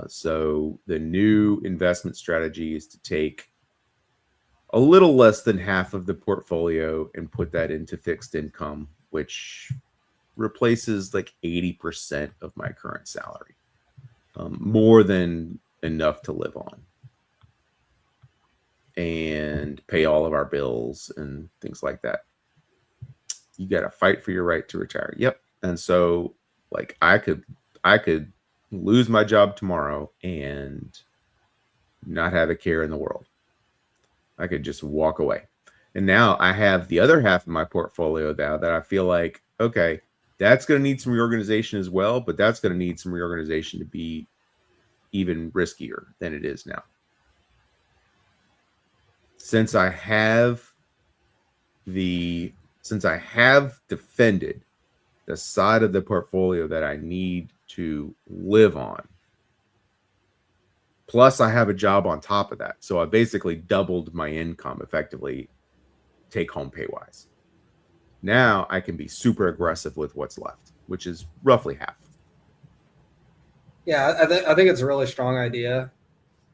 So the new investment strategy is to take a little less than half of the portfolio and put that into fixed income, which replaces like 80% of my current salary, more than enough to live on and pay all of our bills and things like that. You got to fight for your right to retire. Yep. And so like I could lose my job tomorrow and not have a care in the world. I could just walk away. And now I have the other half of my portfolio now that I feel like, okay, that's going to need some reorganization as well, but that's going to need some reorganization to be even riskier than it is now. Since I have defended the side of the portfolio that I need to live on, plus I have a job on top of that. So I basically doubled my income effectively, take home pay wise. Now I can be super aggressive with what's left, which is roughly half. Yeah, I think it's a really strong idea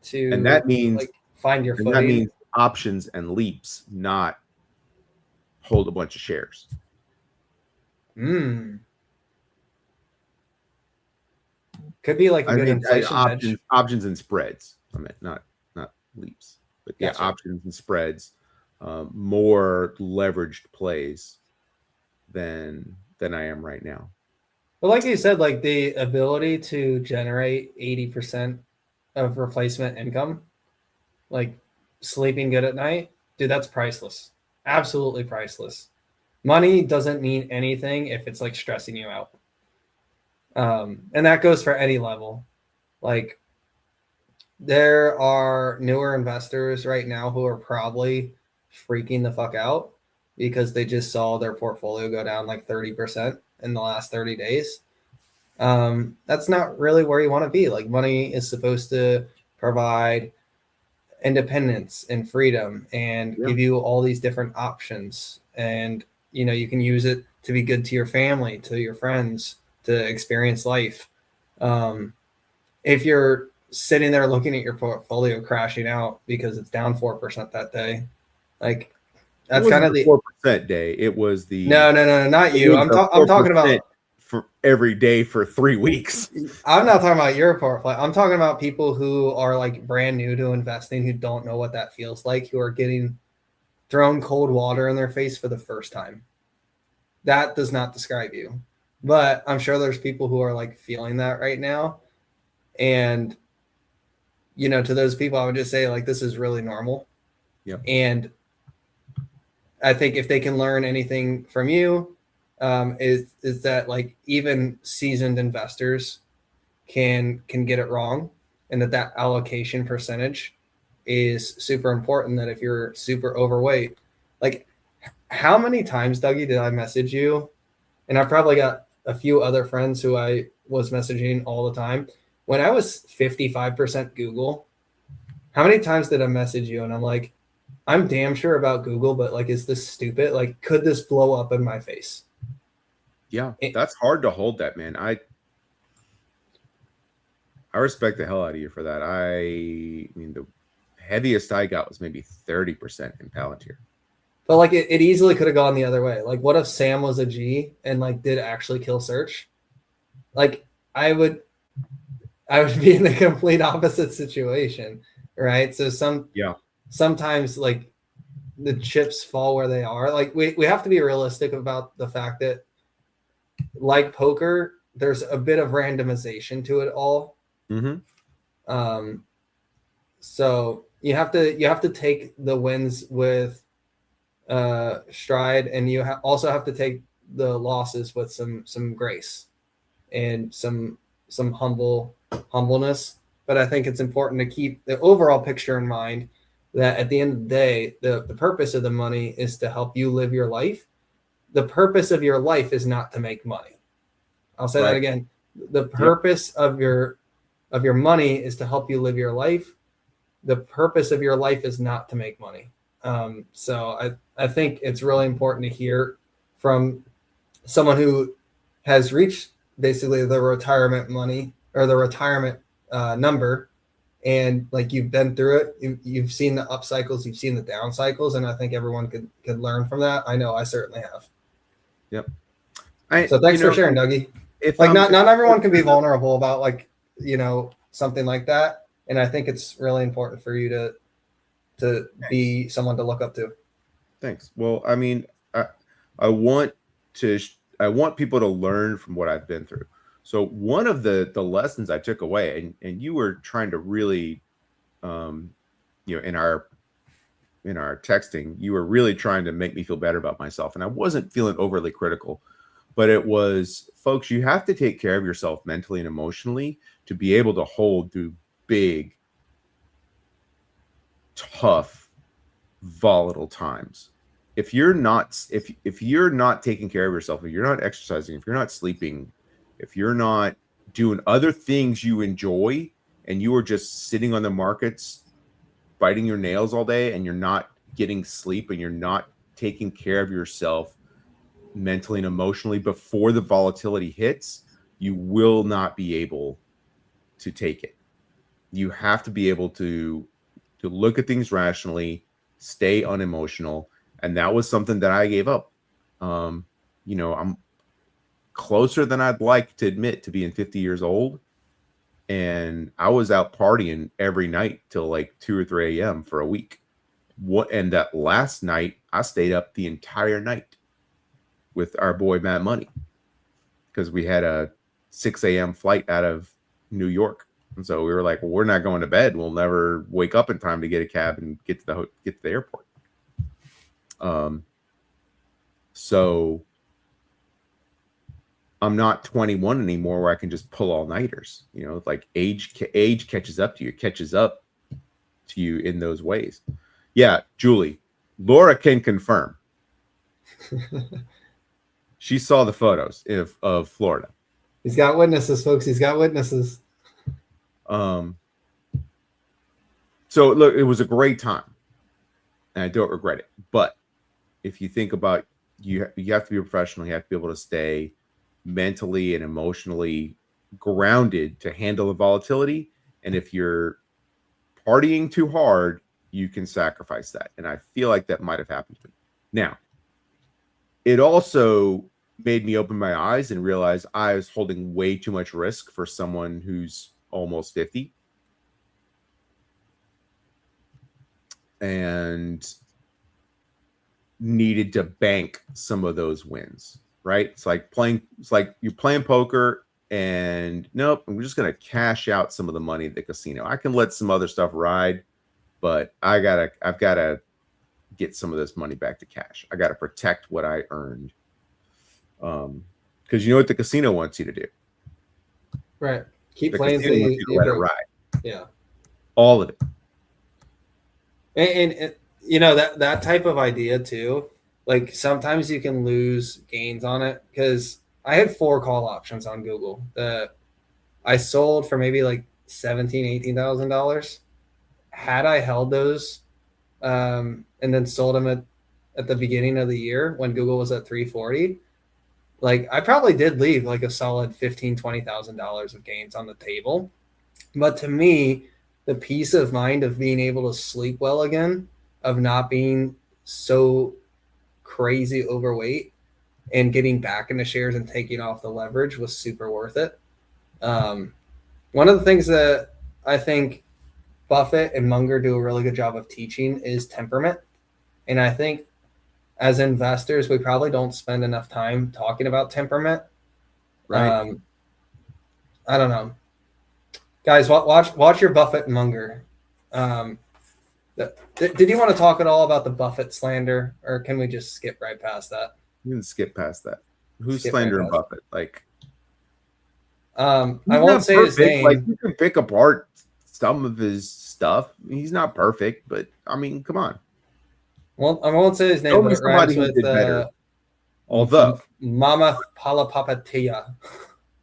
to, and that means like, find your footing. That means options and leaps, not hold a bunch of shares. Could be like a good inflation hedge. Options and spreads. I mean, not leaps, but yeah, gotcha. Options and spreads, more leveraged plays than I am right now. But like you said, like the ability to generate 80% of replacement income, like sleeping good at night, dude, that's priceless. Absolutely priceless. Money doesn't mean anything if it's like stressing you out. And that goes for any level. Like there are newer investors right now who are probably freaking the fuck out because they just saw their portfolio go down like 30% in the last 30 days. That's not really where you want to be. Like money is supposed to provide independence and freedom and give you all these different options. And, you know, you can use it to be good to your family, to your friends, to experience life. If you're sitting there looking at your portfolio crashing out because it's down 4% that day, like that's kind of the 4% day. It was the no, not you. I'm talking about for every day for 3 weeks. I'm not talking about your portfolio. I'm talking about people who are like brand new to investing, who don't know what that feels like, who are getting thrown cold water in their face for the first time. That does not describe you. But I'm sure there's people who are like feeling that right now. And, you know, to those people, I would just say like, this is really normal. Yeah. And I think if they can learn anything from you, is that like even seasoned investors can get it wrong, and that allocation percentage is super important. That if you're super overweight, like how many times, Dougie, did I message you? And I've probably got a few other friends who I was messaging all the time. When I was 55% Google, how many times did I message you? And I'm like, I'm damn sure about Google, but like, is this stupid? Like, could this blow up in my face? Yeah, that's hard to hold that, man. I respect the hell out of you for that. I mean, the heaviest I got was maybe 30% in Palantir. But like it easily could have gone the other way. Like what if Sam was a G and like did actually kill search? Like I would be in the complete opposite situation, right? So sometimes like the chips fall where they are. Like we have to be realistic about the fact that like poker, there's a bit of randomization to it all. So you have to take the wins with stride, and you also have to take the losses with some grace and some humbleness. But I think it's important to keep the overall picture in mind, that at the end of the day, the purpose of the money is to help you live your life. The purpose of your life is not to make money. I'll say that again. The purpose of your money is to help you live your life. The purpose of your life is not to make money. So I think it's really important to hear from someone who has reached basically the retirement money or the retirement number, and like you've been through it. You've seen the up cycles, you've seen the down cycles, and I think everyone could learn from that. I know I certainly have. Yep. So thanks for sharing, Dougie. Not everyone can be vulnerable about something like that, and I think it's really important for you to be someone to look up to. Thanks. Well, I mean, I want people to learn from what I've been through. So one of the lessons I took away, and you were trying to really, in our texting, you were really trying to make me feel better about myself, and I wasn't feeling overly critical, but it was, folks, you have to take care of yourself mentally and emotionally to be able to hold through big, tough, volatile times. If you're not taking care of yourself, if you're not exercising, if you're not sleeping, if you're not doing other things you enjoy, and you are just sitting on the markets biting your nails all day, and you're not getting sleep, and you're not taking care of yourself mentally and emotionally before the volatility hits, you will not be able to take it. You have to be able to look at things rationally, stay unemotional. And that was something that I gave up. I'm closer than I'd like to admit to being 50 years old. And I was out partying every night till like 2 or 3 a.m. for a week. And that last night, I stayed up the entire night with our boy Matt Money, because we had a 6 a.m. flight out of New York. And so we were like, well, we're not going to bed. We'll never wake up in time to get a cab and get to the airport. So I'm not 21 anymore where I can just pull all-nighters. Like age catches up to you in those ways. Yeah, Julie, Laura can confirm. She saw the photos of Florida. He's got witnesses, folks. He's got witnesses. So look, it was a great time, and I don't regret it. But if you think about, you have to be a professional. You have to be able to stay mentally and emotionally grounded to handle the volatility. And if you're partying too hard, you can sacrifice that. And I feel like that might have happened to me. Now, it also made me open my eyes and realize I was holding way too much risk for someone who's almost 50. And needed to bank some of those wins, right? It's like you're playing poker, and nope, I'm just going to cash out some of the money at the casino. I can let some other stuff ride, but I've got to get some of this money back to cash. I got to protect what I earned. Because you know what the casino wants you to do. Right. Keep playing until you let it ride. Yeah. All of it. And that type of idea too, like sometimes you can lose gains on it, because I had 4 call options on Google that I sold for maybe like $17,000-$18,000. Had I held those and then sold them at the beginning of the year when Google was at 340, like I probably did leave like a solid $15,000-$20,000 of gains on the table. But to me, the peace of mind of being able to sleep well again, of not being so crazy overweight and getting back into shares and taking off the leverage was super worth it. One of the things that I think Buffett and Munger do a really good job of teaching is temperament. And I think as investors, we probably don't spend enough time talking about temperament. Right. I don't know. Guys, watch your Buffett and Munger. Did you want to talk at all about the Buffett slander, or can we just skip right past that? You can skip past that. Who's Skip slandering right past Buffett? Like, I he's won't not say his perfect. name. Like, you can pick apart some of his stuff. He's not perfect, but I mean, come on. Well, I won't say his name, Show but me it rhymes somebody who with did better. Although, Mama Palapapatia.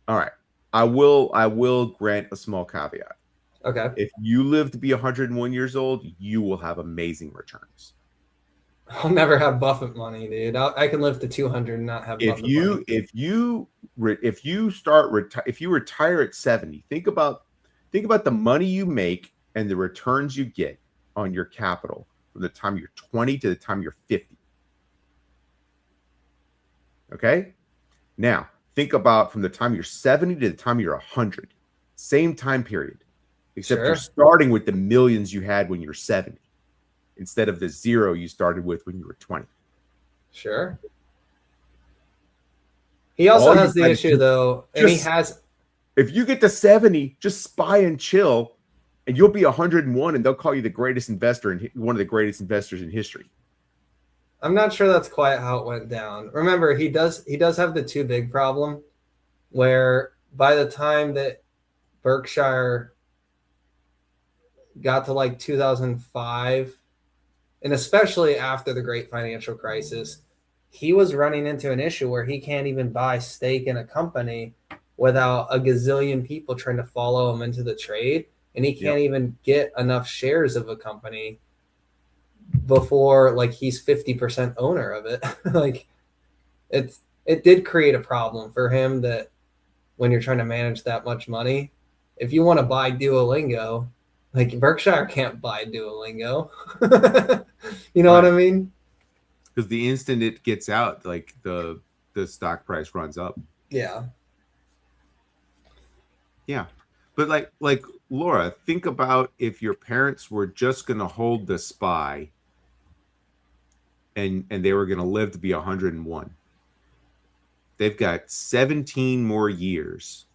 all right, I will grant a small caveat. Okay. If you live to be 101 years old, you will have amazing returns. I'll never have Buffett money, dude. I can live to 200 and not have Buffett money. If you retire at 70, think about the money you make and the returns you get on your capital from the time you're 20 to the time you're 50. Okay? Now, think about from the time you're 70 to the time you're 100. Same time period. Except you're starting with the millions you had when you're 70 instead of the zero you started with when you were 20. Sure. He also has the issue, though, and he has. If you get to 70, just spy and chill, and you'll be 101, and they'll call you the greatest investor and one of the greatest investors in history. I'm not sure that's quite how it went down. Remember, he does have the too big problem, where by the time that Berkshire got to like 2005, and especially after the great financial crisis, he was running into an issue where he can't even buy stake in a company without a gazillion people trying to follow him into the trade, and he can't even get enough shares of a company before like he's 50% owner of it. Like it did create a problem for him that when you're trying to manage that much money, if you want to buy Duolingo, like Berkshire can't buy Duolingo. You know what I mean? Because the instant it gets out, like the stock price runs up. Yeah. Yeah. But like Laura, think about if your parents were just going to hold the SPY and they were going to live to be 101. They've got 17 more years.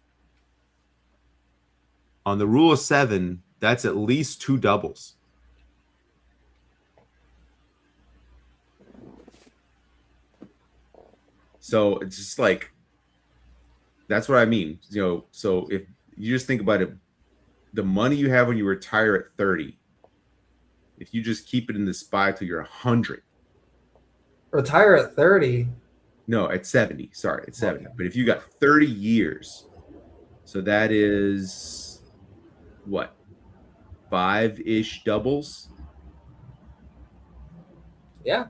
On the rule of 7, that's at least 2 doubles. So it's just like, that's what I mean. You know, so if you just think about it, the money you have when you retire at 30, if you just keep it in the SPY till you're 100. Retire at 30? No, at 70. Sorry, at 70. Okay. But if you got 30 years, so that is what? 5-ish doubles? Yeah.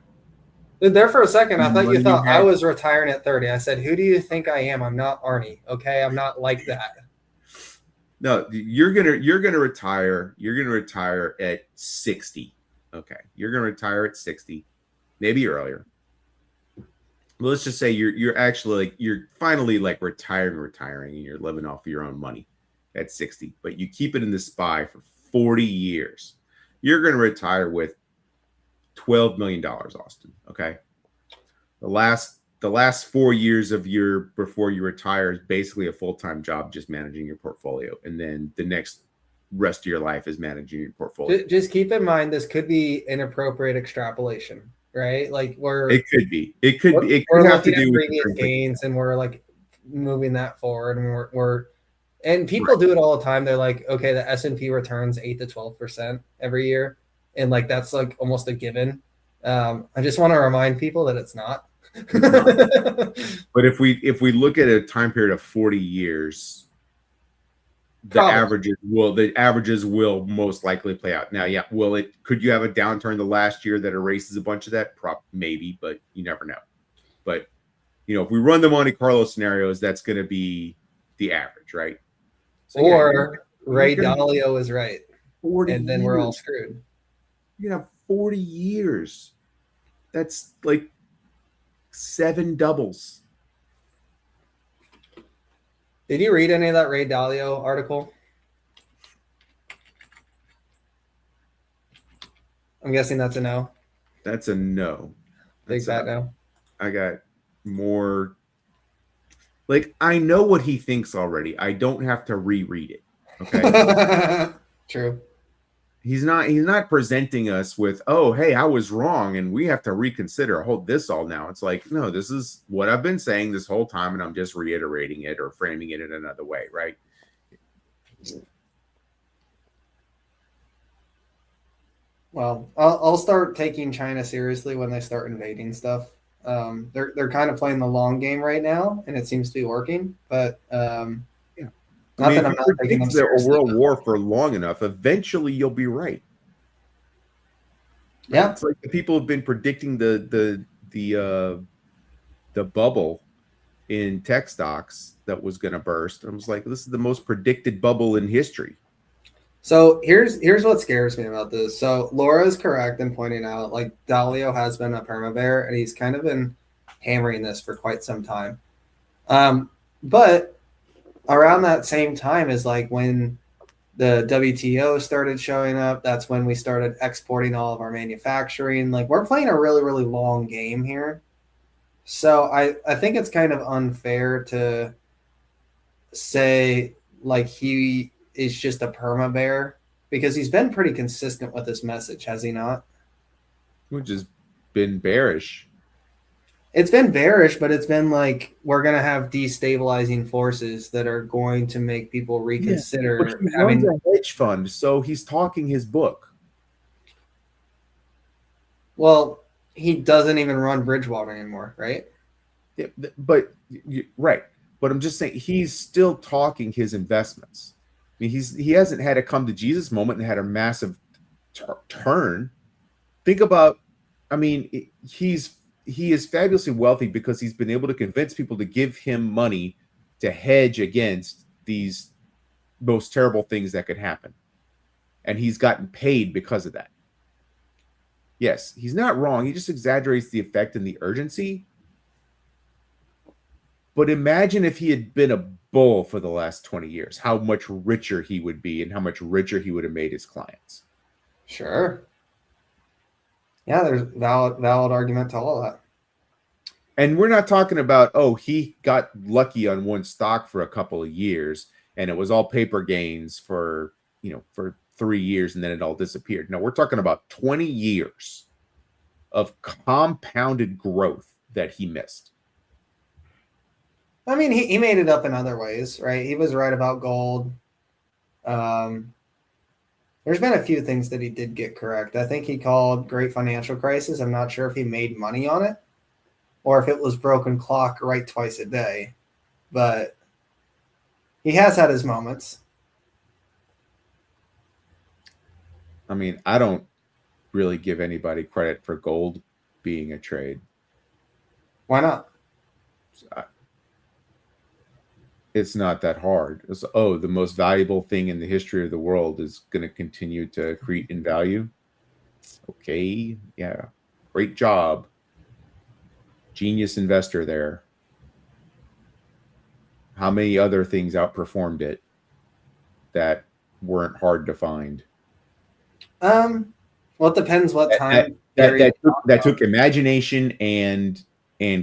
Dude, there for a second, I thought you thought I was retiring at 30. I said, who do you think I am? I'm not Arnie. Okay. I'm not like that. No, you're gonna retire. You're gonna retire at 60. Okay. You're gonna retire at 60, maybe earlier. Well, let's just say you're actually like you're finally like retiring and you're living off of your own money at 60, but you keep it in the SPY for 40 years. You're gonna retire with $12 million, Austin. Okay. The last 4 years of before you retire is basically a full-time job just managing your portfolio. And then the next rest of your life is managing your portfolio. Just keep in mind, this could be inappropriate extrapolation, right? Like it could be. It could have to do with previous gains, and we're like moving that forward, and and people do it all the time. They're like, okay, the S&P returns 8 to 12% every year, and like that's like almost a given. I just want to remind people that it's not. But if we look at a time period of 40 years, the averages will most likely play out. Now, yeah, could you have a downturn the last year that erases a bunch of that? Maybe, but you never know. But if we run the Monte Carlo scenarios, that's going to be the average, right? So, or Ray Dalio is right, and then we're all screwed. You have 40 years. That's like 7 doubles. Did you read any of that Ray Dalio article? I'm guessing that's a no. That's a no. Big fat no. I got more. Like, I know what he thinks already. I don't have to reread it. Okay. True. He's not presenting us with, oh, hey, I was wrong and we have to reconsider, hold this all now. It's like, no, this is what I've been saying this whole time, and I'm just reiterating it or framing it in another way, right? Well, I'll start taking China seriously when they start invading stuff. They're kind of playing the long game right now, and it seems to be working. But Yeah. not that if I'm you not taking them predict a seriously. world war for long enough, eventually you'll be right. Yeah. It's like the people have been predicting the bubble in tech stocks that was going to burst. I was like, this is the most predicted bubble in history. So here's what scares me about this. So Laura is correct in pointing out, like, Dalio has been a perma bear, and he's kind of been hammering this for quite some time. But around that same time is like when the WTO started showing up. That's when we started exporting all of our manufacturing. Like, we're playing a really, really long game here. So I think it's kind of unfair to say like he is just a perma bear, because he's been pretty consistent with this message, has he not? Which has been bearish. It's been bearish, but it's been like, we're going to have destabilizing forces that are going to make people reconsider. But he runs a hedge fund, so he's talking his book. Well, he doesn't even run Bridgewater anymore, right? Yeah, but right. But I'm just saying he's still talking his investments. I mean, he hasn't had a come to Jesus moment and had a massive turn. Think about, I mean, he is fabulously wealthy because he's been able to convince people to give him money to hedge against these most terrible things that could happen. And he's gotten paid because of that. Yes, he's not wrong. He just exaggerates the effect and the urgency. But imagine if he had been a bull for the last 20 years, how much richer he would be and how much richer he would have made his clients. Sure. Yeah, there's valid argument to all of that. And we're not talking about, oh, he got lucky on one stock for a couple of years and it was all paper gains for 3 years and then it all disappeared. No, we're talking about 20 years of compounded growth that he missed. I mean, he made it up in other ways, right? He was right about gold. There's been a few things that he did get correct. I think he called great financial crisis. I'm not sure if he made money on it or if it was broken clock right twice a day, but he has had his moments. I mean, I don't really give anybody credit for gold being a trade. Why not? It's not that hard. It's, oh, the most valuable thing in the history of the world is going to continue to accrete in value. Okay, yeah, great job. Genius investor there. How many other things outperformed it that weren't hard to find? Well, it depends what time. That took imagination and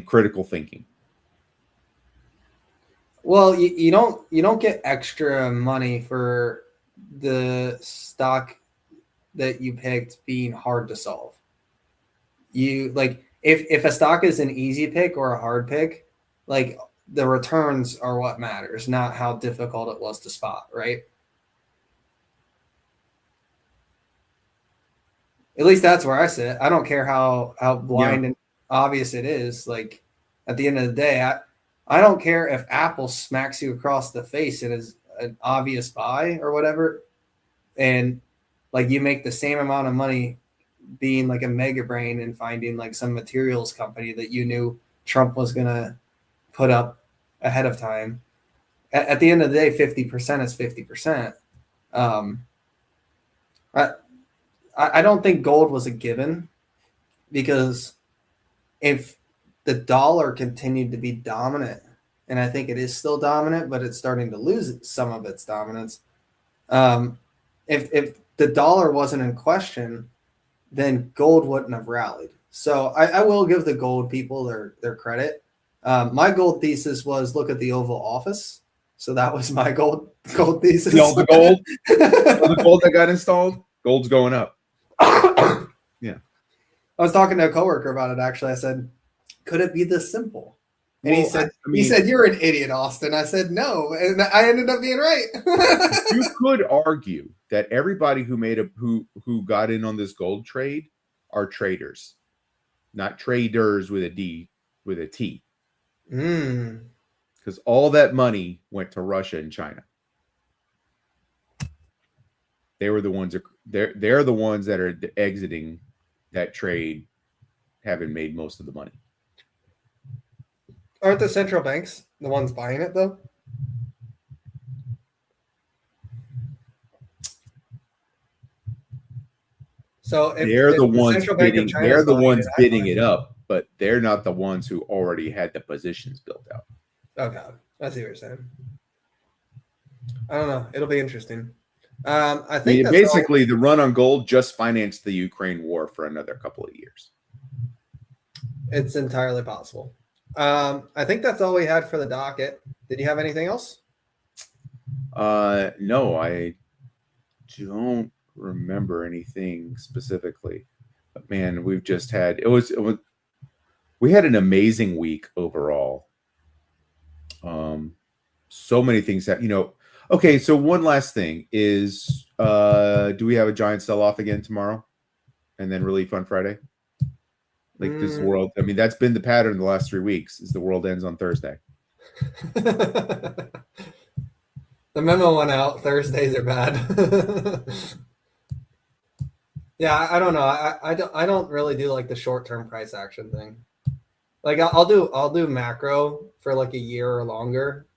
critical thinking. Well, you don't get extra money for the stock that you picked being hard to solve. You like if a stock is an easy pick or a hard pick, like the returns are what matters, not how difficult it was to spot, right? At least that's where I sit. I don't care how blind and obvious it is. Like, at the end of the day, I don't care if Apple smacks you across the face and is an obvious buy or whatever, and like you make the same amount of money being like a mega brain and finding like some materials company that you knew Trump was gonna put up ahead of time. At the end of the day, 50% is 50%. I don't think gold was a given, because if the dollar continued to be dominant, and I think it is still dominant, but it's starting to lose some of its dominance. If the dollar wasn't in question, then gold wouldn't have rallied. So I will give the gold people their credit. My gold thesis was look at the Oval Office. So that was my gold thesis. All the gold, all the gold that got installed, gold's going up. Yeah. I was talking to a coworker about it, actually. I said, could it be this simple? And he said, you're an idiot, Austin. I said, no. And I ended up being right. You could argue that everybody who got in on this gold trade are traders, not traders with a D, with a T. Because all that money went to Russia and China. They were the ones they're the ones that are exiting that trade, having made most of the money. Aren't the central banks the ones buying it, though? So if, they're the ones central bank bidding. of China's They're the buying ones it, bidding it up, but they're not the ones who already had the positions built out. Oh God, I see what you're saying. I don't know. It'll be interesting. I think that's basically the run on gold just financed the Ukraine war for another couple of years. It's entirely possible. I think that's all we had for the docket. Did you have anything else? No, I don't remember anything specifically. But man, we've just had we had an amazing week overall. So many things that okay, so one last thing is do we have a giant sell-off again tomorrow and then relief on Friday? Like this world, I mean, that's been the pattern the last 3 weeks, is the world ends on Thursday. The memo went out. Thursdays are bad. Yeah, I don't know. I don't really do like the short-term price action thing. Like I'll do macro for like a year or longer,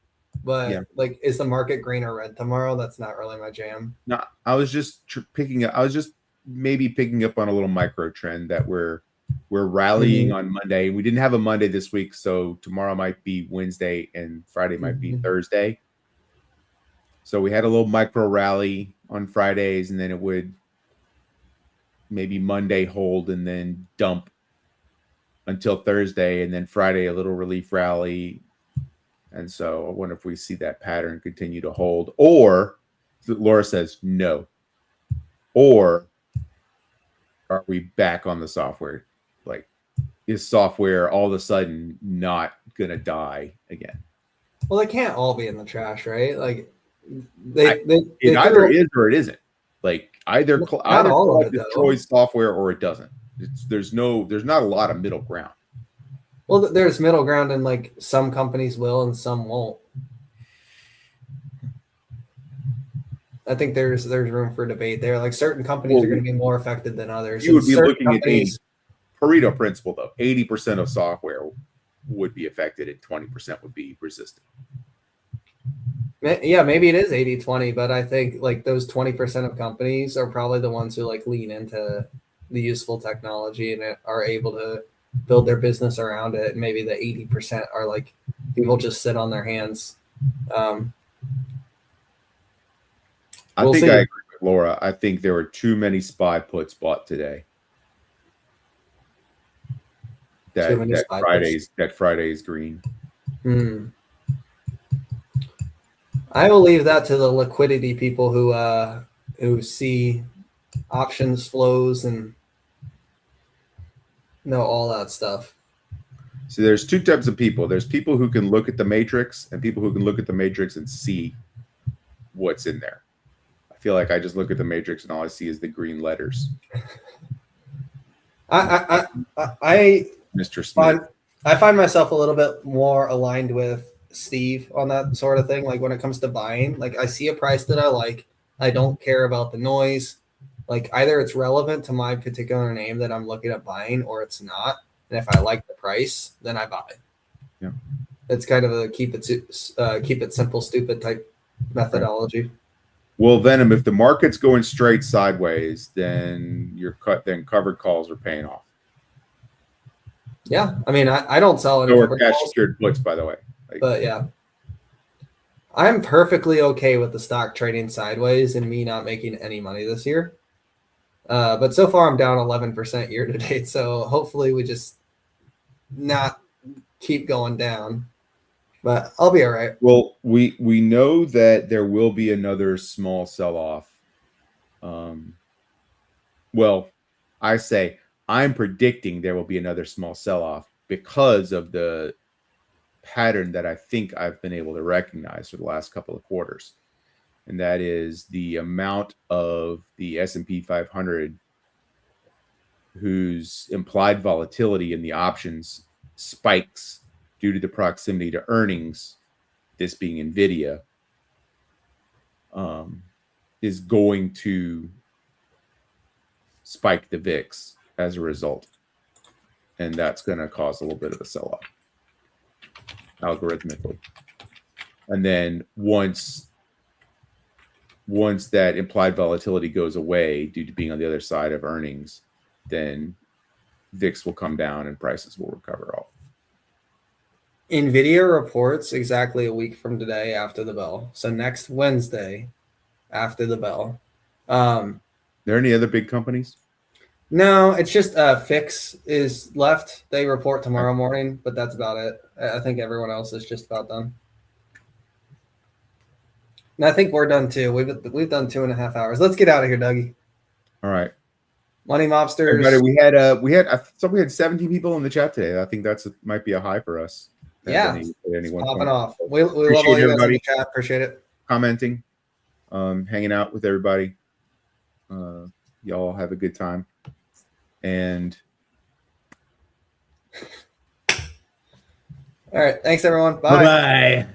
but like, is the market green or red tomorrow? That's not really my jam. No, I was just picking up on a little micro trend that we're rallying on Monday. We didn't have a Monday this week, so tomorrow might be Wednesday and Friday might be Thursday. So we had a little micro rally on Fridays, and then it would maybe Monday hold and then dump until Thursday, and then Friday a little relief rally. And so I wonder if we see that pattern continue to hold, or Laura says no, or are we back on the software? Like, is software all of a sudden not gonna die again? Well, they can't all be in the trash, right? Like it either is or it isn't. Like either cloud destroys software or it doesn't. There's not a lot of middle ground. Well, there's middle ground, and like some companies will and some won't. I think there's room for debate there. Like certain companies are going to be more affected than others. You would be looking at the Pareto principle, though. 80% of software would be affected and 20% would be resistant. Yeah, maybe it is 80-20, but I think like those 20% of companies are probably the ones who like lean into the useful technology and are able to build their business around it. And maybe the 80% are like people just sit on their hands. I agree with Laura. I think there were too many SPY puts bought today. That Friday's green. I will leave that to the liquidity people who see options flows and know all that stuff. So there's two types of people. There's people who can look at the matrix and people who can look at the matrix and see what's in there. I feel like I just look at the matrix and all I see is the green letters. Mr. Smith. I find myself a little bit more aligned with Steve on that sort of thing. Like when it comes to buying, like I see a price that I like. I don't care about the noise. Like either it's relevant to my particular name that I'm looking at buying or it's not. And if I like the price, then I buy. Yeah. It's kind of a keep it simple, stupid type methodology. Right. Well, Venom, if the market's going straight sideways, then covered calls are paying off. Yeah. I mean, I don't sell any or cash secured puts, by the way. But yeah. I'm perfectly okay with the stock trading sideways and me not making any money this year. But so far I'm down 11% year to date. So hopefully we just not keep going down. But I'll be all right. Well, we know that there will be another small sell-off. Well, I'm predicting there will be another small sell-off because of the pattern that I think I've been able to recognize for the last couple of quarters. And that is the amount of the S&P 500 whose implied volatility in the options spikes due to the proximity to earnings, this being NVIDIA, is going to spike the VIX as a result. And that's going to cause a little bit of a sell-off algorithmically. And then once that implied volatility goes away due to being on the other side of earnings, then VIX will come down and prices will recover all. NVIDIA reports exactly a week from today after the bell. So next Wednesday after the bell. There any other big companies? No, it's just Fix is left. They report tomorrow morning, but that's about it. I think everyone else is just about done. And I think we're done too. We've done 2.5 hours. Let's get out of here, Dougie. All right. Money Mobsters. Everybody, we had 17 people in the chat today. I think might be a high for us. Yeah, popping off. We love all you guys in the chat. Appreciate it. Commenting, hanging out with everybody. Y'all have a good time. And all right, thanks everyone. Bye. Bye-bye.